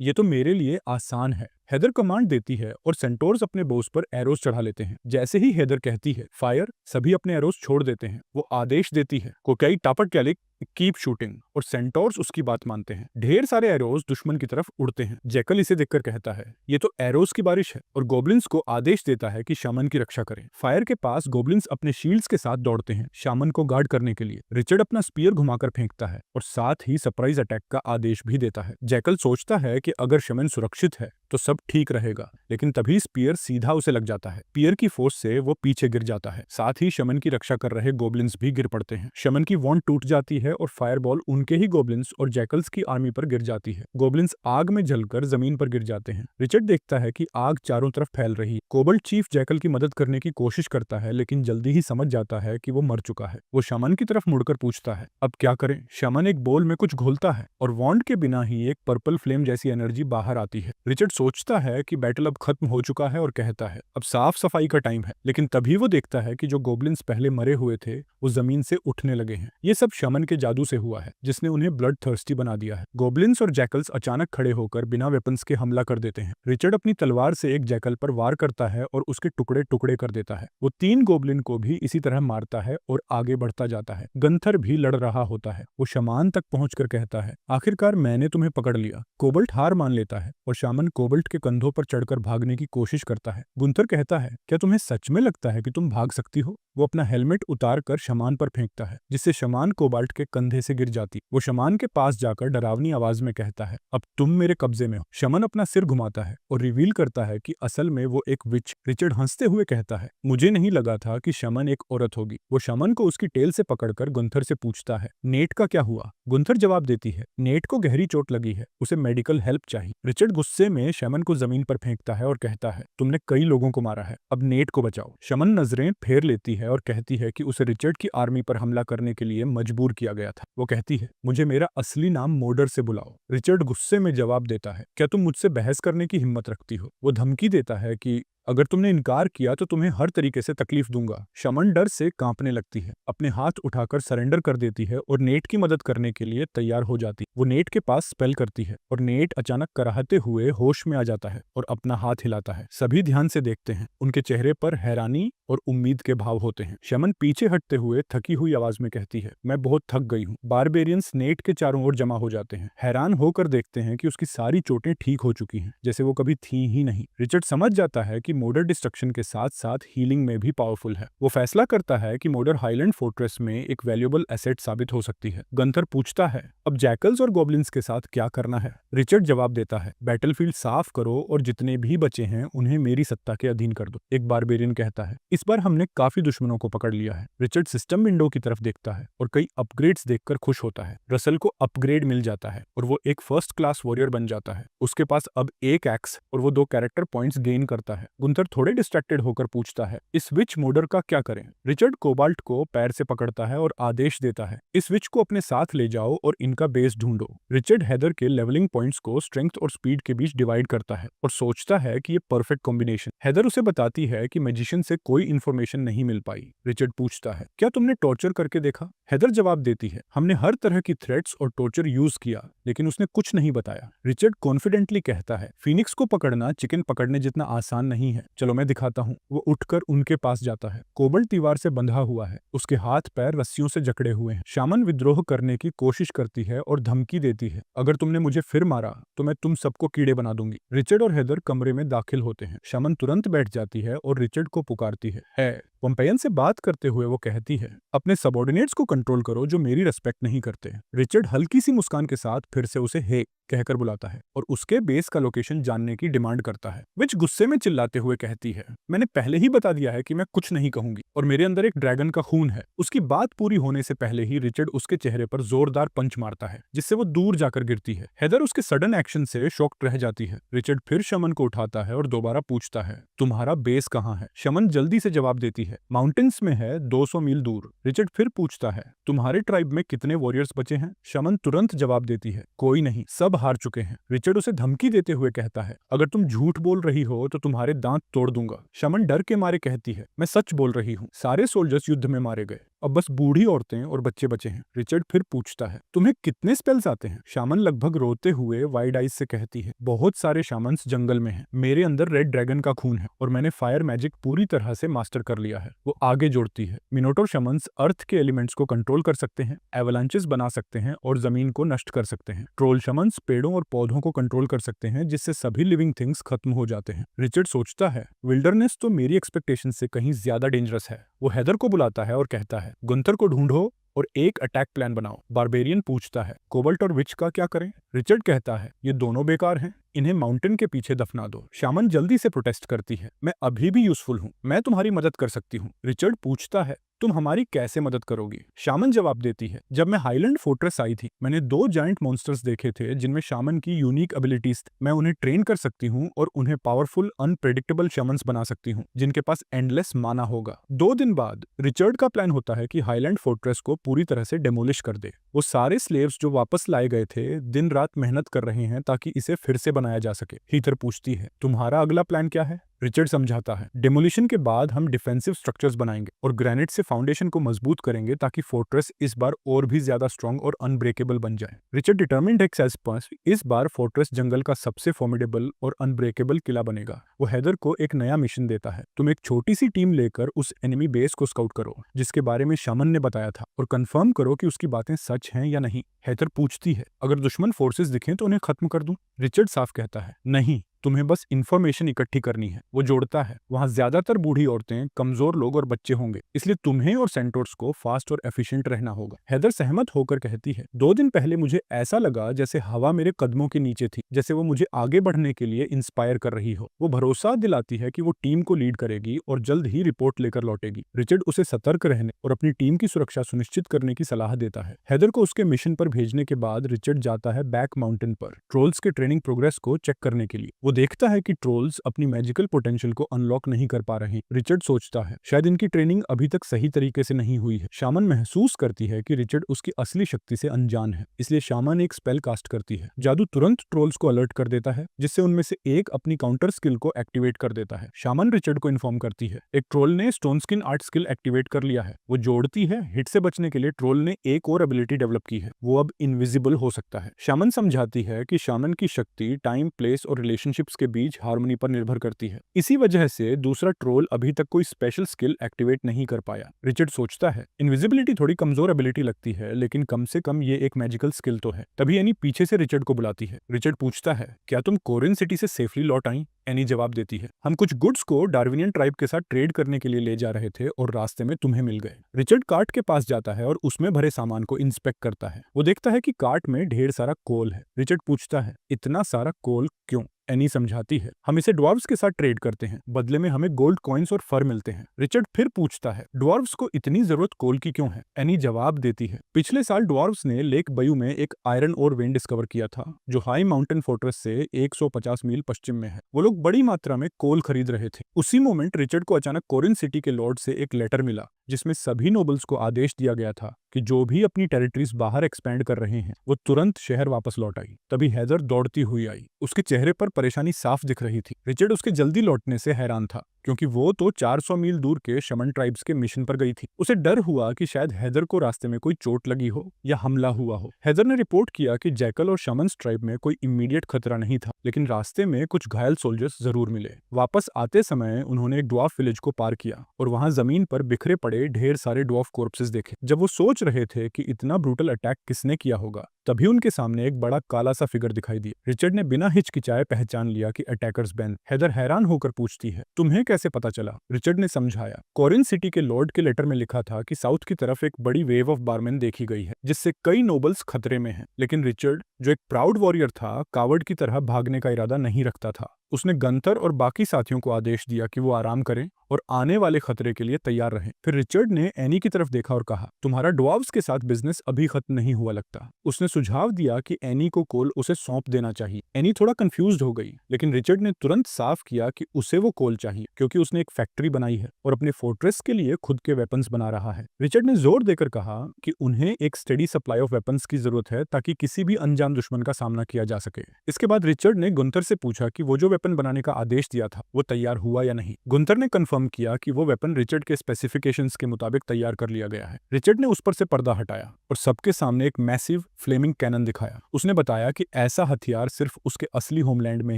ये तो मेरे लिए आसान है। हेदर कमांड देती है और सेंटोर्स अपने बोस पर एरोस चढ़ा लेते हैं। जैसे ही हेदर कहती है फायर, सभी अपने एरोस छोड़ देते हैं। वो आदेश देती है कोकाई टापट कैलिक कीप शूटिंग और सेंटोर्स उसकी बात मानते हैं। ढेर सारे एरोस दुश्मन की तरफ उड़ते हैं। जैकल इसे देखकर कहता है ये तो एरोस की बारिश है और गोब्लिन्स को आदेश देता है कि शामन की रक्षा करें। फायर के पास गोब्लिन्स अपने शील्ड्स के साथ दौड़ते हैं शामन को गार्ड करने के लिए। रिचर्ड अपना स्पीयर घुमाकर फेंकता है और साथ ही सरप्राइज अटैक का आदेश भी देता है। जैकल सोचता है कि अगर शमन सुरक्षित है तो सब ठीक रहेगा, लेकिन तभी स्पीयर सीधा उसे लग जाता है। स्पीयर की फोर्स से वो पीछे गिर जाता है। साथ ही शमन की रक्षा कर रहे गोब्लिन्स भी गिर पड़ते हैं। शमन की वॉन्ड टूट जाती है और फायरबॉल उनके ही गोब्लिन्स और जैकल्स की आर्मी पर गिर जाती है। गोब्लिन्स आग में जलकर जमीन पर गिर जाते हैं। रिचर्ड देखता है कि आग चारों तरफ फैल रही है। कोबाल्ट चीफ जैकल की मदद करने की कोशिश करता है, लेकिन जल्दी ही समझ जाता है कि वो मर चुका है। वो शमन की तरफ मुड़कर पूछता है अब क्या करें। शमन एक बोल में कुछ घोलता है और वॉन्ड के बिना ही एक पर्पल फ्लेम जैसी एनर्जी बाहर आती है। रिचर्ड सोचता है कि बैटल अब खत्म हो चुका है और कहता है अब साफ सफाई का टाइम है, लेकिन तभी वो देखता है कि जो गोब्लिन्स पहले मरे हुए थे वो जमीन से उठने लगे हैं। ये सब शमन के जादू से हुआ है जिसने उन्हें ब्लड थर्स्टी बना दिया है। गोब्लिन्स और जैकल्स अचानक खड़े होकर बिना वेपन्स के हमला कर देते हैं। रिचर्ड अपनी तलवार से एक जैकल पर वार करता है और उसके टुकड़े टुकड़े कर देता है। वो 3 गोब्लिन को भी इसी तरह मारता है और आगे बढ़ता जाता है। गंथर भी लड़ रहा होता है। वो शमान तक पहुंचकर कहता है आखिरकार मैंने तुम्हें पकड़ लिया। कोबाल्ट हार मान लेता है और शामन कोबाल्ट के कंधों पर चढ़कर भागने की कोशिश करता है। गुंथर कहता है क्या तुम्हें सच में लगता है कि तुम भाग सकती हो। वो अपना हेलमेट उतार कर शमान पर फेंकता है जिससे शमान कोबाल्ट के कंधे से गिर जाती। वो शमान के पास जाकर डरावनी आवाज में कहता है अब तुम मेरे कब्जे में हो। शमन अपना सिर घुमाता है और रिवील करता है कि असल में वो एक विच। रिचर्ड हंसते हुए कहता है मुझे नहीं लगा था कि शमन एक औरत होगी। वो शमन को उसकी टेल से पकड़कर गुंथर से पूछता है नेट का क्या हुआ। गुंथर जवाब देती है नेट को गहरी चोट लगी है, उसे मेडिकल हेल्प चाहिए। रिचर्ड गुस्से में शमन को जमीन पर फेंकता है और कहता है तुमने कई लोगों को मारा है, अब नेट को बचाओ। शमन नजरें फेर लेती है और कहती है कि उसे रिचर्ड की आर्मी पर हमला करने के लिए मजबूर किया गया था। वो कहती है मुझे मेरा असली नाम मोडर से बुलाओ। रिचर्ड गुस्से में जवाब देता है क्या तुम मुझसे बहस करने की हिम्मत रखती हो। वो धमकी देता है कि अगर तुमने इनकार किया तो तुम्हें हर तरीके से तकलीफ दूंगा। शमन डर से कांपने लगती है, अपने हाथ उठाकर सरेंडर कर देती है और नेट की मदद करने के लिए तैयार हो जाती। वो नेट के पास स्पेल करती है और नेट अचानक कराहते हुए होश में आ जाता है और अपना हाथ हिलाता है। सभी ध्यान से देखते हैं, उनके चेहरे पर हैरानी और उम्मीद के भाव होते हैं। शमन पीछे हटते हुए थकी हुई आवाज में कहती है मैं बहुत थक गई हूँ। बारबेरियंस नेट के चारों ओर जमा हो जाते हैं, हैरान होकर देखते हैं कि उसकी सारी चोटें ठीक हो चुकी हैं, जैसे वो कभी थी ही नहीं। रिचर्ड समझ जाता है कि मोडर डिस्ट्रक्शन के साथ साथ हीलिंग में भी पावरफुल है। वो फैसला करता है कि मोडर हाईलैंड फोर्ट्रेस में एक वैल्यूएबल एसेट साबित हो सकती है। गंथर पूछता है, अब जैकल्स और गॉब्लिन्स के साथ क्या करना है? रिचर्ड जवाब देता है, बैटलफील्ड साफ करो और जितने भी बचे हैं उन्हें मेरी सत्ता के अधीन कर दो। एक बारबेरियन कहता है, इस बार हमने काफी दुश्मनों को पकड़ लिया है। रिचर्ड सिस्टम विंडो की तरफ देखता है और कई अपग्रेड्स देखकर खुश होता है। रसल को अपग्रेड मिल जाता है और वो एक फर्स्ट क्लास वॉरियर बन जाता है। उसके पास अब एक एक्स और वो 2 कैरेक्टर पॉइंट्स गेन करता है। गुंथर थोड़े डिस्ट्रैक्टेड होकर पूछता है, इस विच मोडर का क्या करें? रिचर्ड कोबाल्ट को पैर से पकड़ता है और आदेश देता है, इस विच को अपने साथ ले जाओ और इनका बेस ढूंढो। रिचर्ड हेदर के लेवलिंग पॉइंट्स को स्ट्रेंथ और स्पीड के बीच डिवाइड करता है और सोचता है कि ये परफेक्ट कॉम्बिनेशन। हेदर उसे बताती है कि मैजिशियन से कोई इन्फॉर्मेशन नहीं मिल पाई। रिचर्ड पूछता है, क्या तुमने टॉर्चर करके देखा? हेदर जवाब देती है, हमने हर तरह की थ्रेट्स और टॉर्चर यूज किया, लेकिन उसने कुछ नहीं बताया। रिचर्ड कॉन्फिडेंटली कहता है, फीनिक्स को पकड़ना चिकन पकड़ने जितना आसान नहीं है, चलो मैं दिखाता हूँ। वो उठकर उनके पास जाता है। कोबल्ट दीवार से बंधा हुआ है, उसके हाथ पैर रस्सियों से जकड़े हुए हैं। शामन विद्रोह करने की कोशिश करती है और धमकी देती है, अगर तुमने मुझे फिर मारा तो मैं तुम सबको कीड़े बना दूंगी। रिचर्ड और हेदर कमरे में दाखिल होते हैं। शामन तुरंत बैठ जाती है और रिचर्ड को पुकारती है। पोम्पेयन से बात करते हुए वो कहती है, अपने सबऑर्डिनेट्स को कंट्रोल करो जो मेरी रिस्पेक्ट नहीं करते। रिचर्ड हल्की सी मुस्कान के साथ फिर से उसे हे कहकर बुलाता है और उसके बेस का लोकेशन जानने की डिमांड करता है। विच गुस्से में चिल्लाते हुए कहती है, मैंने पहले ही बता दिया है कि मैं कुछ नहीं कहूंगी और मेरे अंदर एक ड्रैगन का खून है। उसकी बात पूरी होने से पहले ही रिचर्ड उसके चेहरे पर जोरदार पंच मारता है, जिससे वो दूर जाकर गिरती है। हेदर उसके सडन एक्शन से शॉक्ड रह जाती है। रिचर्ड फिर शमन को उठाता है और दोबारा पूछता है, तुम्हारा बेस कहाँ है? शमन जल्दी से जवाब देती है, माउंटेन्स में है, 200 मील दूर। रिचर्ड फिर पूछता है, तुम्हारे ट्राइब में कितने वॉरियर्स बचे हैं? शमन तुरंत जवाब देती है, कोई नहीं, सब हार चुके हैं। रिचर्ड उसे धमकी देते हुए कहता है, अगर तुम झूठ बोल रही हो तो तुम्हारे दांत तोड़ दूंगा। शमन डर के मारे कहती है, मैं सच बोल रही हूँ, सारे सोल्जर्स युद्ध में मारे गए, अब बस बूढ़ी औरतें और बच्चे बचे हैं। रिचर्ड फिर पूछता है, तुम्हें कितने स्पेल्स आते हैं? शामन लगभग रोते हुए वाइड आइज से कहती है, बहुत सारे शामन्स जंगल में हैं। मेरे अंदर रेड ड्रैगन का खून है और मैंने फायर मैजिक पूरी तरह से मास्टर कर लिया है। वो आगे जोड़ती है, मिनोटोर शामन्स अर्थ के एलिमेंट्स को कंट्रोल कर सकते हैं, एवलांचेस बना सकते हैं और जमीन को नष्ट कर सकते हैं। ट्रोल शामन्स पेड़ों और पौधों को कंट्रोल कर सकते हैं, जिससे सभी लिविंग थिंग्स खत्म हो जाते हैं। रिचर्ड सोचता है, विल्डरनेस तो मेरी एक्सपेक्टेशन से कहीं ज्यादा डेंजरस है। वो हेदर को बुलाता है और कहता है, गुंथर को ढूंढो और एक अटैक प्लान बनाओ। बारबेरियन पूछता है, कोबल्ट और विच का क्या करें? रिचर्ड कहता है, ये दोनों बेकार हैं, इन्हें माउंटेन के पीछे दफना दो। शामन जल्दी से प्रोटेस्ट करती है, मैं अभी भी यूजफुल हूँ, मैं तुम्हारी मदद कर सकती हूँ। रिचर्ड पूछता है, तुम हमारी कैसे मदद करोगी? शामन जवाब देती है, जब मैं हाईलैंड फोर्ट्रेस आई थी, मैंने 2 जायंट मॉन्स्टर्स देखे थे जिनमें शामन की यूनिक एबिलिटीज थी। मैं उन्हें ट्रेन कर सकती हूँ और उन्हें पावरफुल अनप्रेडिक्टेबल शामन्स बना सकती हूँ, जिनके पास एंडलेस माना होगा। 2 दिन बाद रिचर्ड का प्लान होता है कि हाईलैंड फोर्ट्रेस को पूरी तरह से डेमोलिश कर दे। वो सारे स्लेव्स जो वापस लाए गए थे दिन रात मेहनत कर रहे हैं ताकि इसे फिर से बनाया जा सके। हीथर पूछती है, तुम्हारा अगला प्लान क्या है? रिचर्ड समझाता है, डेमोलिशन के बाद हम डिफेंसिव स्ट्रक्चर्स बनाएंगे और ग्रेनाइट से फाउंडेशन को मजबूत करेंगे ताकि फोर्ट्रेस इस बार और भी ज्यादा स्ट्रांग और अनब्रेकेबल बन जाए। रिचर्ड डिटर्मिन्ड है कि इस बार फोर्ट्रेस जंगल का सबसे फॉर्मिडेबल और अनब्रेकेबल किला बनेगा। वो हेदर को एक नया मिशन देता है, तुम एक छोटी सी टीम लेकर उस एनिमी बेस को स्काउट करो जिसके बारे में शामन ने बताया था और कंफर्म करो कि उसकी बातें सच हैं या नहीं। हेदर पूछती है, अगर दुश्मन फोर्सेस दिखें तो उन्हें खत्म कर दूं? रिचर्ड साफ कहता है, नहीं, तुम्हें बस इंफॉर्मेशन इकट्ठी करनी है। वो जोड़ता है, वहां ज्यादातर बूढ़ी औरतें, कमजोर लोग और बच्चे होंगे, इसलिए तुम्हें और सेंटोर्स को फास्ट और एफिशिएंट रहना होगा। हेदर सहमत होकर कहती है, 2 दिन पहले मुझे ऐसा लगा जैसे हवा मेरे कदमों के नीचे थी, जैसे वो मुझे आगे बढ़ने के लिए इंस्पायर कर रही हो। वो भरोसा दिलाती है कि वो टीम को लीड करेगी और जल्द ही रिपोर्ट लेकर लौटेगी। रिचर्ड उसे सतर्क रहने और अपनी टीम की सुरक्षा सुनिश्चित करने की सलाह देता है। हेदर को उसके मिशन पर भेजने के बाद रिचर्ड जाता है बैक माउंटेन पर ट्रोल्स के ट्रेनिंग प्रोग्रेस को चेक करने के लिए। वो देखता है कि ट्रोल्स अपनी मैजिकल पोटेंशियल को अनलॉक नहीं कर पा रहे। रिचर्ड सोचता है, शायद इनकी ट्रेनिंग अभी तक सही तरीके से नहीं हुई है। शामन महसूस करती है कि रिचर्ड उसकी असली शक्ति से अनजान है, इसलिए शामन एक स्पेल कास्ट करती है। जादू तुरंत ट्रोल्स को अलर्ट कर देता है, जिससे उनमें से एक अपनी काउंटर स्किल को एक्टिवेट कर देता है। शामन रिचर्ड को इन्फॉर्म करती है, एक ट्रोल ने stone skin art skill activate कर लिया है। वो जोड़ती है, हिट से बचने के लिए ट्रोल ने एक और एबिलिटी डेवलप की है, वो अब इनविजिबल हो सकता है। शामन समझाती है कि शामन की शक्ति टाइम, प्लेस और रिलेशनशिप रिलेशनशिप्स के बीच हार्मनी पर निर्भर करती है। इसी वजह से दूसरा ट्रोल अभी तक कोई स्पेशल स्किल एक्टिवेट नहीं कर पाया। रिचर्ड सोचता है, इनविजिबिलिटी थोड़ी कमजोर एबिलिटी लगती है, लेकिन कम से कम ये एक मैजिकल स्किल तो है। तभी एनी पीछे से रिचर्ड को बुलाती है। रिचर्ड पूछता है, क्या तुम कोरिन सिटी से सेफली लौट आई? एनी जवाब देती है, हम कुछ गुड्स को डार्विनियन ट्राइब के साथ ट्रेड करने के लिए ले जा रहे थे और रास्ते में तुम्हें मिल गए। रिचर्ड कार्ट के पास जाता है और उसमें भरे सामान को इंस्पेक्ट करता है। वो देखता है कि कार्ट में ढेर सारा कोल है। रिचर्ड पूछता है, इतना सारा कोल क्यों? एनी समझाती है, हम इसे ड्वार्व्स के साथ ट्रेड करते हैं, बदले में हमें गोल्ड कॉइन्स और फर मिलते हैं। रिचर्ड फिर पूछता है, ड्वार्व्स को इतनी जरूरत कोल की क्यों है? एनी जवाब देती है, पिछले साल ड्वार्व्स ने लेक बयू में एक आयरन ओर वेन डिस्कवर किया था, जो हाई माउंटेन फोर्ट्रेस से 150 मील पश्चिम में है। वो लोग बड़ी मात्रा में कोल खरीद रहे थे। उसी मोमेंट रिचर्ड को अचानक कोरिन सिटी के लॉर्ड से एक लेटर मिला, जिसमें सभी नोबल्स को आदेश दिया गया था कि जो भी अपनी टेरिटरीज बाहर एक्सपैंड कर रहे हैं वो तुरंत शहर वापस लौट आई। तभी हैदर दौड़ती हुई आई। उसके चेहरे पर परेशानी साफ दिख रही थी। रिचर्ड उसके जल्दी लौटने से हैरान था, क्योंकि वो तो 400 मील दूर के शमन ट्राइब्स के मिशन पर गई थी। उसे डर हुआ कि शायद हैदर को रास्ते में कोई चोट लगी हो या हमला हुआ हो। हैदर ने रिपोर्ट किया कि जैकल और शमन्स ट्राइब में कोई इमीडिएट खतरा नहीं था, लेकिन रास्ते में कुछ घायल सोल्जर्स जरूर मिले। वापस आते समय उन्होंने एक ड्वार्फ विलेज को पार किया और वहां जमीन पर बिखरे पड़े ढेर सारे ड्वार्फ कॉर्प्सेस देखे। जब वो सोच रहे थे कि इतना ब्रूटल अटैक किसने किया होगा, तभी उनके सामने एक बड़ा काला सा फिगर दिखाई दिया। रिचर्ड ने बिना हिचकिचाए पहचान लिया कि अटैकर्स बैन। हैदर हैरान होकर पूछती है, तुम्हें कैसे पता चला? रिचर्ड ने समझाया, कोरिन सिटी के लॉर्ड के लेटर में लिखा था कि साउथ की तरफ एक बड़ी वेव ऑफ बारमैन देखी गई है, जिससे कई नोबल्स खतरे में हैं। लेकिन रिचर्ड, जो एक प्राउड वॉरियर था, कावर्ड की तरह भागने का इरादा नहीं रखता था। उसने गंथर और बाकी साथियों को आदेश दिया कि वो आराम करें और आने वाले खतरे के लिए तैयार रहें। फिर रिचर्ड ने एनी की तरफ देखा और कहा, तुम्हारा ड्वार्व्स के साथ बिजनेस अभी खत्म नहीं हुआ लगता। उसने सुझाव दिया कि एनी को कोल उसे सौंप देना चाहिए। एनी थोड़ा कंफ्यूज्ड हो गई, लेकिन रिचर्ड ने तुरंत साफ किया कि उसे वो कोल चाहिए, क्योंकि उसने एक फैक्ट्री बनाई है और अपने फोर्ट्रेस के लिए खुद के वेपन्स बना रहा है। रिचर्ड ने जोर देकर कहा कि उन्हें एक स्टेडी सप्लाई ऑफ वेपन्स की जरूरत है, ताकि किसी भी अनजान दुश्मन का सामना किया जा सके। इसके बाद रिचर्ड ने गुंथर से पूछा कि वो जो वेपन बनाने का आदेश दिया था वो तैयार हुआ या नहीं। गुंथर ने कंफर्म किया कि वो वेपन रिचर्ड के स्पेसिफिकेशंस के मुताबिक तैयार कर लिया गया है। रिचर्ड ने उस पर से पर्दा हटाया और सबके सामने एक मैसिव फ्लेमिंग कैनन दिखाया। उसने बताया कि ऐसा हथियार सिर्फ उसके असली होमलैंड में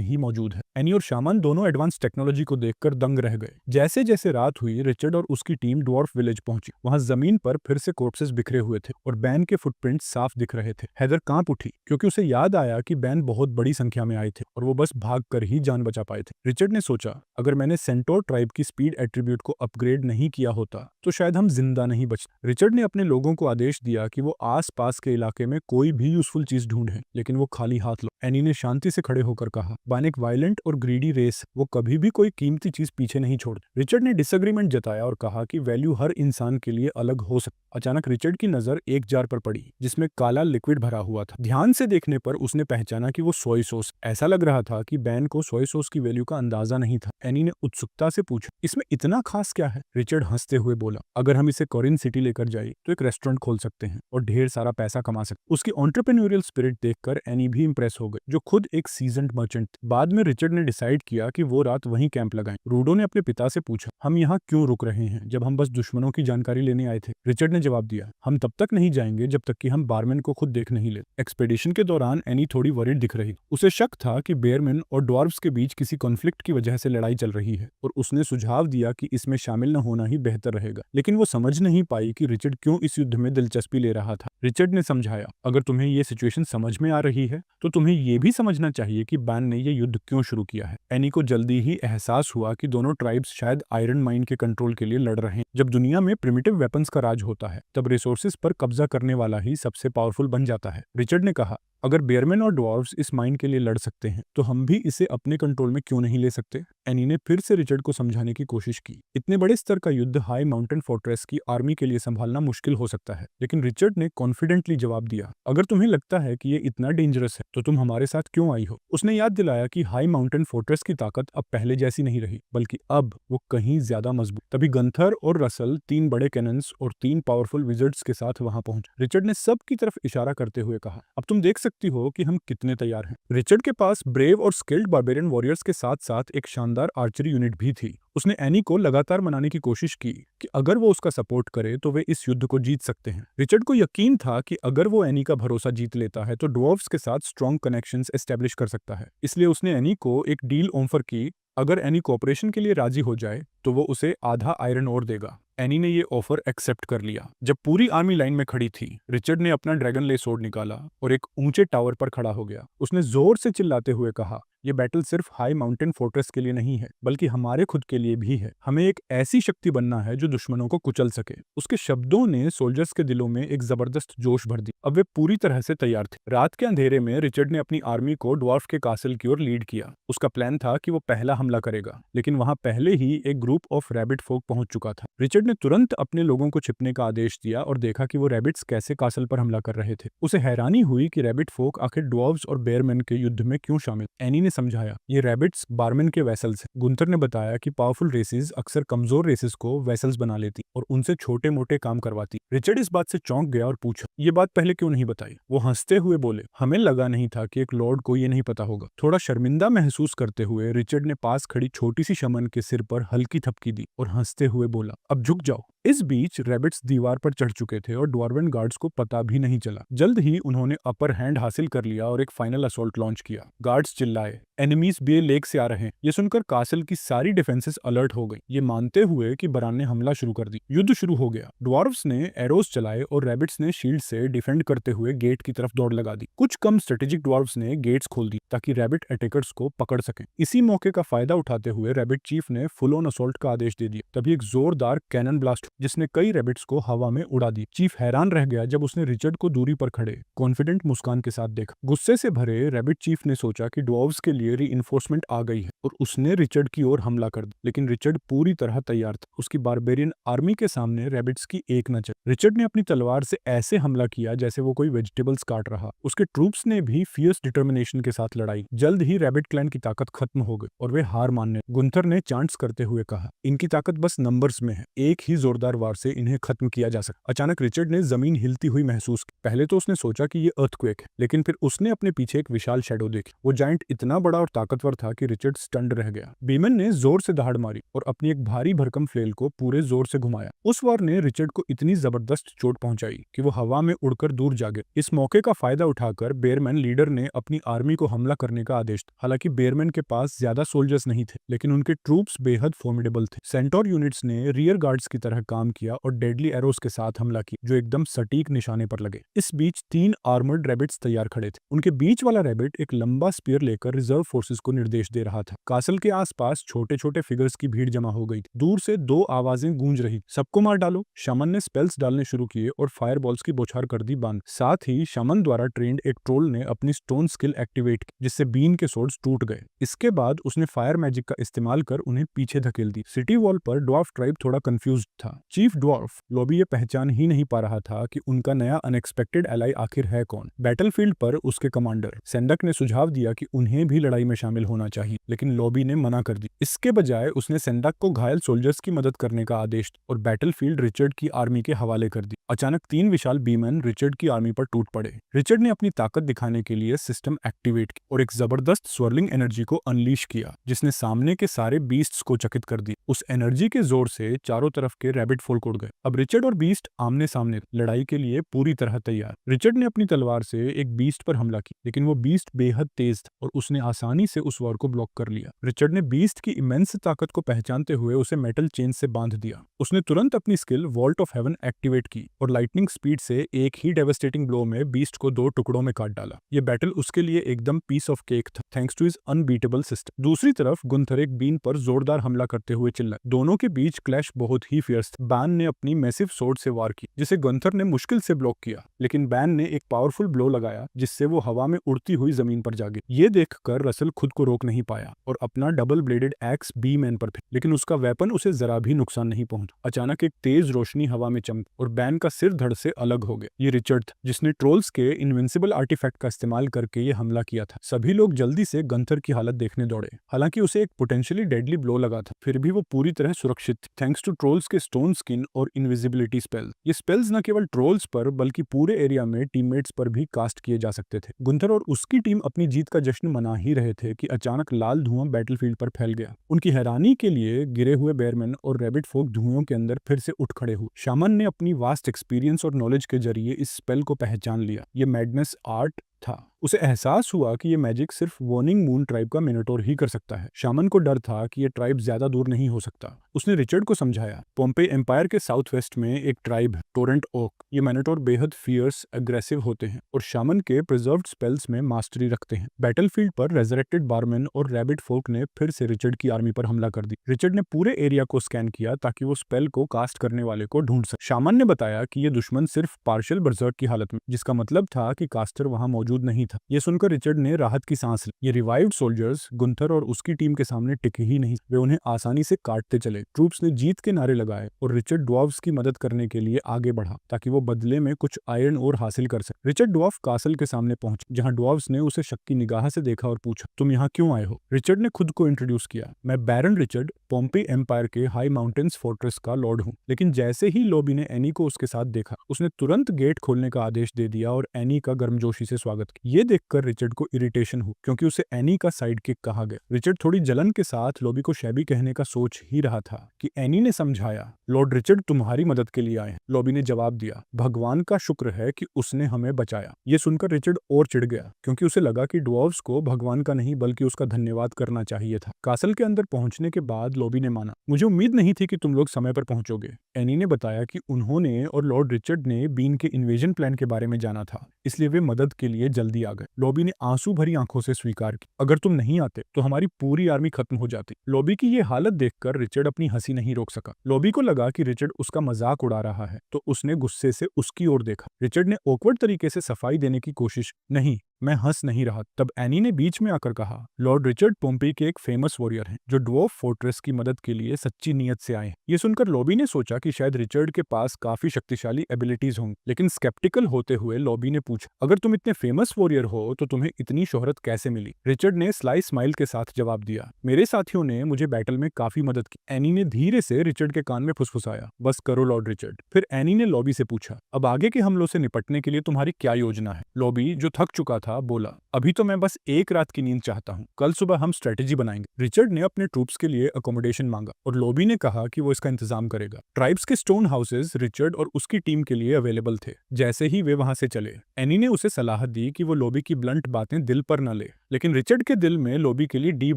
ही मौजूद है। एनी और शामन दोनों एडवांस टेक्नोलॉजी को देखकर दंग रह गए। जैसे जैसे रात हुई, रिचर्ड और उसकी टीम ड्वार्फ विलेज पहुंची। वहां जमीन पर फिर से कॉर्प्सेस बिखरे हुए थे और बैन के फुटप्रिंट साफ दिख रहे थे। हैदर कांप उठी, क्योंकि उसे याद आया कि बैन बहुत बड़ी संख्या में आए थे और वो बस भाग कर ही जान बचा पाए थे। रिचर्ड ने सोचा, अगर मैंने सेंटोर ट्राइब की स्पीड एट्रीब्यूट को अपग्रेड नहीं किया होता तो शायद हम जिंदा नहीं बचते। रिचर्ड ने अपने लोगों को आदेश दिया कि वो आस पास के इलाके में कोई भी यूजफुल चीज ढूंढें, लेकिन वो खाली हाथ लो। एनी ने शांति से खड़े होकर कहा, बैन एक वायलेंट और ग्रीडी रेस, वो कभी भी कोई कीमती चीज पीछे नहीं छोड़ते। रिचर्ड ने डिसएग्रीमेंट जताया और कहा कि वैल्यू हर इंसान के लिए अलग हो सकती। अचानक रिचर्ड की नजर एक जार पर पड़ी, जिसमें काला लिक्विड भरा हुआ था। ध्यान से देखने पर उसने पहचाना कि वो सोया सॉस। ऐसा लग रहा था कि बैन को सोया सॉस की वैल्यू का अंदाजा नहीं था। एनी ने उत्सुकता से पूछा, इसमें इतना खास क्या है? रिचर्ड हंसते हुए बोला, अगर हम इसे कोरिन सिटी लेकर जाए तो एक रेस्टोरेंट खोल सकते हैं और ढेर सारा पैसा कमा सकते। उसकी एंटरप्रेन्योरियल स्पिरिट देखकर एनी भी इंप्रेस हो गई, जो खुद एक सीजन्ड मर्चेंट। बाद में रिचर्ड ने डिसाइड किया कि वो रात वहीं कैंप लगाएं। रूडो ने अपने पिता से पूछा, हम यहाँ क्यों रुक रहे हैं जब हम बस दुश्मनों की जानकारी लेने आए थे? रिचर्ड ने जवाब दिया, हम तब तक नहीं जाएंगे जब तक कि हम बारमैन को खुद देख नहीं लेते। एक्सपेडिशन के दौरान एनी थोड़ी वरीड दिख रही। उसे शक था कि बेयरमैन और ड्वार्व्स के बीच किसी कॉन्फ्लिक्ट की वजह से लड़ाई चल रही है और उसने सुझाव दिया कि इसमें शामिल न होना ही बेहतर रहेगा। लेकिन वो समझ नहीं पाई कि रिचर्ड क्यों इस युद्ध में दिलचस्पी ले रहा था। रिचर्ड ने समझाया, अगर तुम्हें ये सिचुएशन समझ में आ रही है तो तुम्हें ये भी समझना चाहिए कि बैन ने ये युद्ध क्यों शुरू किया है। एनी को जल्दी ही एहसास हुआ कि दोनों ट्राइब्स शायद आयरन माइन के कंट्रोल के लिए लड़ रहे हैं। जब दुनिया में प्रिमिटिव वेपन्स का राज होता है, तब रिसोर्सेज पर कब्जा करने वाला ही सबसे पावरफुल बन जाता है। रिचर्ड ने कहा, अगर बेयरमैन और ड्वार्व्स इस माइन के लिए लड़ सकते हैं तो हम भी इसे अपने कंट्रोल में क्यों नहीं ले सकते? एनी ने फिर से रिचर्ड को समझाने की कोशिश की। इतने बड़े स्तर का युद्ध हाई माउंटेन फोर्ट्रेस की आर्मी के लिए संभालना मुश्किल हो सकता है, लेकिन रिचर्ड ने कॉन्फिडेंटली जवाब दिया, अगर तुम्हें लगता है कि ये इतना डेंजरस है तो तुम हमारे साथ क्यों आई हो? उसने याद दिलाया कि हाई माउंटेन फोर्ट्रेस की ताकत अब पहले जैसी नहीं रही, बल्कि अब वो कहीं ज्यादा मजबूत। तभी गंथर और रसल 3 बड़े कैनन्स और 3 पावरफुल विजर्ड्स के साथ वहां पहुंचे। रिचर्ड ने सबकी तरफ इशारा करते हुए कहा, अब तुम देख सकती हो कि हम कितने तैयार हैं। रिचर्ड के पास ब्रेव और स्किल्ड बारबेरियन वॉरियर्स के साथ साथ एक शानदार आर्चरी यूनिट भी थी। उसने एनी को लगातार मनाने की कोशिश की कि अगर वो उसका सपोर्ट करे तो वे इस युद्ध को जीत सकते हैं। रिचर्ड को यकीन था कि अगर वो एनी का भरोसा जीत लेता है तो ड्वार्फ्स के साथ स्ट्रॉन्ग कनेक्शंस एस्टेब्लिश कर सकता है। इसलिए उसने एनी को एक डील ऑफर की। अगर एनी कोऑपरेशन के लिए राजी हो जाए तो वो उसे आधा आयरन ओर देगा। एनी ने ये ऑफर एक्सेप्ट कर लिया। जब पूरी आर्मी लाइन में खड़ी थी, रिचर्ड ने अपना ड्रैगन ले स्वॉर्ड निकाला और एक ऊंचे टावर पर खड़ा हो गया। उसने जोर से चिल्लाते हुए कहा, ये बैटल सिर्फ हाई माउंटेन फोर्ट्रेस के लिए नहीं है, बल्कि हमारे खुद के लिए भी है। हमें एक ऐसी शक्ति बनना है जो दुश्मनों को कुचल सके। उसके शब्दों ने सोल्जर्स के दिलों में एक जबरदस्त जोश भर दी। अब वे पूरी तरह से तैयार थे। रात के अंधेरे में रिचर्ड ने अपनी आर्मी को ड्वार्फ के कासल की ओर लीड किया। उसका प्लान था कि वो पहला हमला करेगा, लेकिन वहां पहले ही एक ग्रुप ऑफ रैबिट फोक पहुंच चुका था। रिचर्ड ने तुरंत अपने लोगों को छिपने का आदेश दिया और देखा कि वो रैबिट्स कैसे कासल पर हमला कर रहे थे। उसे हैरानी हुई कि रैबिट फोक आखिर ड्वार्व्स और बेयरमैन के युद्ध में क्यों शामिल। एनी ने समझाया, ये रैबिट्स बारमैन के वेसल्स हैं। गुंथर ने बताया कि पावरफुल रेसेस अक्सर कमजोर रेसेस को वेसल्स बना लेती और उनसे छोटे मोटे काम करवाती। रिचर्ड इस बात से चौंक गया और पूछा, ये बात पहले क्यों नहीं बताई? वो हंसते हुए बोले, हमें लगा नहीं था कि एक लॉर्ड को ये नहीं पता होगा। थोड़ा शर्मिंदा महसूस करते हुए रिचर्ड ने पास खड़ी छोटी सी शमन के सिर पर हल्की थपकी दी और हंसते हुए बोला, अब झुक जाओ। इस बीच रैबिट्स दीवार पर चढ़ चुके थे और ड्वार्वन गार्ड्स को पता भी नहीं चला। जल्द ही उन्होंने अपर हैंड हासिल कर लिया और एक फाइनल असॉल्ट लॉन्च किया। गार्ड्स चिल्लाए, एनिमीज बे लेक से आ रहे हैं। ये सुनकर कासल की सारी डिफेंसेस अलर्ट हो गई, ये मानते हुए कि बरान ने हमला शुरू कर दी। युद्ध शुरू हो गया। ड्वार्व्स ने एरोस चलाए और रैबिट्स ने शील्ड से डिफेंड करते हुए गेट की तरफ दौड़ लगा दी। कुछ कम स्ट्रेटेजिक ड्वार्व्स ने गेट्स खोल दी ताकि रैबिट अटैकर्स को पकड़ सकें। इसी मौके का फायदा उठाते हुए रैबिट चीफ ने फुल ऑन असॉल्ट का आदेश दे दिया। तभी एक जोरदार कैनन ब्लास्ट जिसने कई रैबिट्स को हवा में उड़ा दी। चीफ हैरान रह गया जब उसने रिचर्ड को दूरी पर खड़े कॉन्फिडेंट मुस्कान के साथ देखा। गुस्से से भरे रैबिट चीफ ने सोचा कि ड्वार्व्स के लिए रीइंफोर्समेंट आ गई है और उसने रिचर्ड की ओर हमला कर दिया। लेकिन रिचर्ड पूरी तरह तैयार था। उसकी बारबेरियन आर्मी के सामने रैबिट्स की एक न चली। रिचर्ड ने अपनी तलवार से ऐसे हमला किया जैसे वो कोई वेजिटेबल्स काट रहा। उसके ट्रूप्स ने भी फियर्स डिटर्मिनेशन के साथ लड़ाई। जल्द ही रैबिट क्लैन की ताकत खत्म हो गई और वे हार मानने। गुंथर ने चांट्स करते हुए कहा, इनकी ताकत बस नंबर्स में है, एक ही जोरदार वार से इन्हें खत्म किया जा सकता। अचानक रिचर्ड ने जमीन हिलती हुई महसूस की। पहले तो उसने सोचा कि ये अर्थक्वेक है, लेकिन फिर उसने अपने पीछे एक विशाल शैडो देखी। वो जायंट इतना बड़ा और ताकतवर था कि रिचर्ड स्टन्ड रह गया। बीमन ने जोर से दहाड़ मारी और अपनी एक भारी भरकम फ्लेल को पूरे जोर से घुमाया। उस वार ने रिचर्ड को इतनी जबरदस्त चोट पहुंचाई कि वो हवा में उड़कर दूर जा गिरा। इस मौके का फायदा उठाकर बेयरमैन लीडर ने अपनी आर्मी को हमला करने का आदेश दिया। हालांकि बेयरमैन के पास ज्यादा सोल्जर्स नहीं थे, लेकिन उनके ट्रूप्स बेहद फॉर्मिडेबल थे। सेंटोर यूनिट्स ने रियर गार्ड्स की तरह काम किया और डेडली एरोस के साथ हमला किया जो एकदम सटीक निशाने पर लगे। इस बीच 3 आर्मर्ड रैबिट्स तैयार खड़े थे। उनके बीच वाला रैबिट एक लंबा स्पीयर लेकर रिजर्व फोर्सेस को निर्देश दे रहा था। कासल के आसपास छोटे छोटे फिगर्स की भीड़ जमा हो गई थी। दूर से 2 आवाजें गूंज रही, सबको मार डालो। शमन ने स्पेल्स डालने शुरू किए और फायरबॉल्स की बौछार कर दी बंद। साथ ही शमन द्वारा ट्रेंड एक ट्रोल ने अपनी स्टोन स्किल एक्टिवेट की जिससे बीन के सोर्ड्स टूट गए। इसके बाद उसने फायर मैजिक का इस्तेमाल कर उन्हें पीछे धकेल दी। सिटी वॉल पर ड्वार्फ ट्राइब थोड़ा कंफ्यूज था। चीफ ड्वार्फ लॉबी ये पहचान ही नहीं पा रहा था कि उनका नया अनएक्सपेक्टेड एलाई आखिर है कौन। बैटलफील्ड पर उसके कमांडर सेंडक ने सुझाव दिया कि उन्हें भी लड़ाई में शामिल होना चाहिए, लेकिन लॉबी ने मना कर दी। इसके बजाय उसने सेंडक को घायल सोल्जर्स की मदद करने का आदेश और बैटलफील्ड रिचर्ड की आर्मी के हवाले कर दी। अचानक 3 विशाल बीमन रिचर्ड की आर्मी पर टूट पड़े। रिचर्ड ने अपनी ताकत दिखाने के लिए सिस्टम एक्टिवेट की और एक जबरदस्त स्वर्लिंग एनर्जी को अनलीश किया जिसने सामने के सारे बीस्ट्स को चकित कर दी। उस एनर्जी के जोर से चारों तरफ के रैबिट फोल्क उड़ गए। अब रिचर्ड और बीस्ट आमने सामने, लड़ाई के लिए पूरी तरह तैयार। रिचर्ड ने अपनी तलवार से एक बीस्ट पर हमला किया, लेकिन वो बीस्ट बेहद तेज था और उसने आसानी से उस वॉर को ब्लॉक कर लिया। रिचर्ड ने बीस्ट की इमेंस ताकत को पहचानते हुए उसे मेटल चेन से बांध दिया। उसने तुरंत अपनी skill vault of heaven activate की और लाइटनिंग स्पीड से एक ही डेवास्टेटिंग ब्लो में बीस्ट को 2 टुकड़ों में काट डाला। ये बैटल उसके लिए एकदम पीस ऑफ केक था, thanks to his unbeatable system. दूसरी तरफ गुंथर एक बीन पर जोरदार हमला करते हुए चिल्लाए। दोनों के बीच क्लैश बहुत ही फियर्स था। बैन ने अपनी मैसिव सोर्ड से वार की जिसे गुंथर ने मुश्किल से ब्लॉक किया, लेकिन बैन ने एक पावरफुल ब्लो लगाया जिससे वो हवा में उड़ती हुई जमीन पर जा गिरी। ये देखकर रसल खुद को रोक नहीं पाया और अपना डबल ब्लेडेड एक्स बी मैन पर फेंका, लेकिन उसका वेपन उसे जरा भी नुकसान नहीं पहुंचा। अचानक एक तेज रोशनी हवा में चमकी और बैन का सिर धड़ से अलग हो गया। ये रिचर्ड था जिसने ट्रोल्स के इनविंसिबल आर्टिफैक्ट का इस्तेमाल करके ये हमला किया था। सभी लोग जल्दी से गंथर की हालत देखने दौड़े। हालांकि उसे एक पोटेंशियली डेडली ब्लो लगा था, फिर भी वो पूरी तरह सुरक्षित थी थैंक्स टू ट्रोल्स के स्टोन स्किन और इनविजिबिलिटी स्पेल। ये स्पेल्स न केवल ट्रोल्स पर बल्कि पूरे एरिया में टीममेट्स पर भी कास्ट किए जा सकते थे। गुंथर और उसकी टीम अपनी जीत का जश्न मना ही रहे थे कि अचानक लाल धुआं बैटलफील्ड पर फैल गया। उनकी हैरानी के लिए गिरे हुए बेयरमैन और रैबिट फोक धुएं के अंदर फिर से उठ खड़े हुए। शामन ने अपनी वास्ट एक्सपीरियंस और नॉलेज के जरिए इस स्पेल को पहचान लिया। ये मैडनेस आर्ट था। उसे एहसास हुआ कि ये मैजिक सिर्फ वॉर्निंग मून ट्राइब का मिनोटोर ही कर सकता है। शामन को डर था कि ये ट्राइब ज्यादा दूर नहीं हो सकता। उसने रिचर्ड को समझाया, पोम्पेई एम्पायर के साउथ वेस्ट में एक ट्राइब है, टोरेंट ओक। ये मिनोटोर बेहद फियर्स एग्रेसिव होते हैं और शामन के प्रिजर्व्ड स्पेल्स में मास्टरी रखते हैं। बैटलफील्ड पर रेजरेक्टेड बारमैन और रैबिट फोक ने फिर से रिचर्ड की आर्मी पर हमला कर दी। रिचर्ड ने पूरे एरिया को स्कैन किया ताकि वो स्पेल को कास्ट करने वाले को ढूंढ सके। शामन ने बताया कि ये दुश्मन सिर्फ पार्शियल बर्जर्क की हालत में, जिसका मतलब था कि कास्टर वहां मौजूद नहीं था। ये सुनकर रिचर्ड ने राहत की सांस ली। ये रिवाइव्ड सोल्जर्स गुंथर और उसकी टीम के सामने टिके ही नहीं, वे उन्हें आसानी से काटते चले। ट्रूप्स ने जीत के नारे लगाए और रिचर्ड ड्वार्फ्स की मदद करने के लिए आगे बढ़ा ताकि वो बदले में कुछ आयरन ओर हासिल कर सके। रिचर्ड ड्वार्फ कासल के सामने पहुंचे जहां ड्वार्फ्स ने उसे शक की निगाह से देखा और पूछा, तुम यहाँ क्यों आए हो? रिचर्ड ने खुद को इंट्रोड्यूस किया, मैं बैरन रिचर्ड, पोम्पेई एम्पायर के हाई माउंटेन्स फोर्ट्रेस का लॉर्ड हूँ। लेकिन जैसे ही लॉबी ने एनी को उसके साथ देखा, उसने तुरंत गेट खोलने का आदेश दे दिया और एनी का गर्मजोशी से स्वागत किया। ये देखकर रिचर्ड को इरिटेशन हुई क्योंकि उसे एनी का साइड किक कहा गया। रिचर्ड थोड़ी जलन के साथ लॉबी को शैबी कहने का सोच ही रहा था कि एनी ने समझाया, लॉर्ड रिचर्ड तुम्हारी मदद के लिए आए हैं। लॉबी ने जवाब दिया, भगवान का शुक्र है कि उसने हमें बचाया। ये सुनकर रिचर्ड और चिढ़ गया क्योंकि उसे लगा कि ड्वार्फ्स को भगवान का नहीं बल्कि उसका धन्यवाद करना चाहिए था। कासल के अंदर पहुंचने के बाद लॉबी ने माना, मुझे उम्मीद नहीं थी कि तुम लोग समय पर पहुंचोगे। एनी ने बताया कि उन्होंने और लॉर्ड रिचर्ड ने बीन के इन्वेजन प्लान के बारे में जाना था, इसलिए वे मदद के लिए जल्दी आ गए। लॉबी ने आंसू भरी आंखों से स्वीकार की, अगर तुम नहीं आते तो हमारी पूरी आर्मी खत्म हो जाती। लॉबी की ये हालत देखकर रिचर्ड अपनी हंसी नहीं रोक सका। लॉबी को लगा कि रिचर्ड उसका मजाक उड़ा रहा है, तो उसने गुस्से से उसकी ओर देखा। रिचर्ड ने ऑकवर्ड तरीके से सफाई देने की कोशिश, नहीं, मैं हंस नहीं रहा। तब एनी ने बीच में आकर कहा, लॉर्ड रिचर्ड पोम्पेई के एक फेमस वॉरियर हैं जो ड्वार्फ फोर्ट्रेस की मदद के लिए सच्ची नीयत से आए हैं। ये सुनकर लॉबी ने सोचा कि शायद रिचर्ड के पास काफी शक्तिशाली एबिलिटीज होंगी, लेकिन स्केप्टिकल होते हुए लॉबी ने पूछा, अगर तुम इतने फेमस वॉरियर हो तो तुम्हें इतनी शोहरत कैसे मिली? रिचर्ड ने स्लाई स्माइल के साथ जवाब दिया, मेरे साथियों ने मुझे बैटल में काफी मदद की। एनी ने धीरे से रिचर्ड के कान में फुसफुसाया, बस करो लॉर्ड रिचर्ड। फिर एनी ने लॉबी से पूछा, अब आगे के हमलों से निपटने के लिए तुम्हारी क्या योजना है? लॉबी, जो थक चुका था, बोला, अभी तो मैं बस एक रात की नींद चाहता हूँ, कल सुबह हम स्ट्रेटेजी बनाएंगे। रिचर्ड ने अपने ट्रूप्स के लिए अकोमोडेशन मांगा और लॉबी ने कहा कि वो इसका इंतजाम करेगा। ट्राइब्स के स्टोन हाउसेस रिचर्ड और उसकी टीम के लिए अवेलेबल थे। जैसे ही वे वहां से चले, एनी ने उसे सलाह दी कि वो लॉबी की ब्लंट बातें दिल पर न ले, लेकिन रिचर्ड के दिल में लॉबी के लिए डीप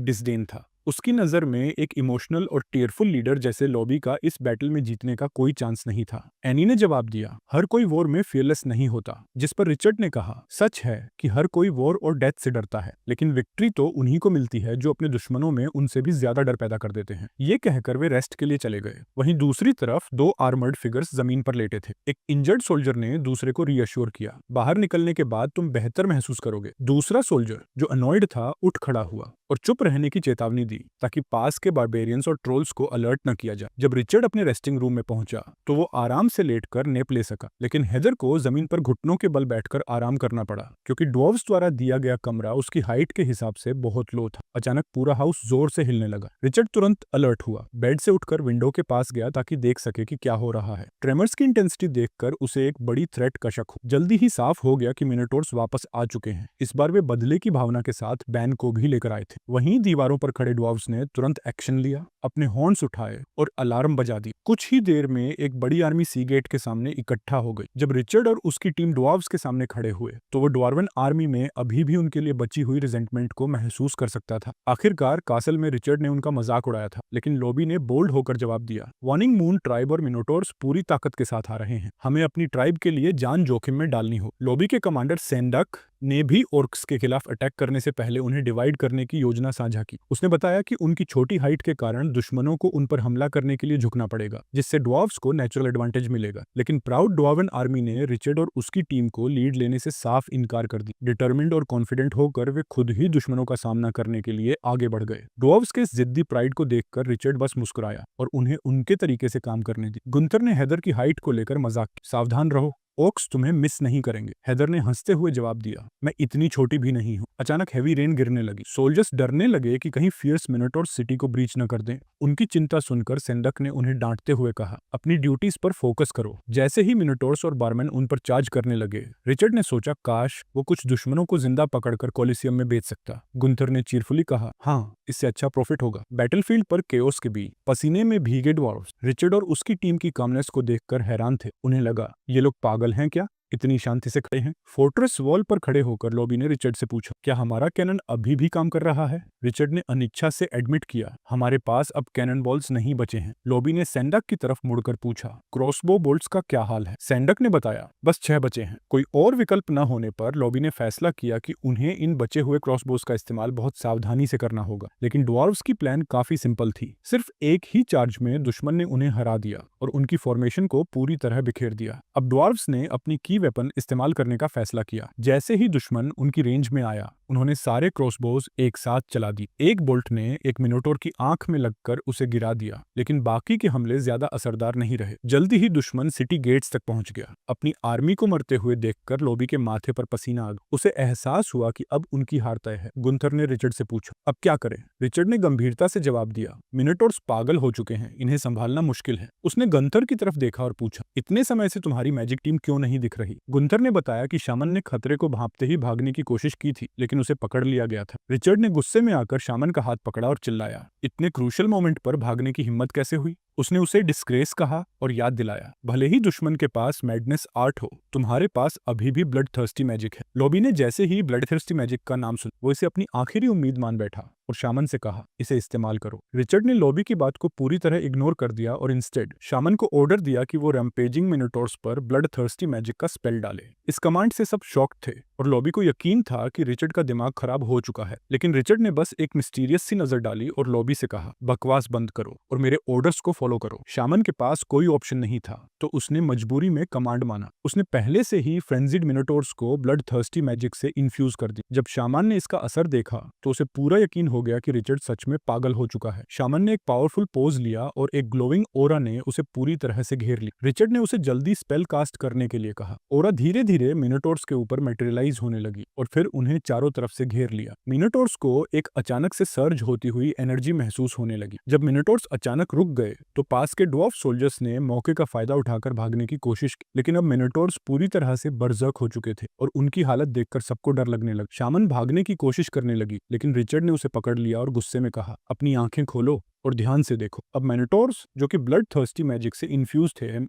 डिसडेन था। उसकी नजर में एक इमोशनल और टीयरफुल लीडर जैसे लॉबी का इस बैटल में जीतने का कोई चांस नहीं था। एनी ने जवाब दिया, हर कोई वॉर में फियरलेस नहीं होता। जिस पर रिचर्ड ने कहा, सच है कि हर कोई वॉर और डेथ से डरता है, लेकिन विक्ट्री तो उन्हीं को मिलती है जो अपने दुश्मनों में उनसे भी ज्यादा डर पैदा कर देते हैं। ये कहकर वे रेस्ट के लिए चले गए। वहीं दूसरी तरफ दो आर्मर्ड फिगर्स जमीन पर लेटे थे। एक इंजर्ड सोल्जर ने दूसरे को रीअश्योर किया, बाहर निकलने के बाद तुम बेहतर महसूस करोगे। दूसरा सोल्जर, जो अनॉयड था, उठ खड़ा हुआ और चुप रहने की चेतावनी दी ताकि पास के बारबेरियंस और ट्रोल्स को अलर्ट न किया जाए। जब रिचर्ड अपने रेस्टिंग रूम में पहुंचा तो वो आराम से लेटकर नैप ले सका, लेकिन हेदर को जमीन पर घुटनों के बल बैठकर आराम करना पड़ा क्योंकि ड्वार्फ्स द्वारा दिया गया कमरा उसकी हाइट के हिसाब से बहुत लो था। अचानक पूरा हाउस जोर से हिलने लगा। रिचर्ड तुरंत अलर्ट हुआ, बेड से उठकर विंडो के पास गया ताकि देख सके कि क्या हो रहा है। ट्रेमर्स की इंटेंसिटी देखकर उसे एक बड़ी थ्रेट का शक हुआ। जल्दी ही साफ हो गया कि मिनोटोर्स वापस आ चुके हैं। इस बार वे बदले की भावना के साथ बैन को भी लेकर आए थे। वहीं दीवारों पर खड़े ड्वार्फ्स ने तुरंत एक्शन लिया, अपने हॉर्न्स उठाए और अलार्म बजा दी। कुछ ही देर में एक बड़ी आर्मी सी गेट के सामने इकट्ठा हो गई। जब रिचर्ड और उसकी टीम ड्वार्फ्स के सामने खड़े हुए तो वो ड्वार्वन आर्मी में अभी भी उनके लिए बची हुई रिजेंटमेंट को महसूस कर सकता था। आखिरकार कासल में रिचर्ड ने उनका मजाक उड़ाया था, लेकिन लॉबी ने बोल्ड होकर जवाब दिया, वॉर्निंग मून ट्राइब और मिनोटोर्स पूरी ताकत के साथ आ रहे हैं, हमें अपनी ट्राइब के लिए जान जोखिम में डालनी हो। लॉबी के कमांडर सेंडक ने भी ऑर्क्स के खिलाफ अटैक करने से पहले उन्हें डिवाइड करने की योजना साझा की। उसने बताया कि उनकी छोटी हाइट के कारण दुश्मनों को उन पर हमला करने के लिए झुकना पड़ेगा, जिससे ड्वार्फ्स को नेचुरल एडवांटेज मिलेगा। लेकिन प्राउड ड्वार्वन आर्मी ने रिचर्ड और उसकी टीम को लीड लेने से साफ इनकार कर दी। डिटर्मिन्ड और कॉन्फिडेंट होकर वे खुद ही दुश्मनों का सामना करने के लिए आगे बढ़ गए। ड्वार्फ्स के इस जिद्दी प्राइड को देखकर रिचर्ड बस मुस्कुराया और उन्हें उनके तरीके से काम करने दी। गुंथर ने हेदर की हाइट को लेकर मजाक किया, सावधान रहो, ओक्स तुम्हें मिस नहीं करेंगे, हेदर ने हंसते हुए जवाब दिया। मैं इतनी छोटी भी नहीं हूँ। अचानक हैवी रेन गिरने लगी। सोल्जर्स डरने लगे कि कहीं फियर्स मिनोटोर सिटी को ब्रीच न कर दें। उनकी चिंता सुनकर सेंडक ने उन्हें डांटते हुए कहा, अपनी ड्यूटीज पर फोकस करो। जैसे ही मिनोटोर्स और बारमैन उन पर चार्ज करने लगे, रिचर्ड ने सोचा काश वो कुछ दुश्मनों को जिंदा पकड़कर कोलिसियम में बेच सकता। गुंथर ने चीरफुली कहा, हाँ, इससे अच्छा प्रॉफिट होगा। बैटलफील्ड पर केओस के बीच पसीने में भीगे ड्वार्फ्स रिचर्ड और उसकी टीम की कामनेस को देखकर हैरान थे। उन्हें लगा, ये लोग पागल हैं क्या, इतनी शांति से खड़े हैं। फोर्ट्रेस वॉल पर खड़े होकर लॉबी ने रिचर्ड से पूछा, क्या हमारा कैनन अभी भी काम कर रहा है? रिचर्ड ने अनिच्छा से एडमिट किया, हमारे पास अब कैनन बॉल्स नहीं बचे हैं। लॉबी ने सैंडक की तरफ मुड़कर पूछा, क्रॉसबो बोल्ट्स का क्या हाल है? सैंडक ने बताया, बस 6 बचे हैं। कोई और विकल्प न होने पर लॉबी ने फैसला किया कि उन्हें इन बचे हुए क्रॉसबोज का इस्तेमाल बहुत सावधानी से करना होगा। लेकिन ड्वार्फ्स की प्लान काफी सिंपल थी। सिर्फ एक ही चार्ज में दुश्मन ने उन्हें हरा दिया और उनकी फॉर्मेशन को पूरी तरह बिखेर दिया। अब ड्वार्फ्स ने अपनी की वेपन इस्तेमाल करने का फैसला किया। जैसे ही दुश्मन उनकी रेंज में आया, उन्होंने सारे क्रॉसबोज एक साथ चला दी। एक बोल्ट ने एक मिनोटोर की आंख में लगकर उसे गिरा दिया, लेकिन बाकी के हमले ज्यादा असरदार नहीं रहे। जल्दी ही दुश्मन सिटी गेट्स तक पहुंच गया। अपनी आर्मी को मरते हुए देखकर लॉबी के माथे पर पसीना आ गया। उसे एहसास हुआ कि अब उनकी हार तय है। गुंथर ने रिचर्ड से पूछा, अब क्या करें? रिचर्ड ने गंभीरता से जवाब दिया, मिनोटोर्स पागल हो चुके हैं, इन्हें संभालना मुश्किल है। उसने गुंथर की तरफ देखा और पूछा, इतने समय से तुम्हारी मैजिक टीम क्यों नहीं दिख रही? गुंथर ने बताया कि शामन ने खतरे को भांपते ही भागने की कोशिश की थी, लेकिन उसे पकड़ लिया गया था। रिचर्ड ने गुस्से में आकर शामन का हाथ पकड़ा और चिल्लाया, इतने क्रूशल मोमेंट पर भागने की हिम्मत कैसे हुई? उसने उसे डिस्ग्रेस कहा और याद दिलाया, भले ही दुश्मन के पास मैडनेस आर्ट हो, तुम्हारे पास अभी भी ब्लड थर्स्टी मैजिक है। लॉबी ने जैसे ही ब्लड थर्स्टी मैजिक का नाम सुना, वो इसे अपनी आखिरी उम्मीद मान बैठा और शामन से कहा, इसे इस्तेमाल करो। रिचर्ड ने लॉबी की बात को पूरी तरह इग्नोर कर दिया और इंस्टेड शामन को ऑर्डर दिया कि वो रैम्पेजिंग मिनोटोर्स पर ब्लड थर्स्टी मैजिक का स्पेल डाले। इस कमांड से सब शॉक थे और लॉबी को यकीन था कि रिचर्ड का दिमाग खराब हो चुका है। लेकिन रिचर्ड ने बस एक मिस्टीरियस सी नजर डाली और लॉबी से कहा, बकवास बंद करो और मेरे ऑर्डर्स को फॉलो करो। शामन के पास कोई ऑप्शन नहीं था, तो उसने मजबूरी में कमांड माना। उसने पहले से ही फ्रेंजिड मिनोटोर्स को ब्लड थर्स्टी मैजिक से इन्फ्यूज कर दी। जब शामन ने इसका असर देखा तो उसे पूरा यकीन हो गया कि रिचर्ड सच में पागल हो चुका है। शामन ने एक पावरफुल पोज लिया और एक ग्लोइंग ओरा ने उसे पूरी तरह से घेर ली। रिचर्ड ने उसे जल्दी स्पेल कास्ट करने के लिए कहा। ओरा धीरे धीरे मिनोटोर्स के ऊपर मटेरियलाइज होने लगी और फिर उन्हें चारों तरफ से घेर लिया। मिनोटोर्स को एक अचानक से सर्ज होती हुई एनर्जी महसूस होने लगी। जब मिनोटोर्स अचानक रुक गए तो पास के ड्वार्फ सोल्जर्स ने मौके का फायदा उठाकर भागने की कोशिश की, लेकिन अब मिनोटोर्स पूरी तरह से बर्जक हो चुके थे और उनकी हालत देखकर सबको डर लगने लगा। शामन भागने की कोशिश करने लगी, लेकिन रिचर्ड ने उसे पकड़ लिया और गुस्से में कहा, अपनी आंखें खोलो और ध्यान से देखो। अब मिनोटोर्स जो कि ब्लड थर्स्टी मैजिक से इन्फ्यूज थे,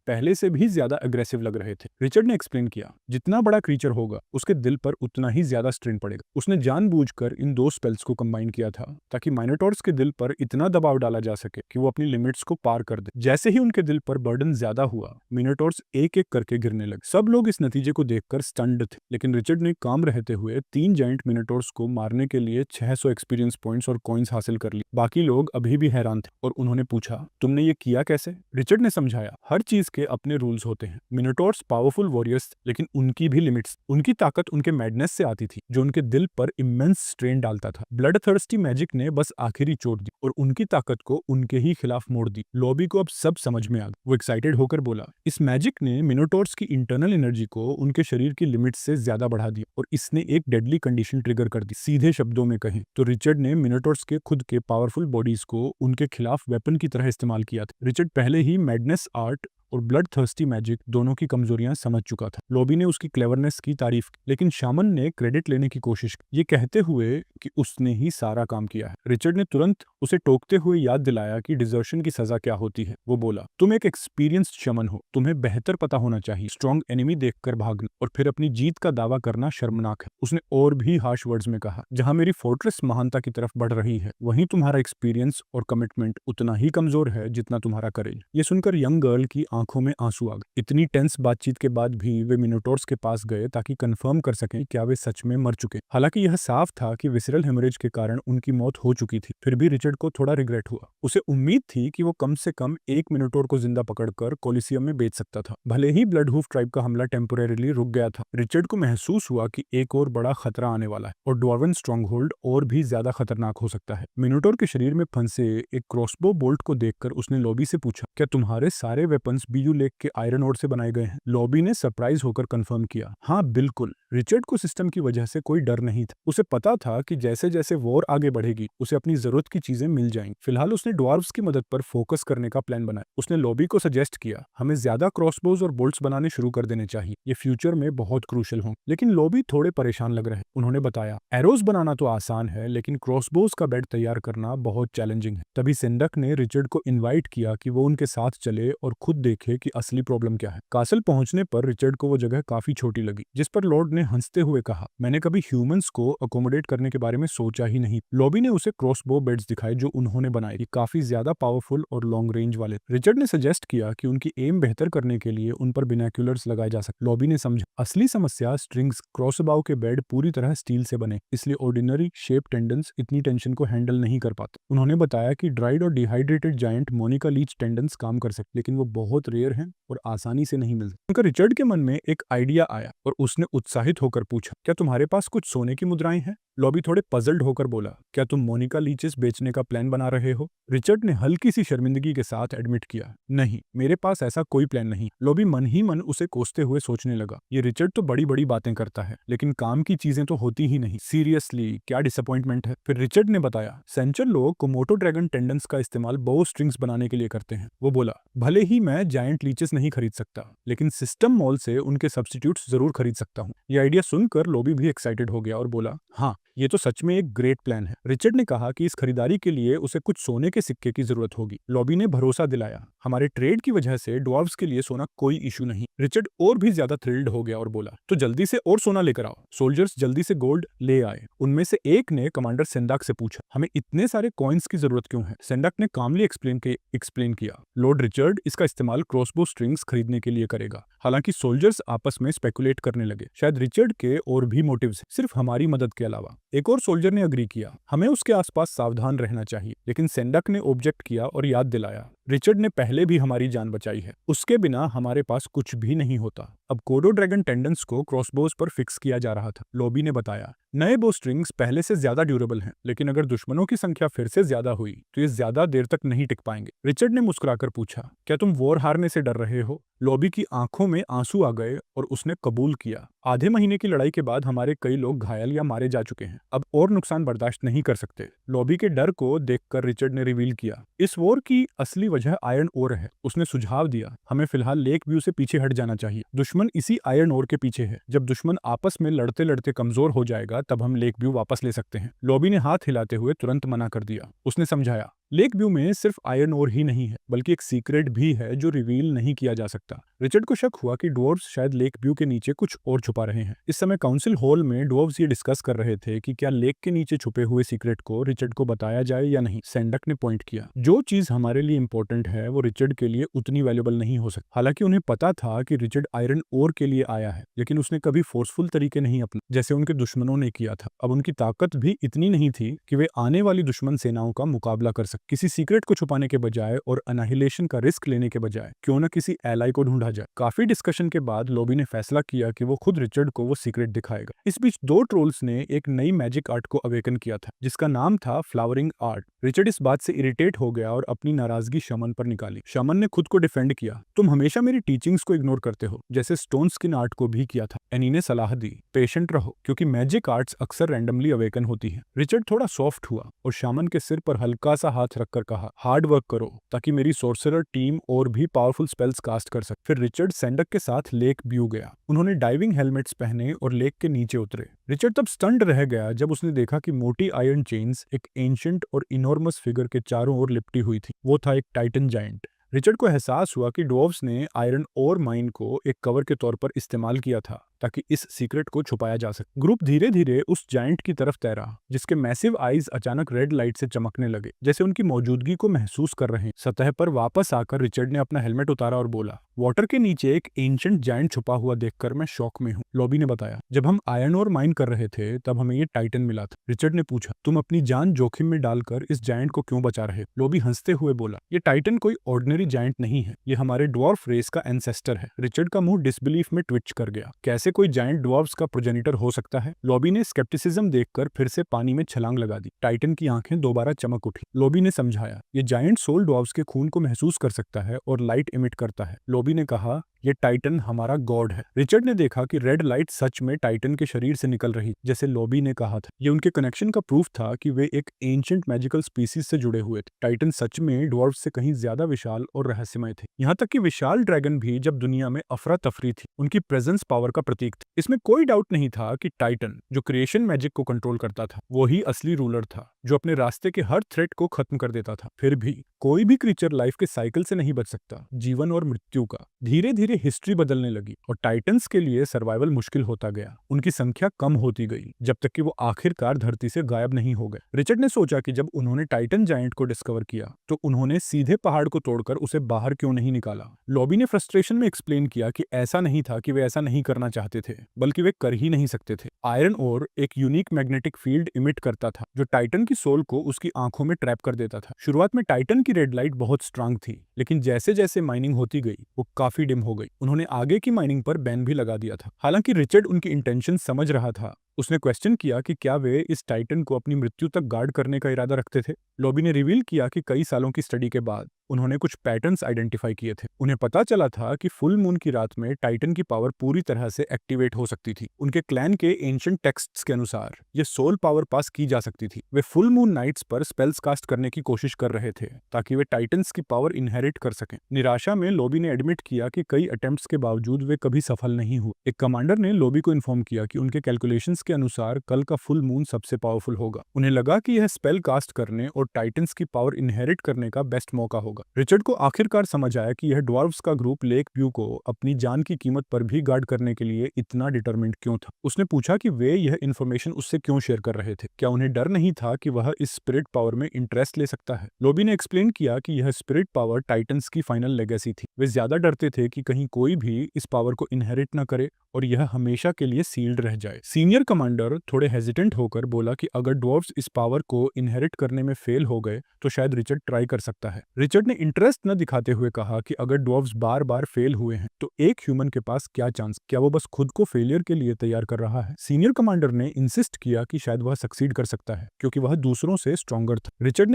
पहले से भी ज्यादा अग्रेसिव लग रहे थे। रिचर्ड ने एक्सप्लेन किया, जितना बड़ा क्रीचर होगा उसके दिल पर उतना ही ज्यादा स्ट्रेन पड़ेगा। उसने जानबूझकर इन दो स्पेल्स को कंबाइन किया था ताकि मिनोटोर्स के दिल पर इतना दबाव डाला जा सके कि वो अपनी लिमिट्स को पार कर दे। जैसे ही उनके दिल पर बर्डन ज्यादा हुआ, मिनोटोर्स एक एक करके गिरने लगे। सब लोग इस नतीजे को देखकर स्टन्ड थे, लेकिन रिचर्ड ने काम रहते हुए 3 जायंट मिनोटोर्स को मारने के लिए 600 एक्सपीरियंस पॉइंट्स और कॉइन्स हासिल कर ली। बाकी लोग अभी भी हैरान थे और उन्होंने पूछा, तुमने ये किया कैसे? रिचर्ड ने समझाया, हर चीज के अपने रूल्स होते हैं। मिनोटोर्स पावरफुल वॉरियर्स, लेकिन उनकी भी लिमिट्स। उनकी ताकत उनके मैडनेस से आती थी, जो उनके दिल पर इमेंस स्ट्रेन डालता था। ब्लड थर्स्टी मैजिक ने बस आखिरी चोट दी और उनकी ताकत को उनके ही खिलाफ मोड़ दी। लॉबी को अब सब समझ में आ गया। वो एक्साइटेड होकर बोला, इस मैजिक ने मिनोटोर्स की इंटरनल एनर्जी को उनके शरीर की लिमिट्स से ज्यादा बढ़ा दिया और इसने एक डेडली कंडीशन ट्रिगर कर दी। सीधे शब्दों में कहें तो रिचर्ड ने मिनोटोर्स के खुद के पावरफुल बॉडीज को उनके खिलाफ वेपन की तरह इस्तेमाल किया था। रिचर्ड पहले ही मैडनेस आर्ट और ब्लड थर्स्टी मैजिक दोनों की कमजोरियां समझ चुका था। लॉबी ने उसकी क्लेवरनेस की तारीफ की, लेकिन शामन ने क्रेडिट लेने की कोशिश की, ये कहते हुए कि उसने ही सारा काम किया है। रिचर्ड ने तुरंत उसे टोकते हुए याद दिलाया कि डिजर्शन की सजा क्या होती है। वो बोला, तुम एक एक्सपीरियंस्ड शमन हो, तुम्हें बेहतर पता होना चाहिए। स्ट्रॉन्ग एनिमी देखकर भागना और फिर अपनी जीत का दावा करना शर्मनाक है। उसने और भी हार्श वर्ड्स में कहा, जहां मेरी फोर्ट्रेस महानता की तरफ बढ़ रही है, वहीं तुम्हारा एक्सपीरियंस और कमिटमेंट उतना ही कमजोर है जितना तुम्हारा करेज। ये सुनकर यंग गर्ल की आंखों में आंसू आ गए। इतनी टेंस बातचीत के बाद भी वे मिनोटोर्स के पास गए ताकि कंफर्म कर सकें क्या वे सच में मर चुके। हालांकि यह साफ था कि विसरल हेमरेज के कारण उनकी मौत हो चुकी थी, फिर भी रिचर्ड को थोड़ा रिग्रेट हुआ। उसे उम्मीद थी कि वो कम से कम एक मिनोटोर को जिंदा पकड़कर कोलिसियम में बेच सकता था। भले ही ब्लडहूफ ट्राइब का हमला टेम्पोरेरीली रुक गया था, रिचर्ड को महसूस हुआ कि एक और बड़ा खतरा आने वाला है और ड्वार्वन स्ट्रॉन्गहोल्ड और भी ज्यादा खतरनाक हो सकता है। मिनोटोर के शरीर में फंसे एक क्रॉसबो बोल्ट को देखकर उसने लॉबी से पूछा, क्या तुम्हारे सारे वेपन्स बीयू लेक के आयरन ओर से बनाए गए हैं? लॉबी ने सरप्राइज होकर कंफर्म किया, हाँ बिल्कुल। रिचर्ड को सिस्टम की वजह से कोई डर नहीं था। उसे पता था कि जैसे जैसे वॉर आगे बढ़ेगी उसे अपनी जरूरत की चीजें मिल जाएंगी। फिलहाल उसने ड्वार्फ्स की मदद पर फोकस करने का प्लान बनाया। उसने लॉबी को सजेस्ट किया, हमें ज्यादा क्रॉसबोज और बोल्ट्स बनाने शुरू कर देने चाहिए, ये फ्यूचर में बहुत क्रूशल होंगे। लेकिन लॉबी थोड़े परेशान लग रहे। उन्होंने बताया, एरोज बनाना तो आसान है लेकिन क्रॉसबोज का बेड तैयार करना बहुत चैलेंजिंग है। तभी सेंडक ने रिचर्ड को इनवाइट किया कि वो उनके साथ चले और खुद देखे कि असली प्रॉब्लम क्या है। कासल पहुंचने पर रिचर्ड को वो जगह काफी छोटी लगी, जिस पर लॉर्ड ने हंसते हुए कहा, मैंने कभी ह्यूमंस को अकोमोडेट करने के बारे में सोचा ही नहीं। लॉबी ने उसे क्रॉसबो बेड्स दिखाए जो उन्होंने बनाए, ये काफी ज्यादा पावरफुल और लॉन्ग रेंज वाले। रिचर्ड ने सजेस्ट किया कि उनकी एम बेहतर करने के लिए उन पर बिनोक्यूलर्स लगाए जा सकते। लॉबी ने समझा, असली समस्या स्ट्रिंग्स, क्रॉसबाउ के बेड पूरी तरह स्टील से बने, इसलिए ऑर्डिनरी शेप टेंडन्स इतनी टेंशन को हैंडल नहीं कर पाते। उन्होंने बताया कि ड्राइड और dehydrated giant Monica leech tendons काम कर सकते, लेकिन वो बहुत रेयर हैं और आसानी से नहीं मिलते। उनका रिचर्ड के मन में एक आइडिया आया और उसने उत्साहित होकर पूछा, क्या तुम्हारे पास कुछ सोने की मुद्राएं हैं? लॉबी थोड़े पजल्ड होकर बोला, क्या तुम मोनिका लीचेस बेचने का प्लान बना रहे हो? रिचर्ड ने हल्की सी शर्मिंदगी के साथ एडमिट किया, नहीं, मेरे पास ऐसा कोई प्लान नहीं। लॉबी मन ही मन उसे कोसते हुए सोचने लगा, ये रिचर्ड तो बड़ी बड़ी बातें करता है लेकिन काम की चीजें तो होती ही नहीं। सीरियसली क्या डिसअपॉइंटमेंट है। फिर रिचर्ड ने बताया, सेंचर लोग कोमोटो ड्रैगन टेंडन्स का इस्तेमाल बो स्ट्रिंग्स बनाने के लिए करते हैं। वो बोला, भले ही मैं जायंट लीचेस नहीं खरीद सकता लेकिन सिस्टम मॉल से उनके सब्स्टिट्यूट्स जरूर खरीद सकता हूँ। ये आइडिया सुनकर लॉबी भी एक्साइटेड हो गया और बोला, हाँ ये तो सच में एक ग्रेट प्लान है। रिचर्ड ने कहा कि इस खरीदारी के लिए उसे कुछ सोने के सिक्के की जरूरत होगी। लॉबी ने भरोसा दिलाया, हमारे ट्रेड की वजह से ड्वार्फ्स के लिए सोना कोई इशू नहीं। रिचर्ड और भी ज्यादा थ्रिल्ड हो गया और बोला, तो जल्दी से और सोना लेकर आओ। सोल्जर्स जल्दी से गोल्ड ले आए। उनमें से एक ने कमांडर सेंडाक से पूछा, हमें इतने सारे कॉइन्स की जरूरत क्यों है? सेंडाक ने कामली एक्सप्लेन किया, लॉर्ड रिचर्ड इसका इस्तेमाल क्रॉसबो स्ट्रिंग्स खरीदने के लिए करेगा। हालांकि सोल्जर्स आपस में स्पेकुलेट करने लगे, शायद रिचर्ड के और भी मोटिव्स हैं, सिर्फ हमारी मदद के अलावा। एक और सोल्जर ने अग्री किया, हमें उसके आसपास सावधान रहना चाहिए। लेकिन सेंडक ने ऑब्जेक्ट किया और याद दिलाया, रिचर्ड ने पहले भी हमारी जान बचाई है, उसके बिना हमारे पास कुछ भी नहीं होता। अब कोडो ड्रैगन टेंडेंस को क्रॉसबोज पर फिक्स किया जा रहा था। लॉबी ने बताया, नए बो स्ट्रिंग्स पहले से ज्यादा ड्यूरेबल हैं, लेकिन अगर दुश्मनों की संख्या फिर से ज्यादा हुई तो ये ज्यादा देर तक नहीं टिक पाएंगे। रिचर्ड ने मुस्कुराकर पूछा, क्या तुम वॉर हारने से डर रहे हो? लॉबी की आंखों में आंसू आ गए और उसने कबूल किया, आधे महीने की लड़ाई के बाद हमारे कई लोग घायल या मारे जा चुके हैं, अब और नुकसान बर्दाश्त नहीं कर सकते। लॉबी के डर को देखकर रिचर्ड ने रिवील किया, इस वॉर की असली वजह आयरन ओर है। उसने सुझाव दिया, हमें फिलहाल लेक व्यू से पीछे हट जाना चाहिए। दुश्मन इसी आयरन ओर के पीछे है। जब दुश्मन आपस में लड़ते लड़ते कमजोर हो जाएगा तब हम लेक व्यू वापस ले सकते हैं। लॉबी ने हाथ हिलाते हुए तुरंत मना कर दिया। उसने समझाया, लेक व्यू में सिर्फ आयरन ओर ही नहीं है बल्कि एक सीक्रेट भी है जो रिवील नहीं किया जा सकता। रिचर्ड को शक हुआ कि ड्वार्फ्स शायद लेक व्यू के नीचे कुछ और छुपा रहे हैं। इस समय काउंसिल हॉल में ड्वार्फ्स ये डिस्कस कर रहे थे कि क्या लेक के नीचे छुपे हुए सीक्रेट को रिचर्ड को बताया जाए या नहीं। सेंडक ने पॉइंट किया, जो चीज हमारे लिए इंपॉर्टेंट है वो रिचर्ड के लिए उतनी वैल्यूएबल नहीं हो सकती। हालांकि उन्हें पता था कि रिचर्ड आयरन ओर के लिए आया है, लेकिन उसने कभी फोर्सफुल तरीके नहीं अपने जैसे उनके दुश्मनों ने किया था। अब उनकी ताकत भी इतनी नहीं थी कि वे आने वाली दुश्मन सेनाओं का मुकाबला कर सके। किसी सीक्रेट को छुपाने के बजाय और अनाहिलेशन का रिस्क लेने के बजाय क्यों न किसी एलाई को ढूंढा जाए। काफी डिस्कशन के बाद लॉबी ने फैसला किया कि वो खुद रिचर्ड को वो सीक्रेट दिखाएगा। इस बीच दो ट्रोल्स ने एक नई मैजिक आर्ट को अवेकन किया था जिसका नाम था फ्लावरिंग आर्ट। रिचर्ड इस बात से इरिटेट हो गया और अपनी नाराजगी शमन पर निकाली। शमन ने खुद को डिफेंड किया, तुम हमेशा मेरी टीचिंग्स को इग्नोर करते हो, जैसे स्टोन स्किन आर्ट को भी किया था। एनी ने सलाह दी, पेशेंट रहो क्योंकि मैजिक आर्ट्स अक्सर रैंडमली अवेकन होती है। रिचर्ड थोड़ा सॉफ्ट हुआ और शामन के सिर पर हल्का सा हाथ रखकर कहा, हार्ड वर्क करो ताकि मेरी सोर्सरर टीम और भी पावरफुल स्पेल्स कास्ट कर सके। फिर रिचर्ड सेंडक के साथ लेक व्यू गया। उन्होंने डाइविंग हेलमेट्स पहने और लेक के नीचे उतरे। रिचर्ड तब स्टन्ड रह गया जब उसने देखा कि मोटी आयरन चेन्स एक एंशिएंट और इनॉर्मस फिगर के चारों ओर लिपटी हुई थी। वो था एक टाइटन जायंट। रिचर्ड को एहसास हुआ कि ड्वार्फ्स ने आयरन ओर माइन को एक कवर के तौर पर इस्तेमाल किया था ताकि इस सीक्रेट को छुपाया जा सके। ग्रुप धीरे धीरे उस जायंट की तरफ तैरा जिसके मैसिव आईज अचानक रेड लाइट से चमकने लगे जैसे उनकी मौजूदगी को महसूस कर रहे हैं। सतह पर वापस आकर रिचर्ड ने अपना हेलमेट उतारा और बोला, वाटर के नीचे एक एंशिएंट जायंट छुपा हुआ देखकर मैं शॉक में हूँ। लॉबी ने बताया, जब हम आयरन ओर माइन कर रहे थे तब हमें ये टाइटन मिला था। रिचर्ड ने पूछा, तुम अपनी जान जोखिम में डालकर इस जायंट को क्यों बचा रहे? लॉबी हंसते हुए बोला, ये टाइटन कोई ऑर्डिनरी जायंट नहीं है, ये हमारे ड्वार्फ रेस का एंसेस्टर है। रिचर्ड का मुंह डिसबिलीफ में ट्विच कर गया, कैसे जैसे कोई जायंट ड्वार्फ्स का प्रोजेनिटर हो सकता है। लॉबी ने स्केप्टिसिज्म देखकर फिर से पानी में छलांग लगा दी। टाइटन की आंखें दोबारा चमक उठी। लॉबी ने समझाया, ये जायंट सोल ड्वार्फ्स के खून को महसूस कर सकता है और लाइट इमिट करता है। लॉबी ने कहा, ये टाइटन हमारा गॉड है। रिचर्ड ने देखा कि रेड लाइट सच में टाइटन के शरीर से निकल रही, जैसे लॉबी ने कहा था। ये उनके कनेक्शन का प्रूफ था कि वे एक एंशिएंट मैजिकल स्पीसीज से जुड़े हुए थे। टाइटन सच में ड्वार्फ से कहीं ज्यादा विशाल और रहस्यमय थे। यहाँ तक कि विशाल ड्रैगन भी जब दुनिया में अफरा तफरी थी, उनकी प्रेजेंस पावर का प्रतीक थी। इसमें कोई डाउट नहीं था कि टाइटन, जो क्रिएशन मैजिक को कंट्रोल करता था, वो ही असली रूलर था, जो अपने रास्ते के हर थ्रेट को खत्म कर देता था। फिर भी कोई भी क्रीचर लाइफ के साइकिल से नहीं बच सकता, जीवन और मृत्यु का। धीरे धीरे हिस्ट्री बदलने लगी और टाइटन्स के लिए सर्वाइवल मुश्किल होता गया। उनकी संख्या कम होती गई, जब तक कि वो आखिरकार धरती से गायब नहीं हो गए। रिचर्ड ने सोचा कि जब उन्होंने टाइटन जायंट को डिस्कवर किया, तो उन्होंने सीधे पहाड़ को तोड़कर उसे बाहर क्यों नहीं निकाला। लॉबी ने फ्रस्ट्रेशन में एक्सप्लेन किया कि ऐसा नहीं था कि वे ऐसा नहीं करना चाहते थे, बल्कि वे कर ही नहीं सकते थे। आयरन ओर एक यूनिक मैग्नेटिक फील्ड इमिट करता था, जो टाइटन की सोल को उसकी आंखों में ट्रैप कर देता था। शुरुआत में टाइटन की रेड लाइट बहुत स्ट्रांग थी, लेकिन जैसे जैसे माइनिंग होती गई, वो काफी डिम हो गई। उन्होंने आगे की माइनिंग पर बैन भी लगा दिया था। हालांकि रिचर्ड उनकी इंटेंशन समझ रहा था। उसने क्वेश्चन किया कि क्या वे इस टाइटन को अपनी मृत्यु तक गार्ड करने का इरादा रखते थे। लॉबी ने रिवील किया कि कई सालों की स्टडी के बाद उन्होंने कुछ पैटर्न्स आइडेंटिफाई किए थे। उन्हें पता चला था कि फुल मून की रात में टाइटन की पावर पूरी तरह से एक्टिवेट हो सकती थी। उनके क्लैन के एंशिएंट टेक्स्ट्स के अनुसार ये सोल पावर पास की जा सकती थी। वे फुल मून नाइट्स पर स्पेल्स कास्ट करने की कोशिश कर रहे थे, ताकि वे टाइटन्स की पावर इनहेरिट कर सकें। निराशा में लॉबी ने एडमिट किया कि कई अटेम्प्ट्स के बावजूद वे कभी सफल नहीं हुए। एक कमांडर ने लॉबी को इन्फॉर्म किया कि उनके कैलकुलेशंस के अनुसार कल का फुल मून सबसे पावरफुल होगा। उन्हें लगा कि यह स्पेल कास्ट करने और टाइटन्स की पावर इनहेरिट करने का बेस्ट मौका होगा। रिचर्ड को आखिरकार समझ आया कि यह ड्वार्फ्स का ग्रुप लेक व्यू को अपनी जान की कीमत पर भी गार्ड करने के लिए इतना डिटरमिन्ड क्यों था। उसने पूछा कि वे यह इन्फॉर्मेशन उससे क्यों शेयर कर रहे थे। क्या उन्हें डर नहीं था कि वह इस स्पिरिट पावर में इंटरेस्ट ले सकता है। लॉबी ने एक्सप्लेन किया कि यह स्पिरिट पावर टाइटन्स की फाइनल लेगेसी थी। वे ज्यादा डरते थे कि कहीं कोई भी इस पावर को इनहेरिट न करे और यह हमेशा के लिए सील्ड रह जाए। सीनियर कमांडर थोड़े हेजिटेंट होकर बोला कि अगर ड्वार्फ्स इस पावर को इनहेरिट करने में फेल हो गए, तो शायद रिचर्ड ट्राई कर सकता है। रिचर्ड ने इंटरेस्ट न दिखाते हुए कहा कि अगर ड्वार्फ्स बार बार फेल हुए हैं, तो एक ह्यूमन के पास क्या चांस, क्या वो बस खुद को फेलियर के लिए तैयार कर रहा है। सीनियर कमांडर ने इंसिस्ट किया कि शायद वह सक्सीड कर सकता है, क्योंकि वह दूसरों से स्ट्रॉन्गर था। रिचर्ड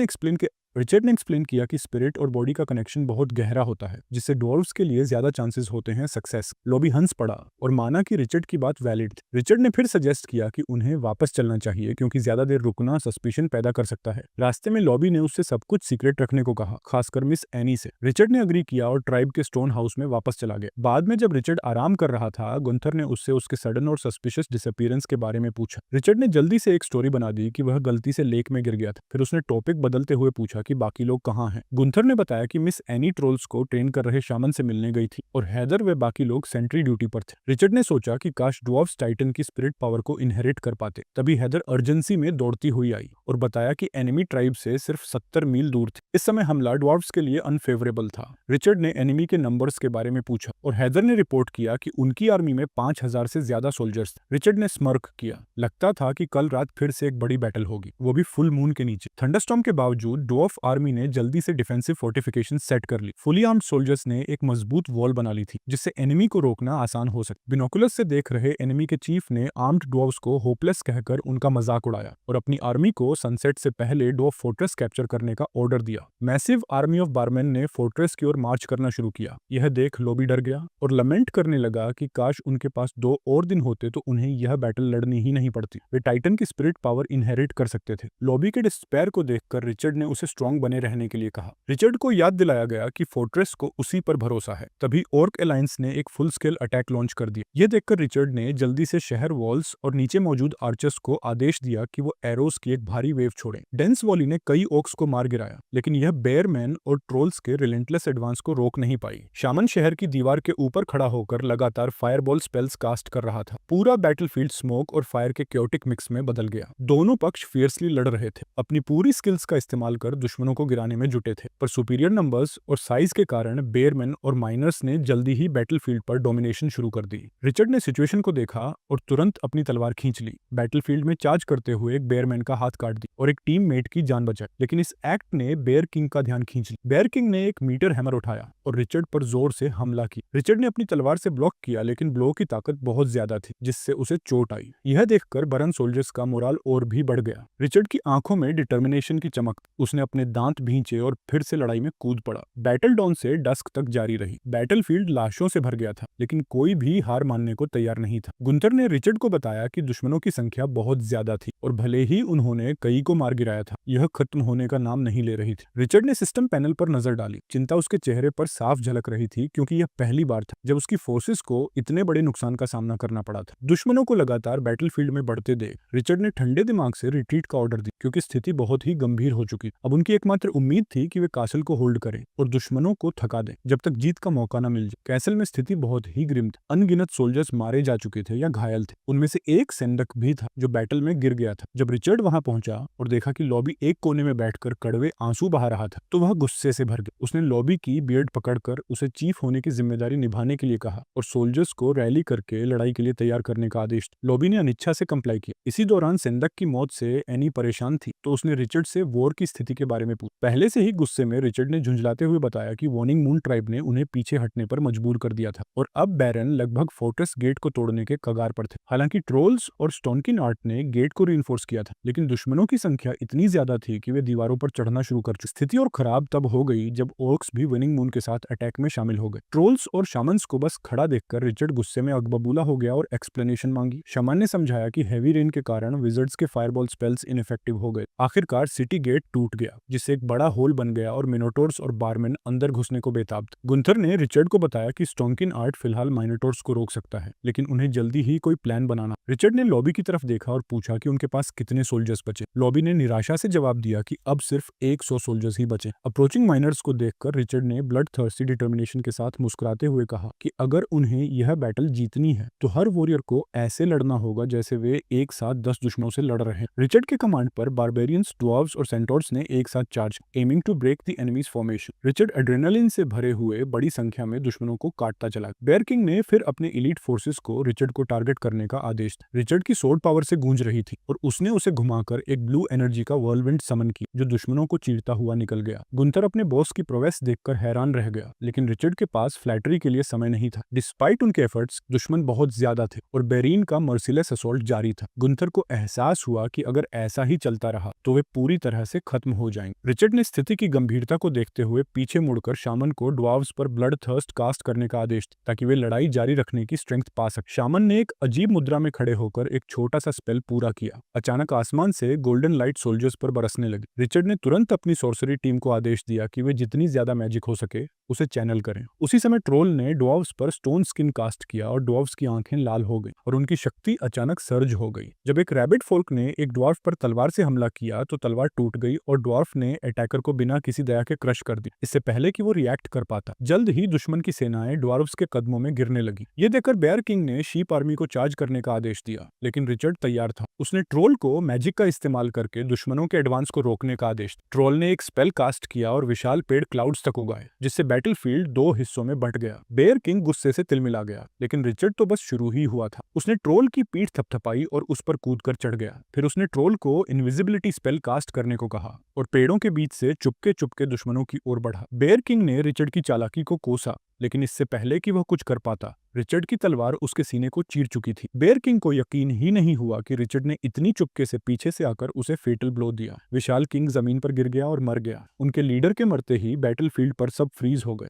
ने एक्सप्लेन किया कि स्पिरिट और बॉडी का कनेक्शन बहुत गहरा होता है, जिससे ड्वार्फ्स के लिए ज्यादा चांसेस होते हैं सक्सेस। लॉबी हंस पड़ा और माना कि रिचर्ड की बात वैलिड थी। रिचर्ड ने फिर सजेस्ट किया कि उन्हें वापस चलना चाहिए, क्योंकि ज्यादा देर रुकना सस्पिशन पैदा कर सकता है। रास्ते में लॉबी ने उससे सब कुछ सीक्रेट रखने को कहा, खासकर मिस एनी से। रिचर्ड ने अग्री किया और ट्राइब के स्टोन हाउस में वापस चला गया। बाद में जब रिचर्ड आराम कर रहा था, गुंथर ने उससे उसके सडन और सस्पिशियस डिसअपीयरेंस के बारे में पूछा। रिचर्ड ने जल्दी से एक स्टोरी बना दी कि वह गलती से लेक में गिर गया था। फिर उसने टॉपिक बदलते हुए पूछा कि बाकी लोग कहाँ हैं। गुंथर ने बताया कि मिस एनी ट्रोल्स को ट्रेन कर रहे शामन से मिलने गई थी और हैदर व बाकी लोग सेंट्री ड्यूटी पर थे। रिचर्ड ने सोचा कि काश ड्वार्फ्स टाइटन की स्पिरिट पावर को इनहेरिट कर पाते। तभी हैदर अर्जेंसी में दौड़ती हुई आई और बताया कि एनिमी ट्राइब से सिर्फ 70 मील दूर थे। इस समय हमला ड्वार्फ्स के लिए अनफेवरेबल था। रिचर्ड ने एनिमी के नंबर्स के बारे में पूछा और हैदर ने रिपोर्ट किया कि उनकी आर्मी में 5000 से ज्यादा सोल्जर्स थे। रिचर्ड ने स्मर्क किया। लगता था कि कल रात फिर से एक बड़ी बैटल होगी, वो भी फुल मून के नीचे। थंडरस्टॉर्म के बावजूद ड्वार्फ आर्मी ने जल्दी से डिफेंसिव फोर्टिफिकेशन सेट कर ली। फुली आर्म्ड सोल्जर्स ने एक मजबूत वॉल बना ली थी, जिससे एनिमी को रोकना आसान हो सके। बिनोकुलस से देख रहे एनिमी के चीफ ने आर्म्ड ड्वार्फ्स को होपलेस कहकर उनका मजाक उड़ाया और अपनी आर्मी को सनसेट से पहले ड्वार्फ फोर्ट्रेस कैप्चर करने का ऑर्डर दिया। मैसिव आर्मी ऑफ बारमैन ने फोर्ट्रेस की ओर मार्च करना शुरू किया। यह देख लॉबी डर गया और लमेंट करने लगा कि काश उनके पास 2 और दिन होते तो उन्हें यह बैटल लड़नी ही नहीं पड़ती। वे टाइटन की स्पिरिट पावर इनहेरिट कर सकते थे। लॉबी के डिस्पेयर को देखकर रिचर्ड ने उसे स्ट्रांग बने रहने के लिए कहा। रिचर्ड को याद दिलाया गया कि फोर्ट्रेस को उसी पर भरोसा है। तभी ऑर्क अलायंस ने एक फुल स्केल अटैक लॉन्च कर दिया। यह देखकर रिचर्ड ने जल्दी से शहर वॉल्स और नीचे मौजूद आर्चर्स को आदेश दिया कि वो एरोस की एक भारी वेव छोड़ें। डेंस वॉली ने कई ओक्स को मार गिराया, लेकिन यह बेयरमैन और ट्रोल्स के रिलेंटलेस एडवांस को रोक नहीं पाई। शामन शहर की दीवार के ऊपर खड़ा होकर लगातार फायरबॉल स्पेल्स कास्ट कर रहा था। पूरा बैटलफील्ड स्मोक और फायर के क्योटिक मिक्स में बदल गया। दोनों पक्ष फियर्सली लड़ रहे थे, अपनी पूरी स्किल्स का इस्तेमाल कर दुश्मनों को गिराने में जुटे थे, पर सुपीरियर नंबर्स और साइज के कारण बेयरमैन और माइनर्स ने जल्दी ही बैटलफील्ड पर डोमिनेशन शुरू कर दी। रिचर्ड ने सिचुएशन को देखा और तुरंत अपनी तलवार खींच ली। बैटलफील्ड में चार्ज करते हुए एक बेयरमैन का हाथ काट दी और एक टीममेट की जान बचाई, लेकिन इस एक्ट ने बेयर किंग का ध्यान खींच लिया। बेयर किंग ने एक मीटर हैमर उठाया और रिचर्ड पर जोर से हमला किया। रिचर्ड ने अपनी तलवार से ब्लॉक किया, लेकिन ब्लो की ताकत बहुत ज्यादा थी, जिससे उसे चोट आई। यह देखकर बरन सोल्जर्स का मोराल और भी बढ़ गया। रिचर्ड की आंखों में डिटर्मिनेशन की चमक। उसने अपने दांत भींचे और फिर से लड़ाई में कूद पड़ा। बैटल डॉन से डस्क तक जारी रही। बैटलफील्ड लाशों से भर गया था, लेकिन कोई भी हार मानने को तैयार नहीं था। गुंथर ने रिचर्ड को बताया कि दुश्मनों की संख्या बहुत ज्यादा थी और भले ही उन्होंने कई को मार गिराया था, यह खत्म होने का नाम नहीं ले रही थी। रिचर्ड ने सिस्टम पैनल पर नजर डाली। चिंता उसके चेहरे पर साफ झलक रही थी, क्योंकि यह पहली बार था जब उसकी फोर्सेस को इतने बड़े नुकसान का सामना करना पड़ा था। दुश्मनों को लगातार बैटलफील्ड में बढ़ते देख रिचर्ड ने ठंडे दिमाग से रिट्रीट का ऑर्डर दिया, क्योंकि स्थिति बहुत ही गंभीर हो चुकी। अब उनकी एकमात्र उम्मीद थी कि वे कासल को होल्ड करें और दुश्मनों को थका दें जब तक जीत का मौका न मिल जाए। कैसल में स्थिति बहुत ही ग्रिम थी। अनगिनत सोल्जर्स मारे जा चुके थे या घायल थे। उनमें से एक सेंडक भी था जो बैटल में गिर गया था। जब रिचर्ड वहां पहुंचा और देखा कि लॉबी एक कोने में बैठकर कड़वे आंसू बहा रहा था, तो वह गुस्से से भर गया। उसने लॉबी की बियर्ड पकड़कर उसे चीफ होने की जिम्मेदारी निभाने के लिए कहा और सोल्जर्स को रैली करके लड़ाई के लिए तैयार करने का आदेश दिया। लॉबी ने अनिच्छा से कंप्लाई किया। इसी दौरान सेंडक की मौत से एनी परेशान थी, तो उसने रिचर्ड से वॉर की स्थिति के बारे में पूछा। पहले से ही गुस्से में रिचर्ड ने झुंझलाते हुए बताया कि वॉर्निंग मून ट्राइब ने उन्हें पीछे हटने पर मजबूर कर दिया था और अब बैरन लगभग फोर्ट्रेस गेट को तोड़ने के कगार पर थे। हालांकि ट्रोल्स और स्टोनकिन आर्ट ने गेट को रीइंफोर्स किया था, लेकिन दुश्मनों की संख्या इतनी ज्यादा थी कि वे दीवारों पर चढ़ना शुरू कर चुके। स्थिति और खराब तब हो गई जब ओर्क्स भी विनिंग मून के साथ अटैक में शामिल हो गए। ट्रोल्स और शामन्स को बस खड़ा देखकर रिचर्ड गुस्से में अगबबूला हो गया और एक्सप्लेनेशन मांगी। शामन ने समझाया कि हेवी रेन के कारण विजर्ड्स के फायरबॉल स्पेल्स इनइफेक्टिव हो गए। आखिरकार सिटी गेट टूट गया, जिससे एक बड़ा होल बन गया और मिनोटोर्स और बारमैन अंदर घुसने को बेताब थे। गुंथर ने रिचर्ड को बताया कि स्टोनकिन आर्ट फिलहाल मिनोटोर्स को रोक सकता है, लेकिन उन्हें जल्दी ही कोई प्लान बनाना। रिचर्ड ने लॉबी की तरफ देखा और पूछा कि उनके पास कितने सोल्जर्स बचे। लॉबी ने निराशा से जवाब दिया कि अब सिर्फ 100 सोल्जर्स ही बचे। अप्रोचिंग माइनर्स को देखकर रिचर्ड ने ब्लड थर्स्टी डिटर्मिनेशन के साथ मुस्कुराते हुए कहा कि अगर उन्हें यह बैटल जीतनी है तो हर वॉरियर को ऐसे लड़ना होगा जैसे वे एक साथ 10 दुश्मनों से लड़ रहे हैं। रिचर्ड के कमांड पर बारबेरियंस, ड्वार्व्स और सेंटोर्स ने एक साथ charge, aiming to break the enemy's formation. Richard adrenaline से भरे हुए बड़ी संख्या में दुश्मनों को काटता चला। बेयर किंग ने फिर अपने इलीट फोर्सेस को रिचर्ड को टारगेट करने का आदेश दिया। रिचर्ड की सोर्ड पावर से गूंज रही थी और उसने उसे घुमाकर एक ब्लू एनर्जी का व्हर्लविंड समन की, जो दुश्मनों को चीरता हुआ निकल गया। गुंथर अपने बॉस की प्रोवेस देखकर हैरान रह गया, लेकिन रिचर्ड के पास फ्लैटरी के लिए समय नहीं था। डिस्पाइट उनके एफर्ट्स, दुश्मन बहुत ज्यादा थे और बेरीन का मर्सिलेस असॉल्ट जारी था। गुंथर को एहसास हुआ कि अगर ऐसा ही चलता रहा तो वे पूरी तरह से खत्म हो जाएंगे। रिचर्ड ने स्थिति की गंभीरता को देखते हुए पीछे मुड़कर शामन को ड्वार्व्स पर ब्लड थर्स्ट कास्ट करने का आदेश दिया, ताकि वे लड़ाई जारी रखने की स्ट्रेंथ पा सके। शामन ने एक अजीब मुद्रा में खड़े होकर एक छोटा सा स्पेल पूरा किया। अचानक आसमान से गोल्डन लाइट सोल्जर्स पर बरसने लगी। रिचर्ड ने तुरंत अपनी सोर्सरी टीम को आदेश दिया कि वे जितनी ज्यादा मैजिक हो सके उसे चैनल करें। उसी समय ट्रोल ने ड्वार्व्स पर स्टोन स्किन कास्ट किया और ड्वार्व्स की आंखें लाल हो गई और उनकी शक्ति अचानक सर्ज हो गई। जब एक रैबिट फोल्क ने एक ड्वार्फ पर तलवार से हमला किया तो तलवार टूट गई और ड्वार्फ ने अटैकर को बिना किसी दया के क्रश कर दिया, इससे पहले कि वो रिएक्ट कर पाता। जल्द ही दुश्मन की सेनाएं ड्वार्फ्स के कदमों में गिरने लगी। ये देखकर बेयर किंग ने शीप आर्मी को चार्ज करने का आदेश दिया, लेकिन रिचर्ड तैयार था। उसने ट्रोल को मैजिक का इस्तेमाल करके दुश्मनों के एडवांस को रोकने का आदेश दिया। ट्रोल ने एक स्पेल कास्ट किया और विशाल पेड़ क्लाउड्स तक उगाए, जिससे बैटलफील्ड दो हिस्सों में बंट गया। बेयर किंग गुस्से से तिलमिला गया, लेकिन रिचर्ड तो बस शुरू ही हुआ था। उसने ट्रोल की पीठ थपथपाई और उस पर कूदकर चढ़ गया। फिर उसने ट्रोल को इनविजिबिलिटी स्पेल कास्ट करने को कहा और पेड़ों के बीच से चुपके चुपके दुश्मनों की ओर बढ़ा। बेयर किंग ने रिचर्ड की चालाकी को कोसा, लेकिन इससे पहले कि वह कुछ कर पाता, रिचर्ड की तलवार उसके सीने को चीर चुकी थी। बेयर किंग को यकीन ही नहीं हुआ कि रिचर्ड ने इतनी चुपके से पीछे से आकर उसे फेटल ब्लो दिया। विशाल किंग जमीन पर गिर गया और मर गया। उनके लीडर के मरते ही बैटलफील्ड पर सब फ्रीज हो गए,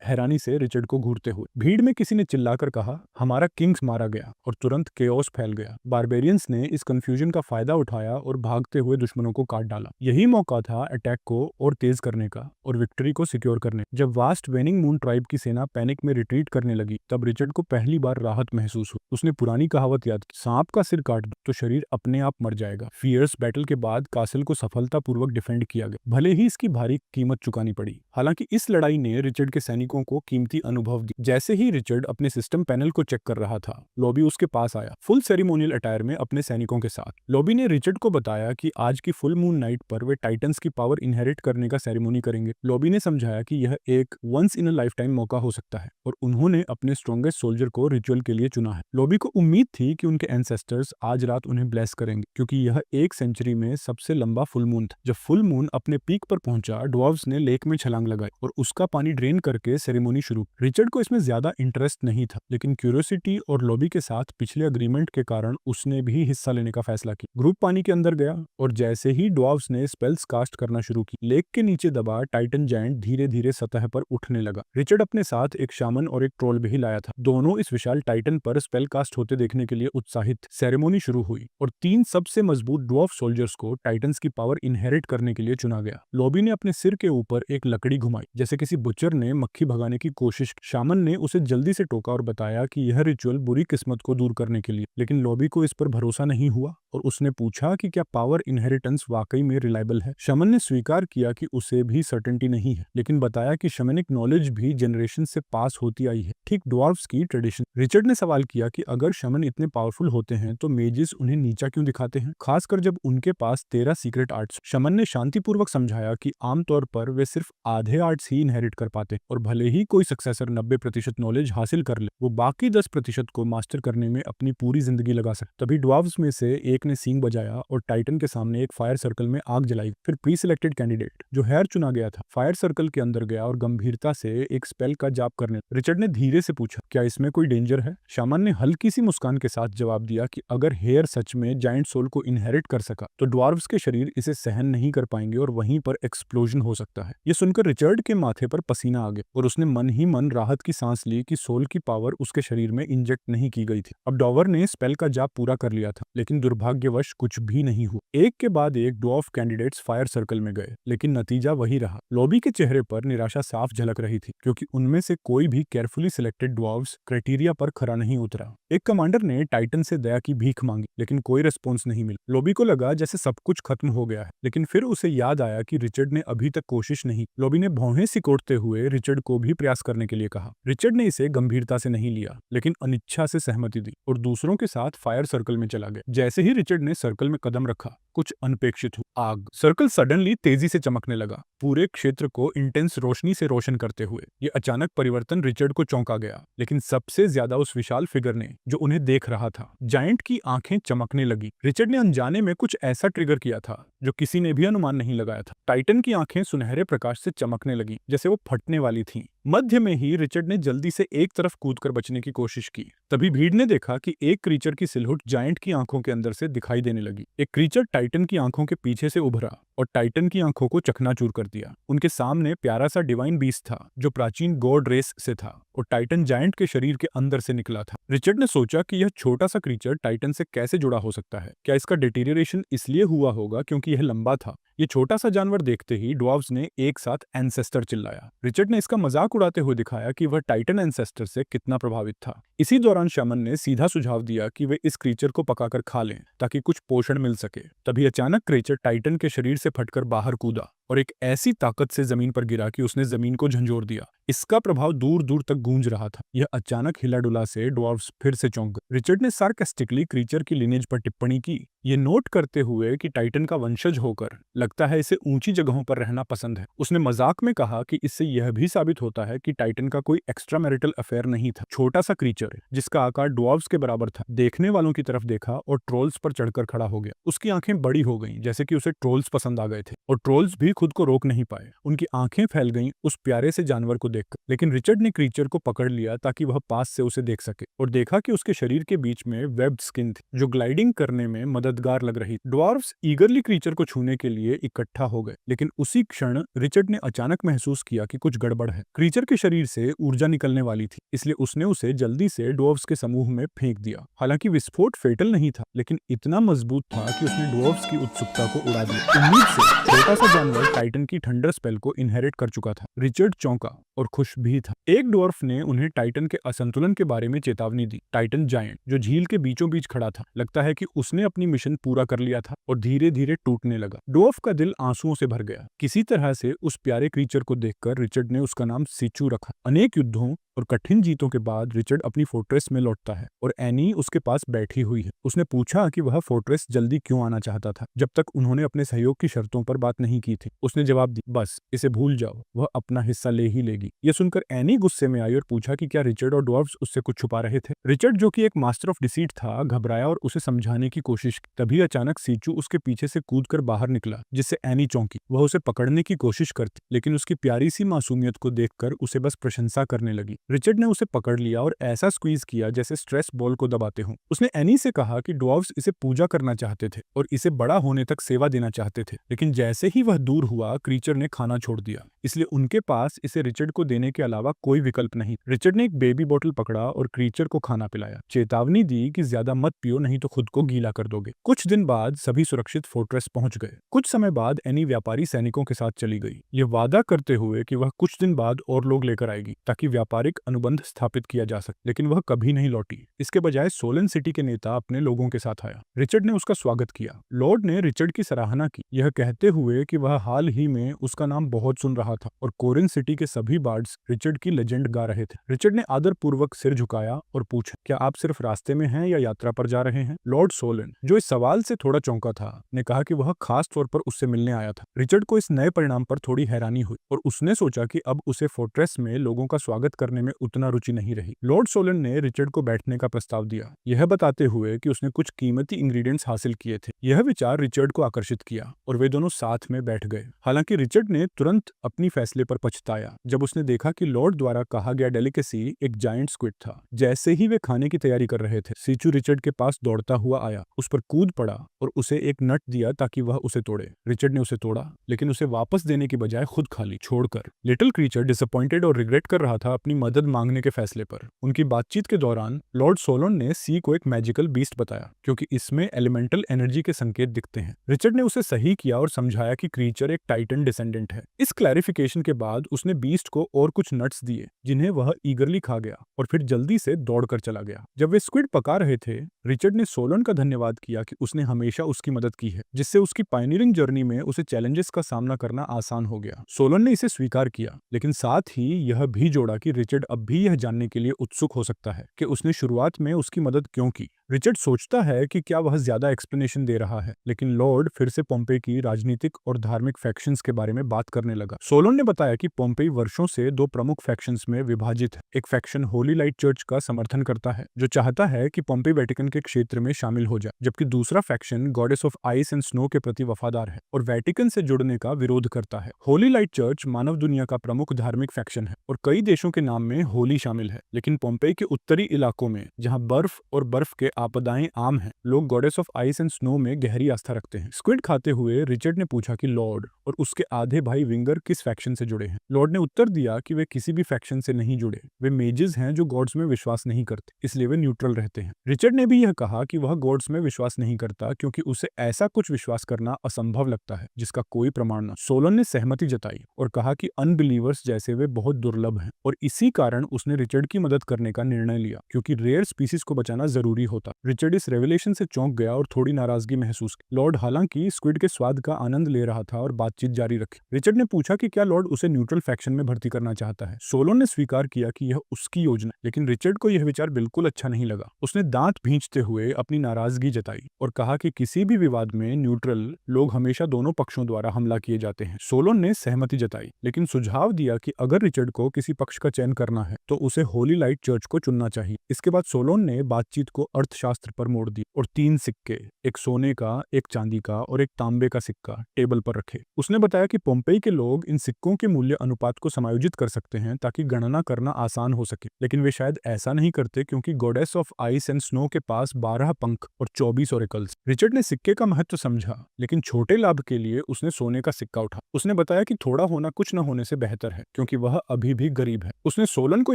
हैरानी से रिचर्ड को घूरते हुए। भीड़ में किसी ने चिल्लाकर कहा, हमारा किंग्स मारा गया, और तुरंत केओस फैल गया। बारबेरियंस ने इस कंफ्यूजन का फायदा उठाया और भागते हुए दुश्मनों को काट डाला। यही मौका था अटैक को और तेज करने का और विक्ट्री को सिक्योर करने। जब वास्ट वेनिंग मून ट्राइब की सेना पैनिक में रिट्रीट करने लगी, तब रिचर्ड को पहली बार राहत महसूस हुई। उसने पुरानी कहावत याद की, सांप का सिर काट दो तो शरीर अपने आप मर जाएगा। फियर्स बैटल के बाद कासल को सफलतापूर्वक डिफेंड किया गया, भले ही इसकी भारी कीमत चुकानी पड़ी। हालांकि इस लड़ाई ने रिचर्ड के सैनिकों को कीमती अनुभव दिया। जैसे ही रिचर्ड अपने सिस्टम पैनल को चेक कर रहा था, लॉबी उसके पास आया, फुल सेरेमोनियल अटायर में अपने सैनिकों के साथ। लॉबी ने रिचर्ड को बताया कि आज की फुल मून नाइट पर वे टाइटन्स की पावर इनहेरिट करने का सेरेमोनी करेंगे। लॉबी ने समझाया कि यह एक once in a life time मौका हो सकता है और उन्होंने अपने स्ट्रॉन्गेस्ट सोल्जर को रिचुअल के लिए चुना है। लॉबी को उम्मीद थी कि उनके एंसेस्टर्स आज रात उन्हें ब्लेस करेंगे, क्योंकि यह एक सेंचुरी में सबसे लंबा फुल मून था। जब फुल मून अपने पीक पर पहुंचा, ड्वार्व्स ने लेक में छलांग लगाई और उसका पानी ड्रेन करके सेरेमोनी शुरू। रिचर्ड को इसमें ज्यादा इंटरेस्ट नहीं था, लेकिन क्यूरियोसिटी और लॉबी के साथ पिछले अग्रीमेंट के कारण उसने भी हिस्सा लेने का फैसला किया। ग्रुप पानी के अंदर गया और जैसे ही ड्वार्व्स ने स्पेल्स कास्ट करना शुरू की, लेक के नीचे दबा टाइटन जायंट धीरे धीरे सतह पर उठने लगा। रिचर्ड अपने साथ एक शामन और एक ट्रोल भी लाया था। दोनों इस विशाल टाइटन पर स्पेल कास्ट होते देखने के लिए उत्साहित। सेरेमोनी शुरू हुई और 3 सबसे मजबूत ड्वार्फ सोल्जर्स को टाइटन्स की पावर इनहेरिट करने के लिए चुना गया। लॉबी ने अपने सिर के ऊपर एक लकड़ी घुमाई, जैसे किसी बुचर ने मक्खी भगाने की कोशिश। शामन ने उसे जल्दी से टोका और बताया कि यह रिचुअल बुरी किस्मत को दूर करने के लिए, लेकिन लॉबी को इस पर भरोसा नहीं हुआ और उसने पूछा कि क्या पावर इनहेरिटेंस वाकई में रिलायबल है। शमन ने स्वीकार किया कि उसे भी सर्टेनिटी नहीं है, लेकिन बताया कि शमनिक नॉलेज भी जनरेशन से पास होती आई है, ठीक ड्वार्फ्स की ट्रेडिशन। रिचर्ड ने सवाल किया कि अगर शमन इतने पावरफुल होते हैं तो मेजिस उन्हें नीचा क्यों दिखाते हैं, खासकर जब उनके पास 13 सीक्रेट आर्ट्स। शमन ने शांतिपूर्वक समझाया कि आमतौर पर वे सिर्फ आधे आर्ट्स ही इनहेरिट कर पाते और भले ही कोई सक्सेसर 90% नॉलेज हासिल कर ले, वो बाकी 10% को मास्टर करने में अपनी पूरी जिंदगी लगा सकते। तभी ड्वार्फ्स में से एक ने सींग बजाया और टाइटन के सामने एक फायर सर्कल में आग जलाई। फिर प्री सिलेक्टेड कैंडिडेट जो हेयर चुना गया था फायर सर्कल के अंदर गया और गंभीरता से एक स्पेल का जाप करने। रिचर्ड ने धीरे से पूछा, क्या इसमें कोई डेंजर है? शामन ने हल्की सी मुस्कान के साथ जवाब दिया कि अगर हेयर सच में जायंट सोल को इनहेरिट कर सका तो ड्वार्व्स के शरीर इसे सहन नहीं कर पाएंगे और वहीं पर एक्सप्लोजन हो सकता है। ये सुनकर रिचर्ड के माथे पर पसीना आ गया और उसने मन ही मन राहत की सांस ली कि सोल की पावर उसके शरीर में इंजेक्ट नहीं की गई थी। अब डॉवर ने स्पेल का जाप पूरा कर लिया था, लेकिन दुर्भाग्यवश कुछ भी नहीं हुआ। एक के बाद एक ड्वार्फ कैंडिडेट्स फायर सर्कल में गए, लेकिन नतीजा वही रहा। लॉबी के चेहरे पर निराशा साफ झलक रही थी, क्योंकि उनमें से कोई भी केयरफुली सिलेक्टेड ड्वार्व्स क्राइटेरिया पर खरा नहीं उतरा। एक कमांडर ने टाइटन से दया की भीख मांगी, लेकिन कोई रिस्पॉन्स नहीं मिला। लॉबी को लगा जैसे सब कुछ खत्म हो गया है, लेकिन फिर उसे याद आया कि रिचर्ड ने अभी तक कोशिश नहीं। लॉबी ने भौहें सिकोड़ते हुए रिचर्ड को भी प्रयास करने के लिए कहा। रिचर्ड ने इसे गंभीरता से नहीं लिया, लेकिन अनिच्छा से सहमति दी और दूसरों के साथ फायर सर्कल में चला गया। जैसे ही रिचर्ड ने सर्कल में कदम रखा, कुछ अनपेक्षित हुआ। आग। सर्कल सडनली तेजी से चमकने लगा, पूरे क्षेत्र को इंटेंस रोशनी से रोशन करते हुए। ये अचानक परिवर्तन रिचर्ड को चौंका गया, लेकिन सबसे ज्यादा उस विशाल फिगर ने जो उन्हें देख रहा था। जायंट की आंखें चमकने लगी। रिचर्ड ने अनजाने में कुछ ऐसा ट्रिगर किया था जो किसी ने भी अनुमान नहीं लगाया था। टाइटन की आंखें सुनहरे प्रकाश से चमकने लगी, जैसे वो फटने वाली थीं। मध्य में ही रिचर्ड ने जल्दी से एक तरफ कूदकर बचने की कोशिश की। तभी भीड़ ने देखा कि एक क्रीचर की सिलहुट जायंट की आंखों के अंदर से दिखाई देने लगी। एक क्रीचर टाइटन की आंखों के पीछे से उभरा और टाइटन की आंखों को चकनाचूर कर दिया। उनके सामने प्यारा सा डिवाइन बीस्ट था जो प्राचीन गॉड रेस से था और टाइटन जायंट के शरीर के अंदर से निकला था। रिचर्ड ने सोचा कि यह छोटा सा क्रीचर टाइटन से कैसे जुड़ा हो सकता है। क्या इसका डिटीरियरेशन इसलिए हुआ होगा क्योंकि यह लंबा था? ये छोटा सा जानवर देखते ही ड्वार्व्स ने एक साथ एंसेस्टर चिल्लाया। रिचर्ड ने इसका मजाक उड़ाते हुए दिखाया कि वह टाइटन एंसेस्टर से कितना प्रभावित था। इसी दौरान शामन ने सीधा सुझाव दिया कि वे इस क्रीचर को पकाकर खा लें ताकि कुछ पोषण मिल सके। तभी अचानक क्रीचर टाइटन के शरीर से फटकर बाहर कूदा और एक ऐसी ताकत से जमीन पर गिरा कि उसने जमीन को झंझोर दिया। इसका प्रभाव दूर दूर तक गूंज रहा था। यह अचानक हिला डुला से ड्वार्व्स फिर से चौंक गए। रिचर्ड ने सार्कास्टिकली क्रीचर की लिनेज पर टिप्पणी की, ये नोट करते हुए कि टाइटन का वंशज होकर लगता है इसे ऊंची जगहों पर रहना पसंद है। उसने मजाक में कहा कि इससे यह भी साबित होता है कि टाइटन का कोई एक्स्ट्रा मैरिटल अफेयर नहीं था। छोटा सा क्रीचर जिसका आकार ड्वार्व्स के बराबर था देखने वालों की तरफ देखा और ट्रोल्स पर चढ़कर खड़ा हो गया। उसकी आंखें बड़ी हो गईं, जैसे कि उसे ट्रोल्स पसंद आ गए थे और ट्रोल्स भी खुद को रोक नहीं पाए। उनकी आंखें फैल गईं उस प्यारे से जानवर को देखकर, लेकिन रिचर्ड ने क्रीचर को पकड़ लिया ताकि वह पास से उसे देख सके और देखा कि उसके शरीर के बीच में वेब्ड स्किन थी जो ग्लाइडिंग करने में मददगार लग रही। ड्वार्व्स ईगरली क्रीचर को छूने के लिए इकट्ठा हो गए, लेकिन उसी क्षण रिचर्ड ने अचानक महसूस किया कि कुछ गड़बड़ है। क्रीचर के शरीर से ऊर्जा निकलने वाली थी, इसलिए उसने उसे जल्दी से ड्वार्व्स के समूह में फेंक दिया। हालांकि विस्फोट फेटल नहीं था, लेकिन इतना मजबूत था कि उसने ड्वार्व्स की उत्सुकता को उड़ा दिया। उम्मीद से छोटा सा जानवर टाइटन की थंडर स्पेल को इनहेरिट कर चुका था। रिचर्ड चौंका और खुश भी था। एक ड्वार्फ ने उन्हें टाइटन के असंतुलन के बारे में चेतावनी दी। टाइटन जायंट जो झील के बीचों बीच खड़ा था, लगता है कि उसने अपनी मिशन पूरा कर लिया था और धीरे धीरे टूटने लगा। ड्वार्फ का दिल आंसुओं से भर गया। किसी तरह से उस प्यारे क्रीचर को देखकर रिचर्ड ने उसका नाम सीचू रखा। अनेक युद्धों और कठिन जीतों के बाद रिचर्ड अपनी फोर्ट्रेस में लौटता है और एनी उसके पास बैठी हुई है। उसने पूछा कि वह फोर्ट्रेस जल्दी क्यों आना चाहता था, जब तक उन्होंने अपने सहयोग की शर्तों पर बात नहीं की थी। उसने जवाब दी, बस इसे भूल जाओ, वह अपना हिस्सा ले ही लेगी। यह सुनकर एनी गुस्से में आई और पूछा कि क्या रिचर्ड और ड्वार्फ्स उससे कुछ छुपा रहे थे। रिचर्ड, जो कि एक मास्टर ऑफ डिसीट था, घबराया और उसे समझाने की कोशिश की। तभी अचानक सीचू उसके पीछे से कूदकर बाहर निकला, जिससे एनी चौंकी। वह उसे पकड़ने की कोशिश करती, लेकिन उसकी प्यारी सी मासूमियत को देखकर उसे बस प्रशंसा करने लगी। रिचर्ड ने उसे पकड़ लिया और ऐसा स्क्वीज किया जैसे स्ट्रेस बॉल को दबाते हों। उसने एनी से कहा कि ड्वार्फ्स इसे पूजा करना चाहते थे और इसे बड़ा होने तक सेवा देना चाहते थे, लेकिन जैसे ही वह दूर हुआ, क्रीचर ने खाना छोड़ दिया, इसलिए उनके पास इसे रिचर्ड को देने के अलावा कोई विकल्प नहीं। रिचर्ड ने एक बेबी बोतल पकड़ा और क्रीचर को खाना पिलाया, चेतावनी दी कि ज्यादा मत पियो, नहीं तो खुद को गीला कर दोगे। कुछ दिन बाद सभी सुरक्षित फोर्ट्रेस पहुंच गए। कुछ समय बाद एनी व्यापारी सैनिकों के साथ चली गई, ये वादा करते हुए कि वह कुछ दिन बाद और लोग लेकर आएगी ताकि व्यापारिक अनुबंध स्थापित किया जा सके, लेकिन वह कभी नहीं लौटी। इसके बजाय सोलन सिटी के नेता अपने लोगों के साथ आया। रिचर्ड ने उसका स्वागत किया। लॉर्ड ने रिचर्ड की सराहना की, यह कहते हुए कि वह हाल ही में उसका नाम बहुत सुन रहा था और कोरिन सिटी के सभी बार्ड्स रिचर्ड की लेजेंड गा रहे थे। रिचर्ड ने आदरपूर्वक सिर झुकाया और पूछा, क्या आप सिर्फ रास्ते में हैं या यात्रा पर जा रहे हैं? लॉर्ड सोलन, जो इस सवाल से थोड़ा चौंका था, ने कहा कि वह खास तौर पर उससे मिलने आया था। रिचर्ड को इस नए परिणाम पर थोड़ी हैरानी हुई और उसने सोचा कि अब उसे फोर्ट्रेस में लोगों का स्वागत करने में उतना रुचि नहीं रही। लॉर्ड सोलन ने रिचर्ड को बैठने का प्रस्ताव दिया, यह बताते हुए कि उसने कुछ कीमती इंग्रेडिएंट्स हासिल किए थे। यह विचार रिचर्ड को आकर्षित किया और वे दोनों साथ में बैठ गए। हालांकि रिचर्ड ने तुरंत अपनी फैसले पर पछताया जब उसने देखा कि लॉर्ड द्वारा कहा गया डेलिकेसी एक जायंट स्क्विड था। जैसे ही वे खाने की तैयारी कर रहे थे, सीचू रिचर्ड के पास दौड़ता हुआ आया, उस पर कूद पड़ा और उसे एक नट दिया ताकि वह उसे तोड़े। रिचर्ड ने उसे तोड़ा, लेकिन उसे वापस देने की बजाय खुद खा ली, छोड़कर। लिटिल क्रीचर डिसअपॉइंटेड और रिग्रेट कर रहा था अपनी मदद मांगने के फैसले पर। उनकी बातचीत के दौरान लॉर्ड सोलन ने सी को एक मैजिकल बीस्ट बताया, क्योंकि इसमें एलिमेंटल एनर्जी के संकेत दिखते हैं। रिचर्ड ने उसे सही किया और समझाया कि क्रीचर एक टाइटन डिसेंडेंट है। इस क्लैरिफिकेशन के बाद उसने बीस्ट को और कुछ नट्स दिए, जिन्हें वह ईगरली खा गया और फिर जल्दी से दौड़कर चला गया। जब वे स्क्विड पका रहे थे, रिचर्ड ने सोलन का धन्यवाद किया कि उसने हमेशा उसकी मदद की है, जिससे उसकी पायनियरिंग जर्नी में उसे चैलेंजेस का सामना करना आसान हो गया। सोलन ने इसे स्वीकार किया, लेकिन साथ ही यह भी जोड़ा कि रिचर्ड अब भी यह जानने के लिए उत्सुक हो सकता है कि उसने शुरुआत में उसकी मदद क्यों की। रिचर्ड सोचता है कि क्या वह ज्यादा एक्सप्लेनेशन दे रहा है, लेकिन लॉर्ड फिर से पोम्पे की राजनीतिक और धार्मिक फैक्शंस के बारे में बात करने लगा। सोलन ने बताया कि पोम्पे वर्षों से दो प्रमुख फैक्शंस में विभाजित है। एक फैक्शन होली लाइट चर्च का समर्थन करता है, जो चाहता है कि पोम्पे वेटिकन के क्षेत्र में शामिल हो जाए, जबकि दूसरा faction goddess of ice and snow के प्रति वफादार है और वेटिकन से जुड़ने का विरोध करता है। होली लाइट चर्च मानव दुनिया का प्रमुख धार्मिक फैक्शन है और कई देशों के नाम में होली शामिल है, लेकिन पोम्पे के उत्तरी इलाकों में, जहां बर्फ और बर्फ के आपदाएं आम हैं, लोग goddess of ice and snow में गहरी आस्था रखते हैं। स्क्विड खाते हुए रिचर्ड ने पूछा कि लॉर्ड और उसके आधे भाई विंगर किस फैक्शन से जुड़े हैं। लॉर्ड ने उत्तर दिया कि वे किसी भी फैक्शन से नहीं जुड़े, वे मेजेस हैं जो गॉड्स में विश्वास नहीं करते, इसलिए वे न्यूट्रल रहते हैं। रिचर्ड ने भी यह कहा कि वह गॉड्स में विश्वास नहीं करता क्योंकि उसे ऐसा कुछ विश्वास करना असंभव लगता है जिसका कोई प्रमाण न। सोलन ने सहमति जताई और कहा कि अनबिलीवर्स जैसे वे बहुत दुर्लभ हैं और इसी कारण उसने रिचर्ड की मदद करने का निर्णय लिया, क्योंकि रेयर स्पीसीज को बचाना जरूरी होता। रिचर्ड इस रेवलेशन से चौंक गया और थोड़ी नाराजगी महसूस की। लॉर्ड हालांकि स्क्विड के स्वाद का आनंद ले रहा था और बातचीत जारी रखी। रिचर्ड ने पूछा कि क्या लॉर्ड उसे न्यूट्रल फैक्शन में भर्ती करना चाहता है। सोलन ने स्वीकार किया कि यह उसकी योजना, लेकिन रिचर्ड को यह विचार बिल्कुल अच्छा नहीं लगा। उसने दांत भींचते हुए अपनी नाराजगी जताई और कहा कि किसी भी विवाद में न्यूट्रल लोग हमेशा दोनों पक्षों द्वारा हमला किए जाते हैं। सोलन ने सहमति जताई, लेकिन सुझाव दिया कि अगर रिचर्ड को किसी पक्ष का चयन करना है तो उसे होली लाइट चर्च को चुनना चाहिए। इसके बाद सोलोन ने बातचीत को अर्थशास्त्र पर मोड़ दी और 3 सिक्के, एक सोने का, एक चांदी का और एक तांबे का सिक्का टेबल पर रखे। उसने बताया कि पोम्पेई के लोग इन सिक्कों के मूल्य अनुपात को समायोजित कर सकते हैं ताकि गणना करना आसान हो सके, लेकिन वे शायद ऐसा नहीं करते क्योंकि goddess of ice and snow के पास 12 पंख और 24 ओरेकल्स। रिचर्ड ने सिक्के का महत्व समझा, लेकिन छोटे लाभ के लिए उसने सोने का सिक्का उठा। उसने बताया कि थोड़ा होना कुछ न होने से बेहतर है, क्योंकि वह अभी भी गरीब है। उसने सोलन को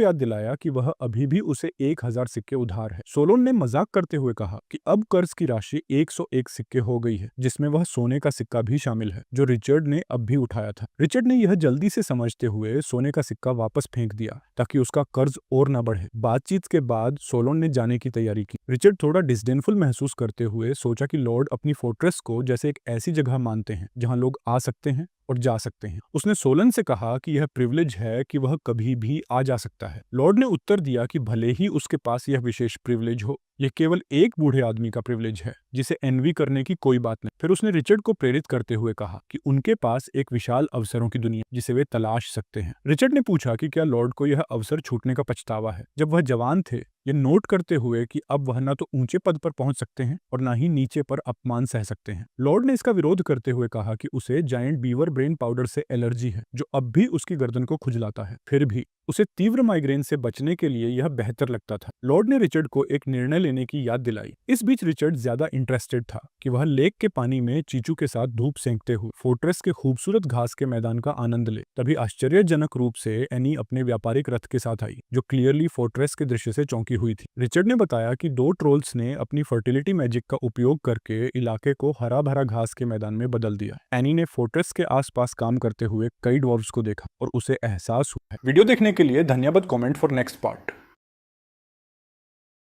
याद दिलाया कि वह अभी भी उसे 1000 सिक्के उधार है। सोलन ने मजाक करते हुए कहा कि अब कर्ज की राशि 101 सिक्के हो गई है, जिसमें वह सोने का सिक्का भी शामिल है जो रिचर्ड ने अब भी उठाया था। रिचर्ड ने यह जल्दी से समझते हुए सोने का सिक्का वापस फेंक दिया ताकि उसका कर्ज और न बढ़े। बातचीत के बाद सोलोन ने जाने की तैयारी की। रिचर्ड थोड़ा डिसडेनफुल महसूस करते हुए सोचा कि लॉर्ड अपनी फोर्ट्रेस को जैसे एक ऐसी जगह मानते हैं जहां लोग आ सकते हैं और जा सकते हैं। उसने सोलन से कहा कि यह प्रिविलेज है कि वह कभी भी आ जा सकता है। लॉर्ड ने उत्तर दिया कि भले ही उसके पास यह विशेष प्रिविलेज हो, यह केवल एक बूढ़े आदमी का प्रिविलेज है जिसे एनवी करने की कोई बात नहीं। फिर उसने रिचर्ड को प्रेरित करते हुए कहा कि उनके पास एक विशाल अवसरों की दुनिया जिसे वे तलाश सकते हैं। रिचर्ड ने पूछा कि क्या लॉर्ड को यह अवसर छूटने का पछतावा है। जब वह जवान थे, ये नोट करते हुए कि अब वह न तो ऊंचे पद पर पहुंच सकते हैं और न ही नीचे पर अपमान सह सकते हैं। लॉर्ड ने इसका विरोध करते हुए कहा कि उसे जायंट बीवर ब्रेन पाउडर से एलर्जी है जो अब भी उसकी गर्दन को खुजलाता है। फिर भी उसे तीव्र माइग्रेन से बचने के लिए यह बेहतर लगता था। लॉर्ड ने रिचर्ड को एक निर्णय लेने की याद दिलाई। इस बीच रिचर्ड ज्यादा इंटरेस्टेड था कि वह लेक के पानी में चीचू के साथ धूप सेंकते हुए फोर्ट्रेस के खूबसूरत घास के मैदान का आनंद ले। तभी आश्चर्यजनक रूप से एनी अपने व्यापारिक रथ के साथ आई जो क्लियरली फोर्ट्रेस के दृश्य से चौंकी हुई थी। रिचर्ड ने बताया कि 2 ट्रोल्स ने अपनी फर्टिलिटी मैजिक का उपयोग करके इलाके को हरा भरा घास के मैदान में बदल दिया। एनी ने फोर्ट्रेस के आसपास काम करते हुए कई ड्वार्फ्स को देखा और उसे एहसास हुआ। वीडियो देखने के लिए धन्यवाद। Comment for next part.